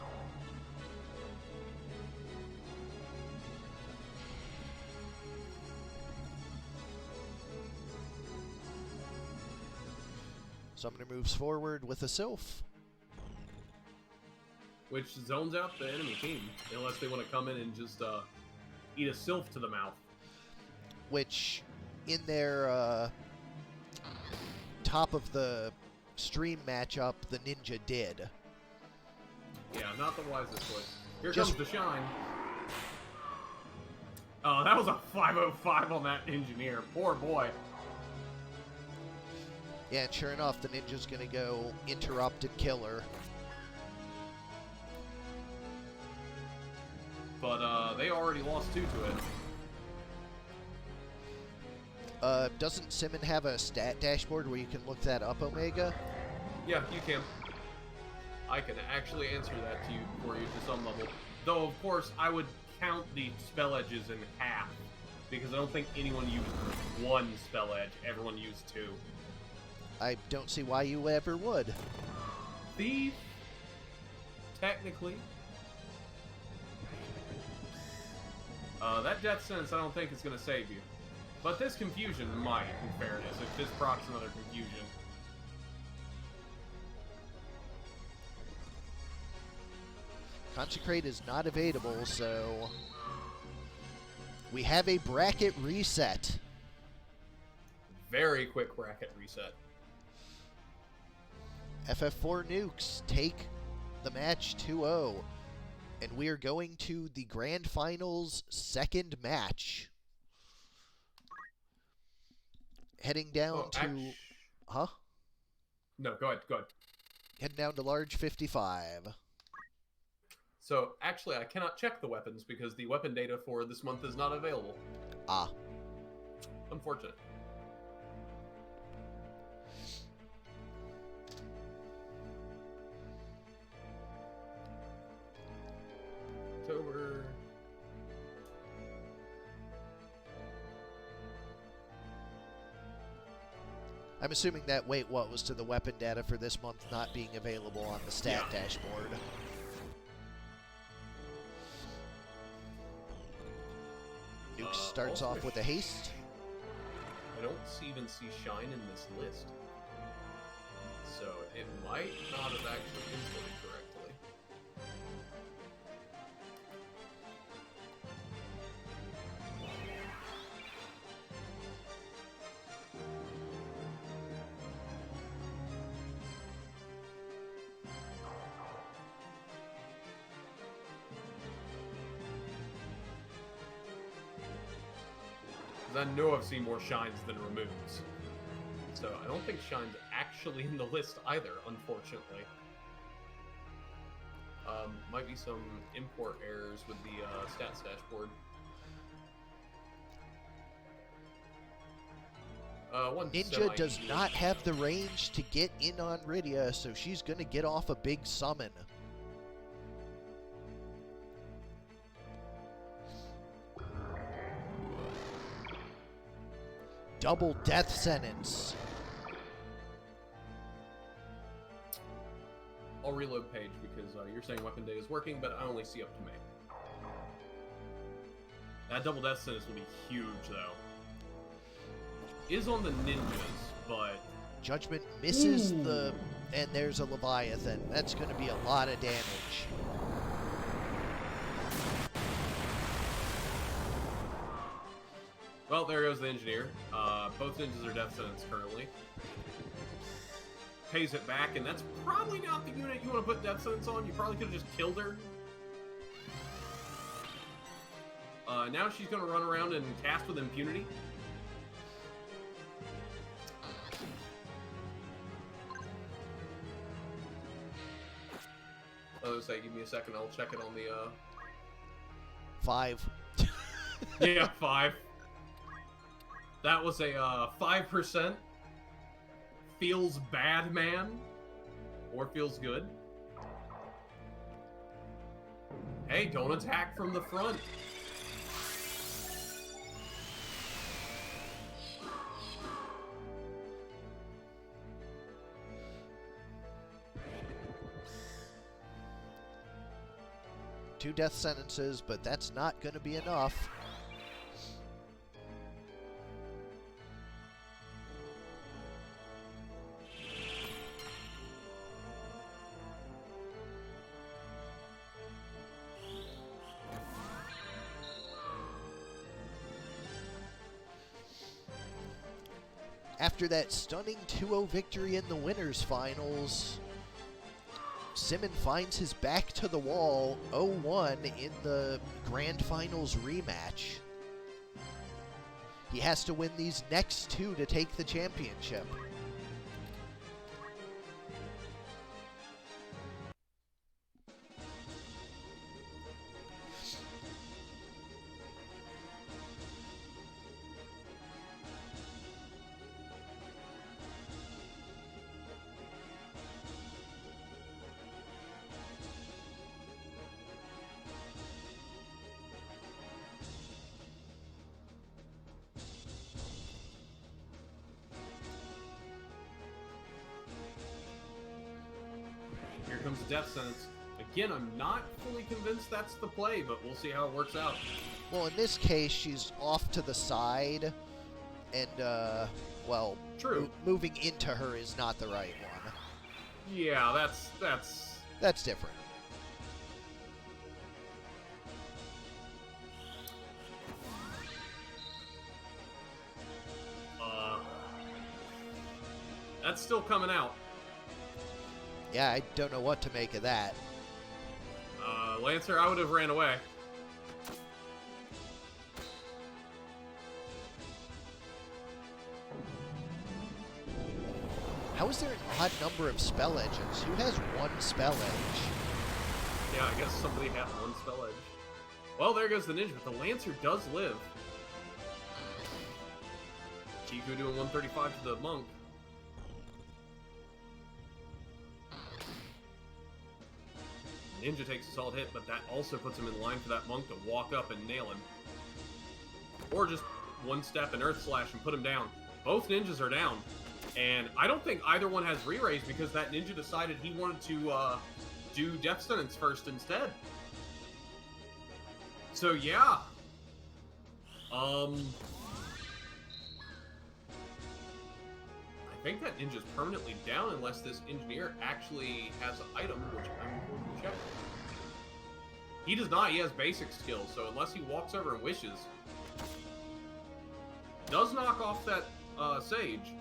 Summoner moves forward with a Sylph. Which zones out the enemy team, unless they want to come in and just eat a Sylph to the mouth. Which, in their top of the stream matchup, the Ninja did. Yeah, not the wisest choice. Here comes the shine. Oh, that was a 505 on that engineer. Poor boy. Yeah, and sure enough, the Ninja's gonna go interrupt and kill her. But they already lost 2 to it. Doesn't Simmon have a stat dashboard where you can look that up, Omega? Yeah, you can. I can actually answer that to you for you to some level. Though, of course, I would count the spell edges in half. Because I don't think anyone used 1 spell edge. Everyone used 2. I don't see why you ever would. Thief? Technically. That death sentence I don't think is going to save you. But this confusion might, in fairness, if this procs another confusion. Consecrate is not evadable, so we have a bracket reset. Very quick bracket reset. FF4 Nukes take the match 2-0, and we are going to the Grand Finals second match. Heading down to... Huh? No, go ahead, go ahead. Heading down to large 55. So, actually, I cannot check the weapons because the weapon data for this month is not available. Ah. Unfortunate. I'm assuming that weight what was to the weapon data for this month not being available on the stat dashboard. Nuke starts also off with a haste. I don't even see Shine in this list. So it might not have actually inputted correctly. I know I've seen more shines than removes. So I don't think shine's actually in the list either, unfortunately. Might be some import errors with the stats dashboard. Ninja does not have the range to get in on Rydia, so she's going to get off a big summon. Double death sentence. I'll reload page because you're saying weapon data is working, but I only see up to May. That double death sentence will be huge, though. Is on the ninjas, but... Judgment misses the... And there's a Leviathan. That's going to be a lot of damage. Well, there goes the engineer. Both ninjas are death sentence currently. Pays it back, and that's probably not the unit you want to put death sentence on. You probably could have just killed her. Now she's going to run around and cast with impunity. I was say, give me a second. I'll check it on the. 5. Yeah, 5. That was a 5%. Feels bad, man. Or feels good. Hey, don't attack from the front. Two death sentences, but that's not going to be enough. After that stunning 2-0 victory in the winners finals, Simmon finds his back to the wall 0-1 in the grand finals rematch. He has to win these next two to take the championship. Here comes the death sentence. Again, I'm not fully convinced that's the play, but we'll see how it works out. Well, in this case, she's off to the side, and, well, True. Moving into her is not the right one. Yeah, That's different. That's still coming out. Yeah, I don't know what to make of that. Lancer, I would have ran away. How is there an odd number of spell edges? Who has one spell edge? Yeah, I guess somebody had one spell edge. Well, there goes the ninja, but the Lancer does live. Chiku doing 135 to the monk. Ninja takes a solid hit, but that also puts him in line for that monk to walk up and nail him. Or just one step and Earth Slash and put him down. Both ninjas are down. And I don't think either one has re-raise because that ninja decided he wanted to do Death Sentence first instead. So yeah. I think that ninja's permanently down unless this engineer actually has an item, which I'm going to check. He does not. He has basic skills, so unless he walks over and wishes. Does knock off that Sage.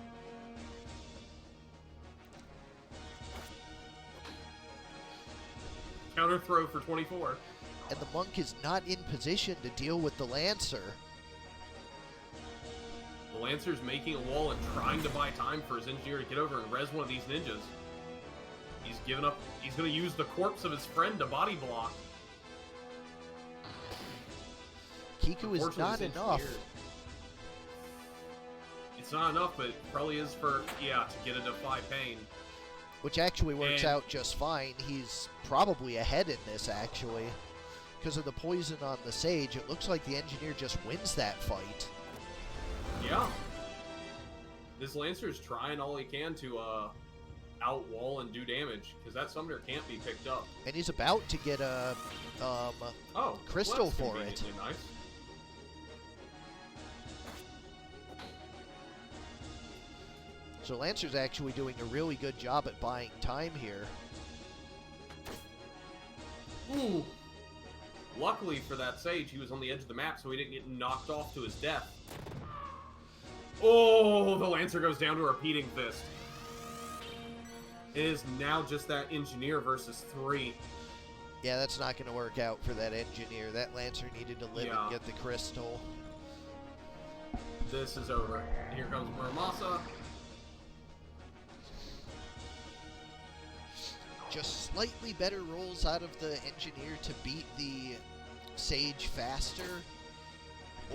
Counter throw for 24. And the monk is not in position to deal with the Lancer. The Lancer's making a wall and trying to buy time for his engineer to get over and res one of these ninjas. He's given up. He's going to use the corpse of his friend to body block. Kiku is not enough. It's not enough, but it probably is for, yeah, to get a Defy Pain. Which actually works out just fine. He's probably ahead in this, actually. Because of the poison on the Sage, it looks like the engineer just wins that fight. Yeah. This Lancer's trying all he can to outwall and do damage, because that summoner can't be picked up. And he's about to get a crystal for it. Nice. So Lancer's actually doing a really good job at buying time here. Ooh. Luckily for that Sage, he was on the edge of the map, so he didn't get knocked off to his death. Oh, the Lancer goes down to a repeating fist. It is now just that engineer versus 3. Yeah, that's not going to work out for that engineer. That Lancer needed to live and get the crystal. This is over. Here comes Muramasa. Just slightly better rolls out of the engineer to beat the Sage faster,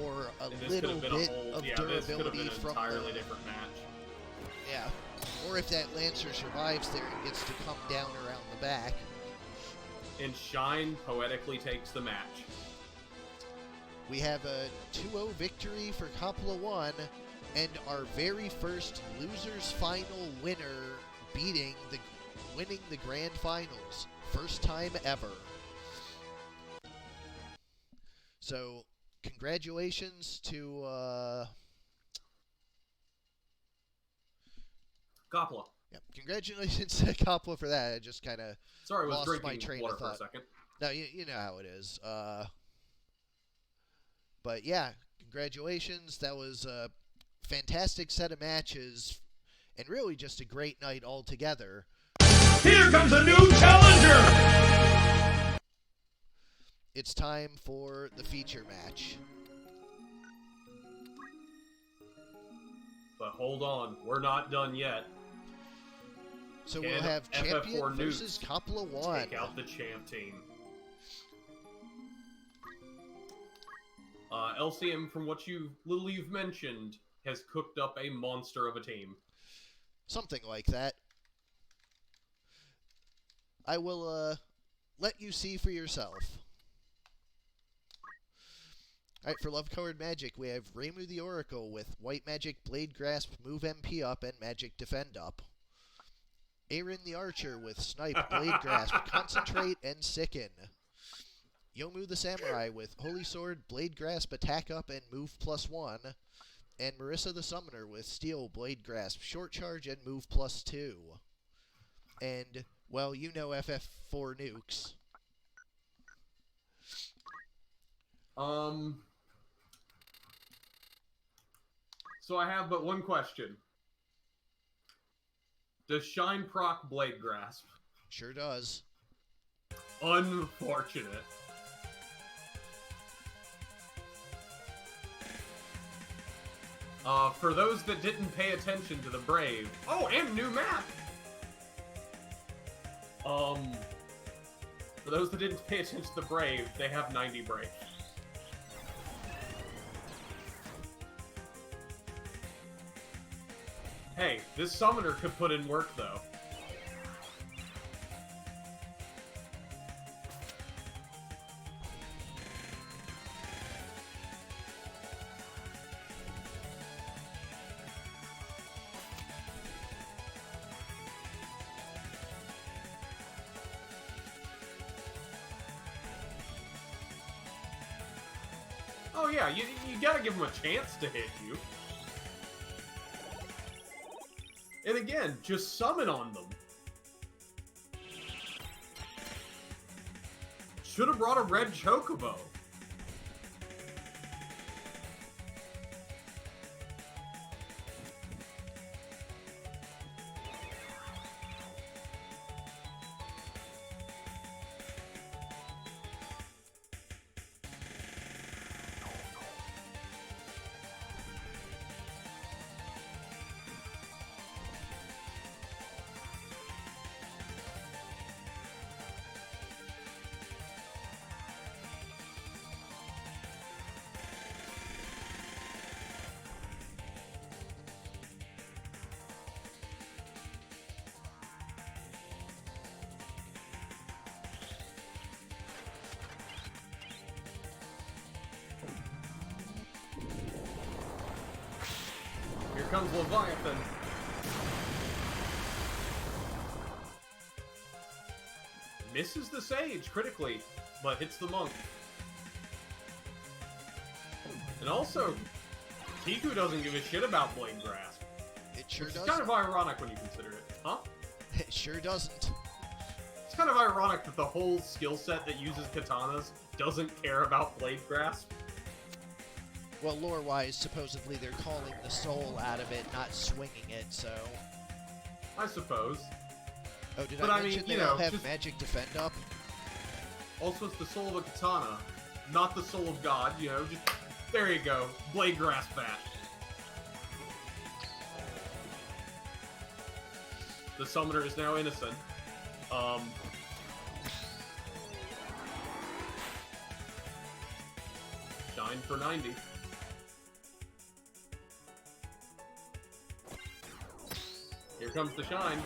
or a little bit of durability from the entirely different match. Yeah, or if that Lancer survives there and gets to come down around the back. And Shine poetically takes the match. We have a 2-0 victory for Coppola 1, and our very first losers final winner winning the grand finals. First time ever. So, congratulations to Coppola. Yeah, congratulations to Coppola for that. I just kind of lost my train of thought. For a second. No, you know how it is. But yeah, congratulations. That was a fantastic set of matches, and really just a great night altogether. Here comes a new challenger! It's time for the feature match. But hold on, we're not done yet. So we'll have Champion FF4 versus Coppola 1. Take out the champ team. LCM, from what you've mentioned, has cooked up a monster of a team. Something like that. I will let you see for yourself. Alright, for Love Colored Magic, we have Reimu the Oracle with White Magic, Blade Grasp, Move MP up, and Magic Defend up. Aaron the Archer with Snipe, Blade Grasp, Concentrate, and Sicken. Yomu the Samurai with Holy Sword, Blade Grasp, Attack up, and Move +1. And Marissa the Summoner with Steel, Blade Grasp, Short Charge, and Move +2. And, well, you know FF4 nukes. So I have but one question. Does Shine proc Blade Grasp? Sure does. Unfortunate. For those that didn't pay attention to the Brave... Oh, and new map! For those that didn't pay attention to the Brave, they have 90 Brave. Hey, this summoner could put in work, though. Oh yeah, you gotta give them a chance to hit you. And again, just summon on them. Should have brought a red chocobo. Here comes Leviathan. Misses the Sage critically, but hits the Monk. And also, Kiku doesn't give a shit about Blade Grasp. It sure Which does. is kind of ironic when you consider it. Huh? It sure doesn't. It's kind of ironic that the whole skill set that uses katanas doesn't care about Blade Grasp. Well, lore-wise, supposedly they're calling the soul out of it, not swinging it, so... I suppose. Oh, did But I I mention mean, they you don't know, have just- magic defend up? Also, it's the soul of a katana, not the soul of God, you know, just... There you go. Blade Grasp that. The summoner is now innocent. Shine for 90. Here comes the shine.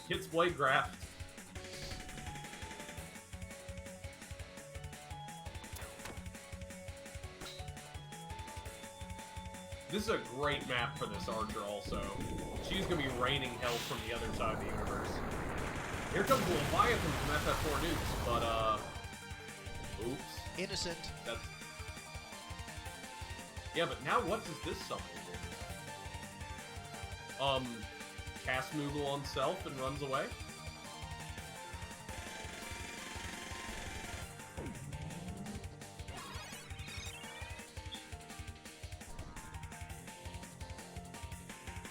Hits Blade Grasp. This is a great map for this archer also. She's gonna be raining hell from the other side of the universe. Here comes Leviathan from FF4 nukes, but oops. Innocent. That's... Yeah, but now what does this summon do? Cast Moogle on self and runs away?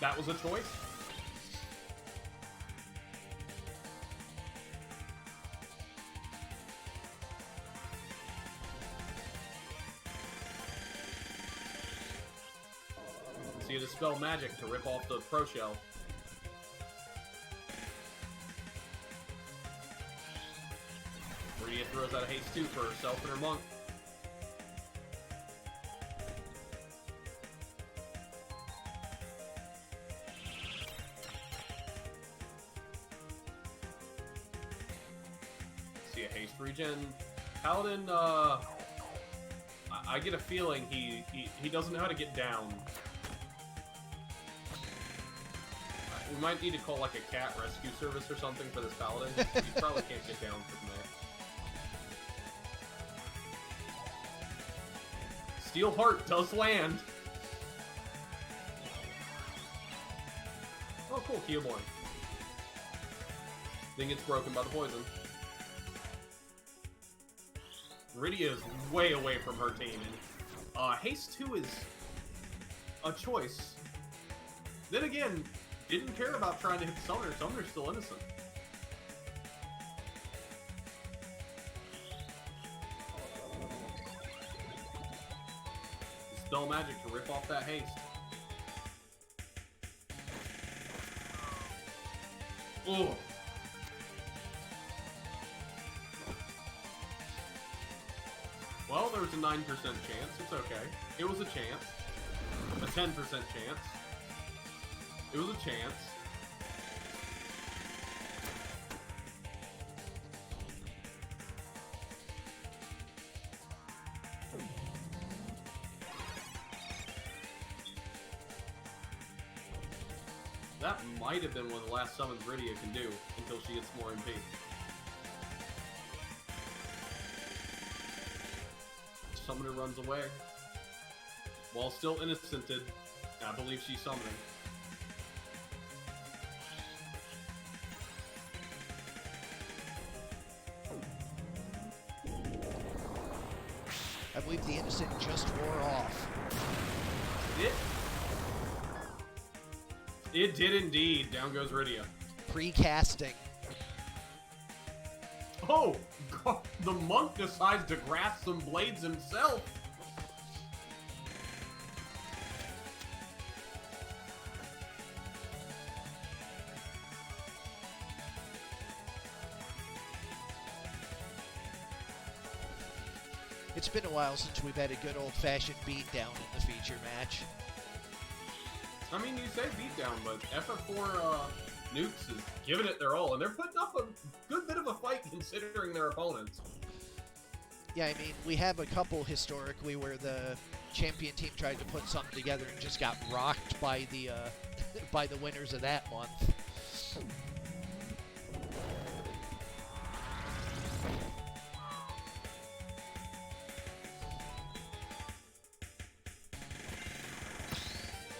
That was a choice? So you dispel magic to rip off the Pro Shell. Rydia throws out a haste 2 for herself and her monk. See a haste regen. Paladin, I get a feeling he doesn't know how to get down. We might need to call like a cat rescue service or something for this paladin. He probably can't get down from there. Steel Heart does land. Oh, cool, Kiyomori. Thing gets broken by the poison. Rydia is way away from her team, and Haste 2 is a choice. Then again, didn't care about trying to hit the Summoner. Summoner's still innocent. Dispel magic to rip off that haste. Ugh. Well, there was a 9% chance. It's okay. It was a chance. A 10% chance. It was a chance. That might have been one of the last summons Rydia can do until she gets more MP. Summoner runs away. While still innocented, I believe she's summoning. I believe the innocent just wore off. It did indeed. Down goes Rydia. Pre-casting. Oh, God, the monk decides to grasp some blades himself. It's been a while since we've had a good old-fashioned beatdown in the feature match. I mean, you say beatdown, but FF4 Nukes is giving it their all, and they're putting up a good bit of a fight considering their opponents. Yeah, I mean, we have a couple historically where the champion team tried to put something together and just got rocked by the by the winners of that month.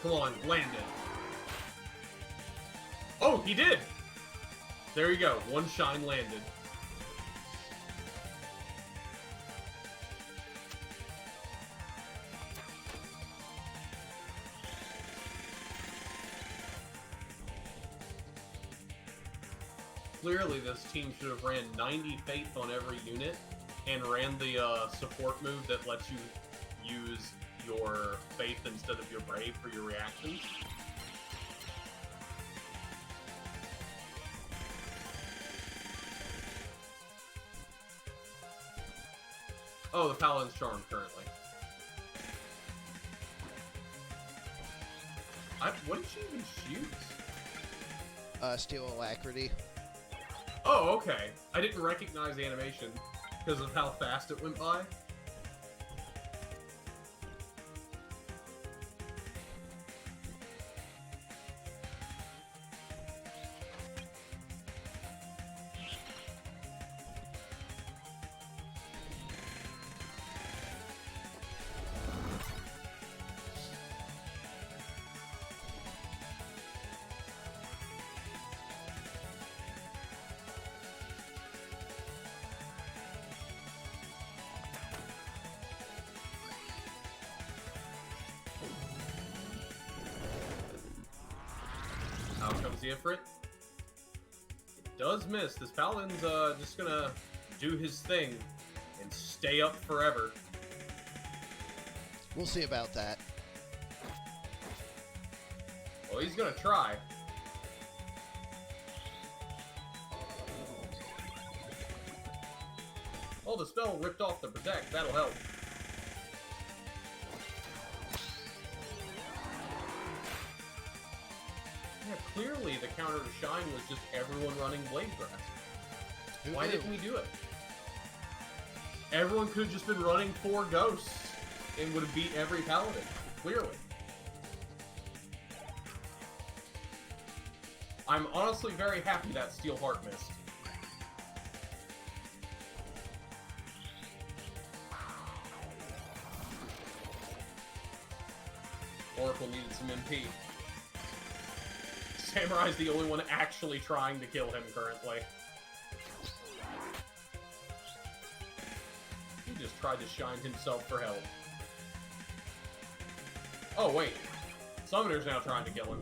Come on, land it. Oh, he did! There you go, one shine landed. Clearly, this team should have ran 90 Faith on every unit and ran the support move that lets you use your Faith instead of your Brave for your reactions. Oh, the Paladin's Charm currently. What did she even shoot? Steel Alacrity. Oh, okay. I didn't recognize the animation because of how fast it went by. Out comes the Ifrit. It does miss. This Paladin's just gonna do his thing and stay up forever. We'll see about that. Well, he's gonna try. Oh, the spell ripped off the Protect. That'll help. Yeah, clearly the counter to Shine was just everyone running Blade Grasp. Why didn't we do it? Everyone could have just been running 4 Ghosts and would have beat every Paladin. Clearly. I'm honestly very happy that Steel Heart missed. Oracle needed some MP. Samurai's the only one actually trying to kill him currently. He just tried to shine himself for help. Oh, wait. Summoner's now trying to kill him.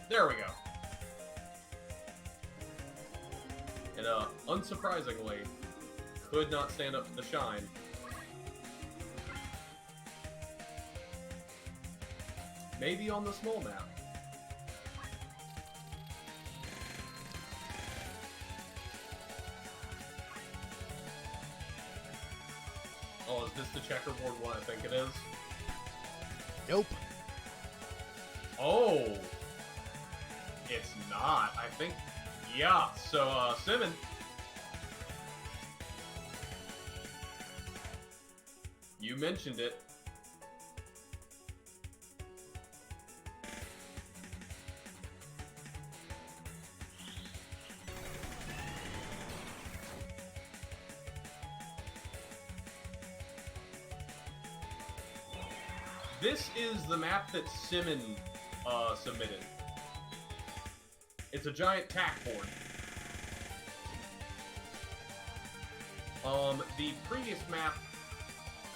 There we go. And, unsurprisingly, could not stand up to the shine. Maybe on the small map. Oh, is this the checkerboard one I think it is? Nope. Oh! It's not. I think... Yeah, so, Simmon. You mentioned it. This is the map that Simmon submitted. It's a giant tack board. The previous map,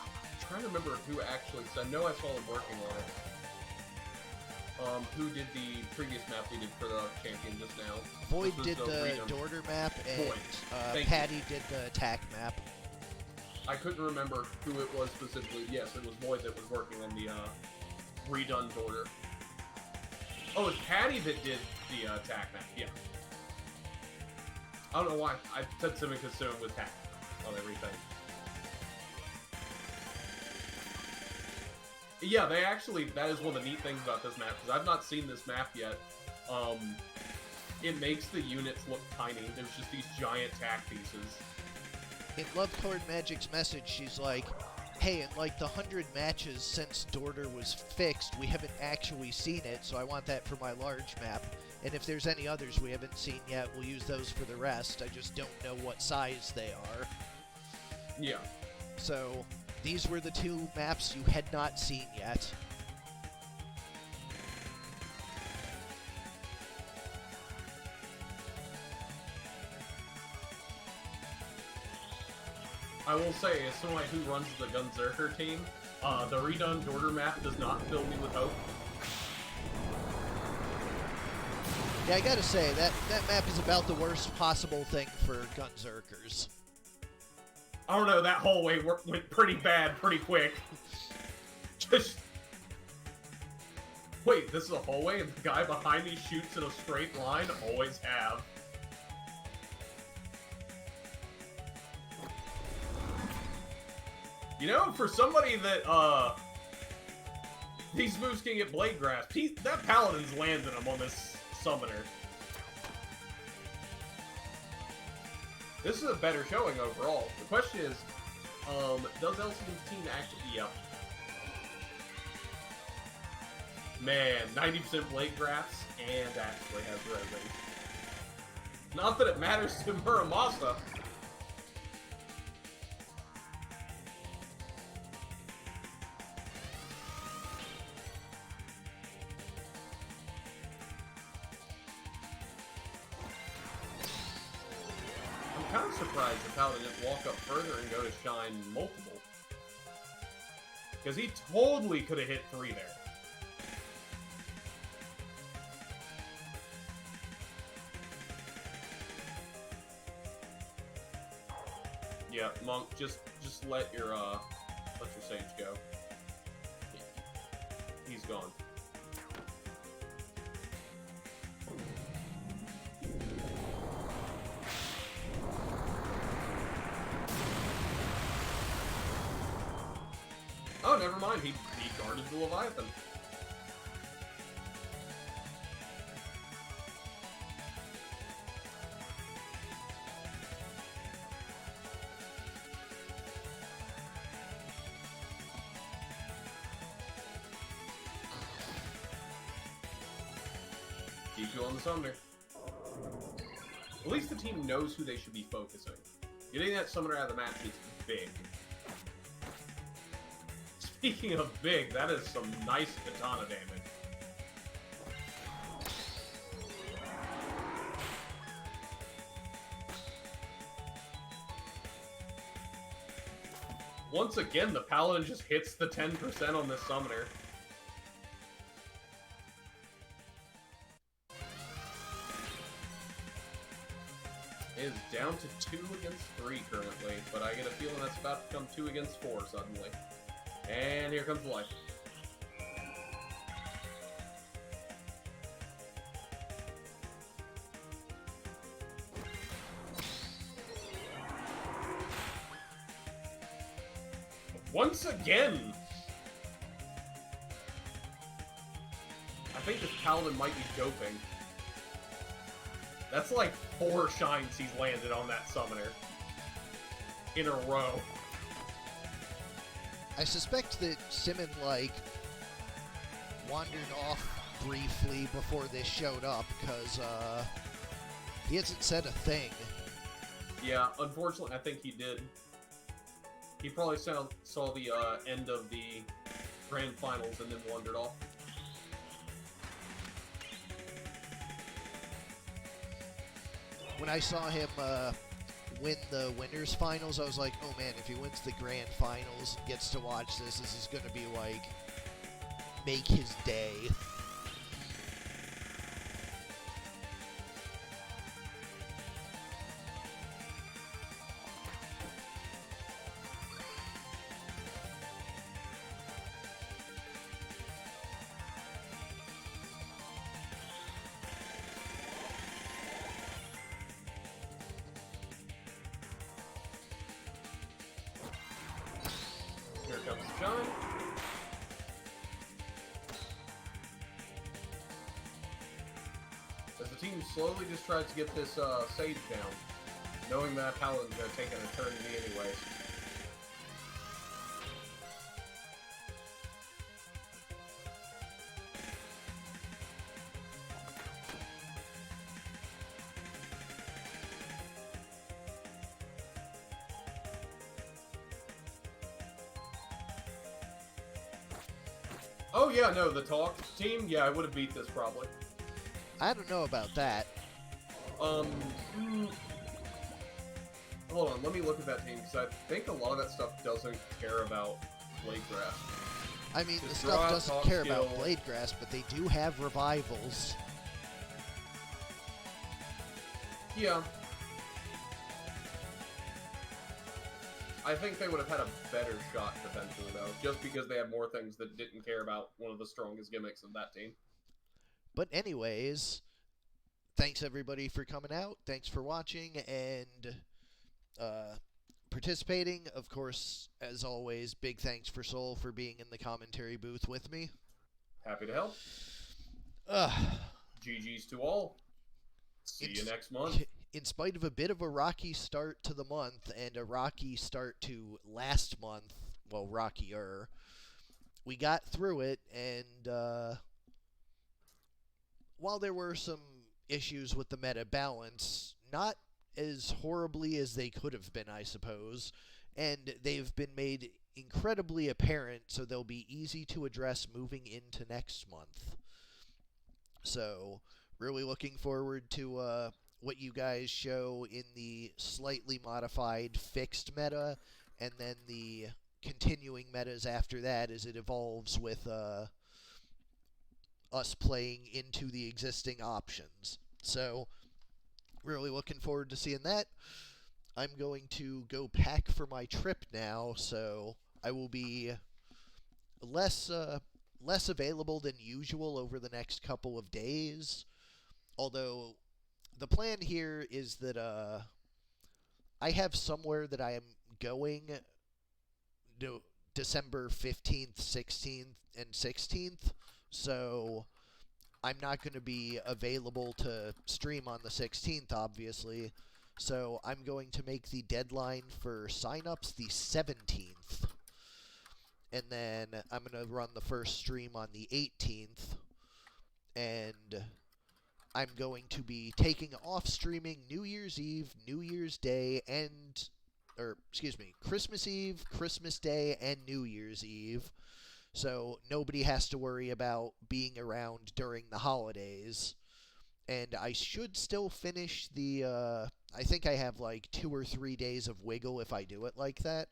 I'm trying to remember who actually, because I know I saw them working on it. Who did the previous map we did for the champion just now? Void did the Dorder map, and Patty did the attack map. I couldn't remember who it was specifically. Yes, it was Void that was working on the redone Dorder. Oh, it's Patty that did the attack map, yeah. I don't know why. I said Simmon because Simmon was hacked on everything. Yeah, they actually, that is one of the neat things about this map, because I've not seen this map yet. It makes the units look tiny. There's just these giant tack pieces. In Love Colored Magic's message, she's like, hey, in like the 100 matches since Dorder was fixed, we haven't actually seen it, so I want that for my large map. And if there's any others we haven't seen yet, we'll use those for the rest. I just don't know what size they are. Yeah. So, these were the two maps you had not seen yet. I will say, as someone who runs the Gunzerker team, the redone Dorder map does not fill me with hope. Yeah, I gotta say, that map is about the worst possible thing for Gunzerkers. I don't know, that hallway went pretty bad pretty quick. Just... Wait, this is a hallway and the guy behind me shoots in a straight line? Always have. You know, for somebody that, these moves can get blade grasp, that Paladin's landing him on this summoner. This is a better showing overall. The question is, does LCD's team actually... Yep. Man, 90% blade grasps, and actually has resin. Not that it matters to Muramasa. I'm kind of surprised the Paladin didn't walk up further and go to shine multiple. Because he totally could have hit 3 there. Yeah, Monk, just let your sage go. He's gone. Oh, never mind. He guarded the Leviathan. Keep you on the summoner. At least the team knows who they should be focusing. Getting that summoner out of the match is big. Speaking of big, that is some nice katana damage. Once again, the Paladin just hits the 10% on this summoner. It is down to 2 against 3 currently, but I get a feeling that's about to become 2 against 4 suddenly. And here comes the life. Once again! I think this Paladin might be doping. That's like 4 shines he's landed on that summoner. In a row. I suspect that Simmon, like, wandered off briefly before this showed up, because, he hasn't said a thing. Yeah, unfortunately, I think he did. He probably saw the, end of the grand finals and then wandered off. When I saw him win the winners finals, I was like, oh man, if he wins the grand finals and gets to watch this is going to be like make his day. Here comes the shine. As the team slowly just tries to get this Sage down, knowing that Paladin's going to take an eternity anyways. Oh yeah, no, the talk team, yeah, I would have beat this probably. I don't know about that. Hold on, let me look at that team, because I think a lot of that stuff doesn't care about Blade Grass. I mean, the Just stuff draw, doesn't talk care skill. about Blade Grass, but they do have revivals. Yeah. I think they would have had a better shot potentially, though, just because they had more things that didn't care about one of the strongest gimmicks of that team. But anyways, thanks everybody for coming out. Thanks for watching and participating. Of course, as always, big thanks for Soul for being in the commentary booth with me. Happy to help. Ugh. GG's to all. See you It's- next month. In spite of a bit of a rocky start to the month and a rocky start to last month, well, rockier, we got through it, and while there were some issues with the meta balance, not as horribly as they could have been, I suppose, and they've been made incredibly apparent, so they'll be easy to address moving into next month. So, really looking forward to what you guys show in the slightly modified fixed meta, and then the continuing metas after that as it evolves with us playing into the existing options. So, really looking forward to seeing that. I'm going to go pack for my trip now, so I will be less available than usual over the next couple of days. Although the plan here is that I have somewhere that I am going December 15th, 16th, and 16th. So I'm not going to be available to stream on the 16th, obviously. So I'm going to make the deadline for signups the 17th. And then I'm going to run the first stream on the 18th. And I'm going to be taking off streaming New Year's Eve, New Year's Day, Christmas Eve, Christmas Day, and New Year's Eve. So nobody has to worry about being around during the holidays. And I should still finish I think I have like 2 or 3 days of wiggle if I do it like that.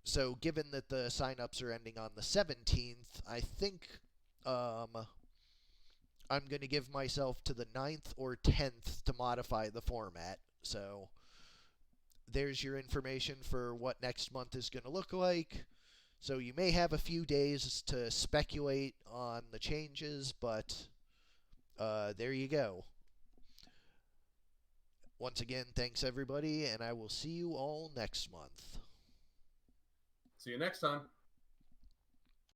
So given that the signups are ending on the 17th, I think I'm going to give myself to the 9th or 10th to modify the format. So there's your information for what next month is going to look like. So you may have a few days to speculate on the changes, but there you go. Once again, thanks everybody, and I will see you all next month. See you next time.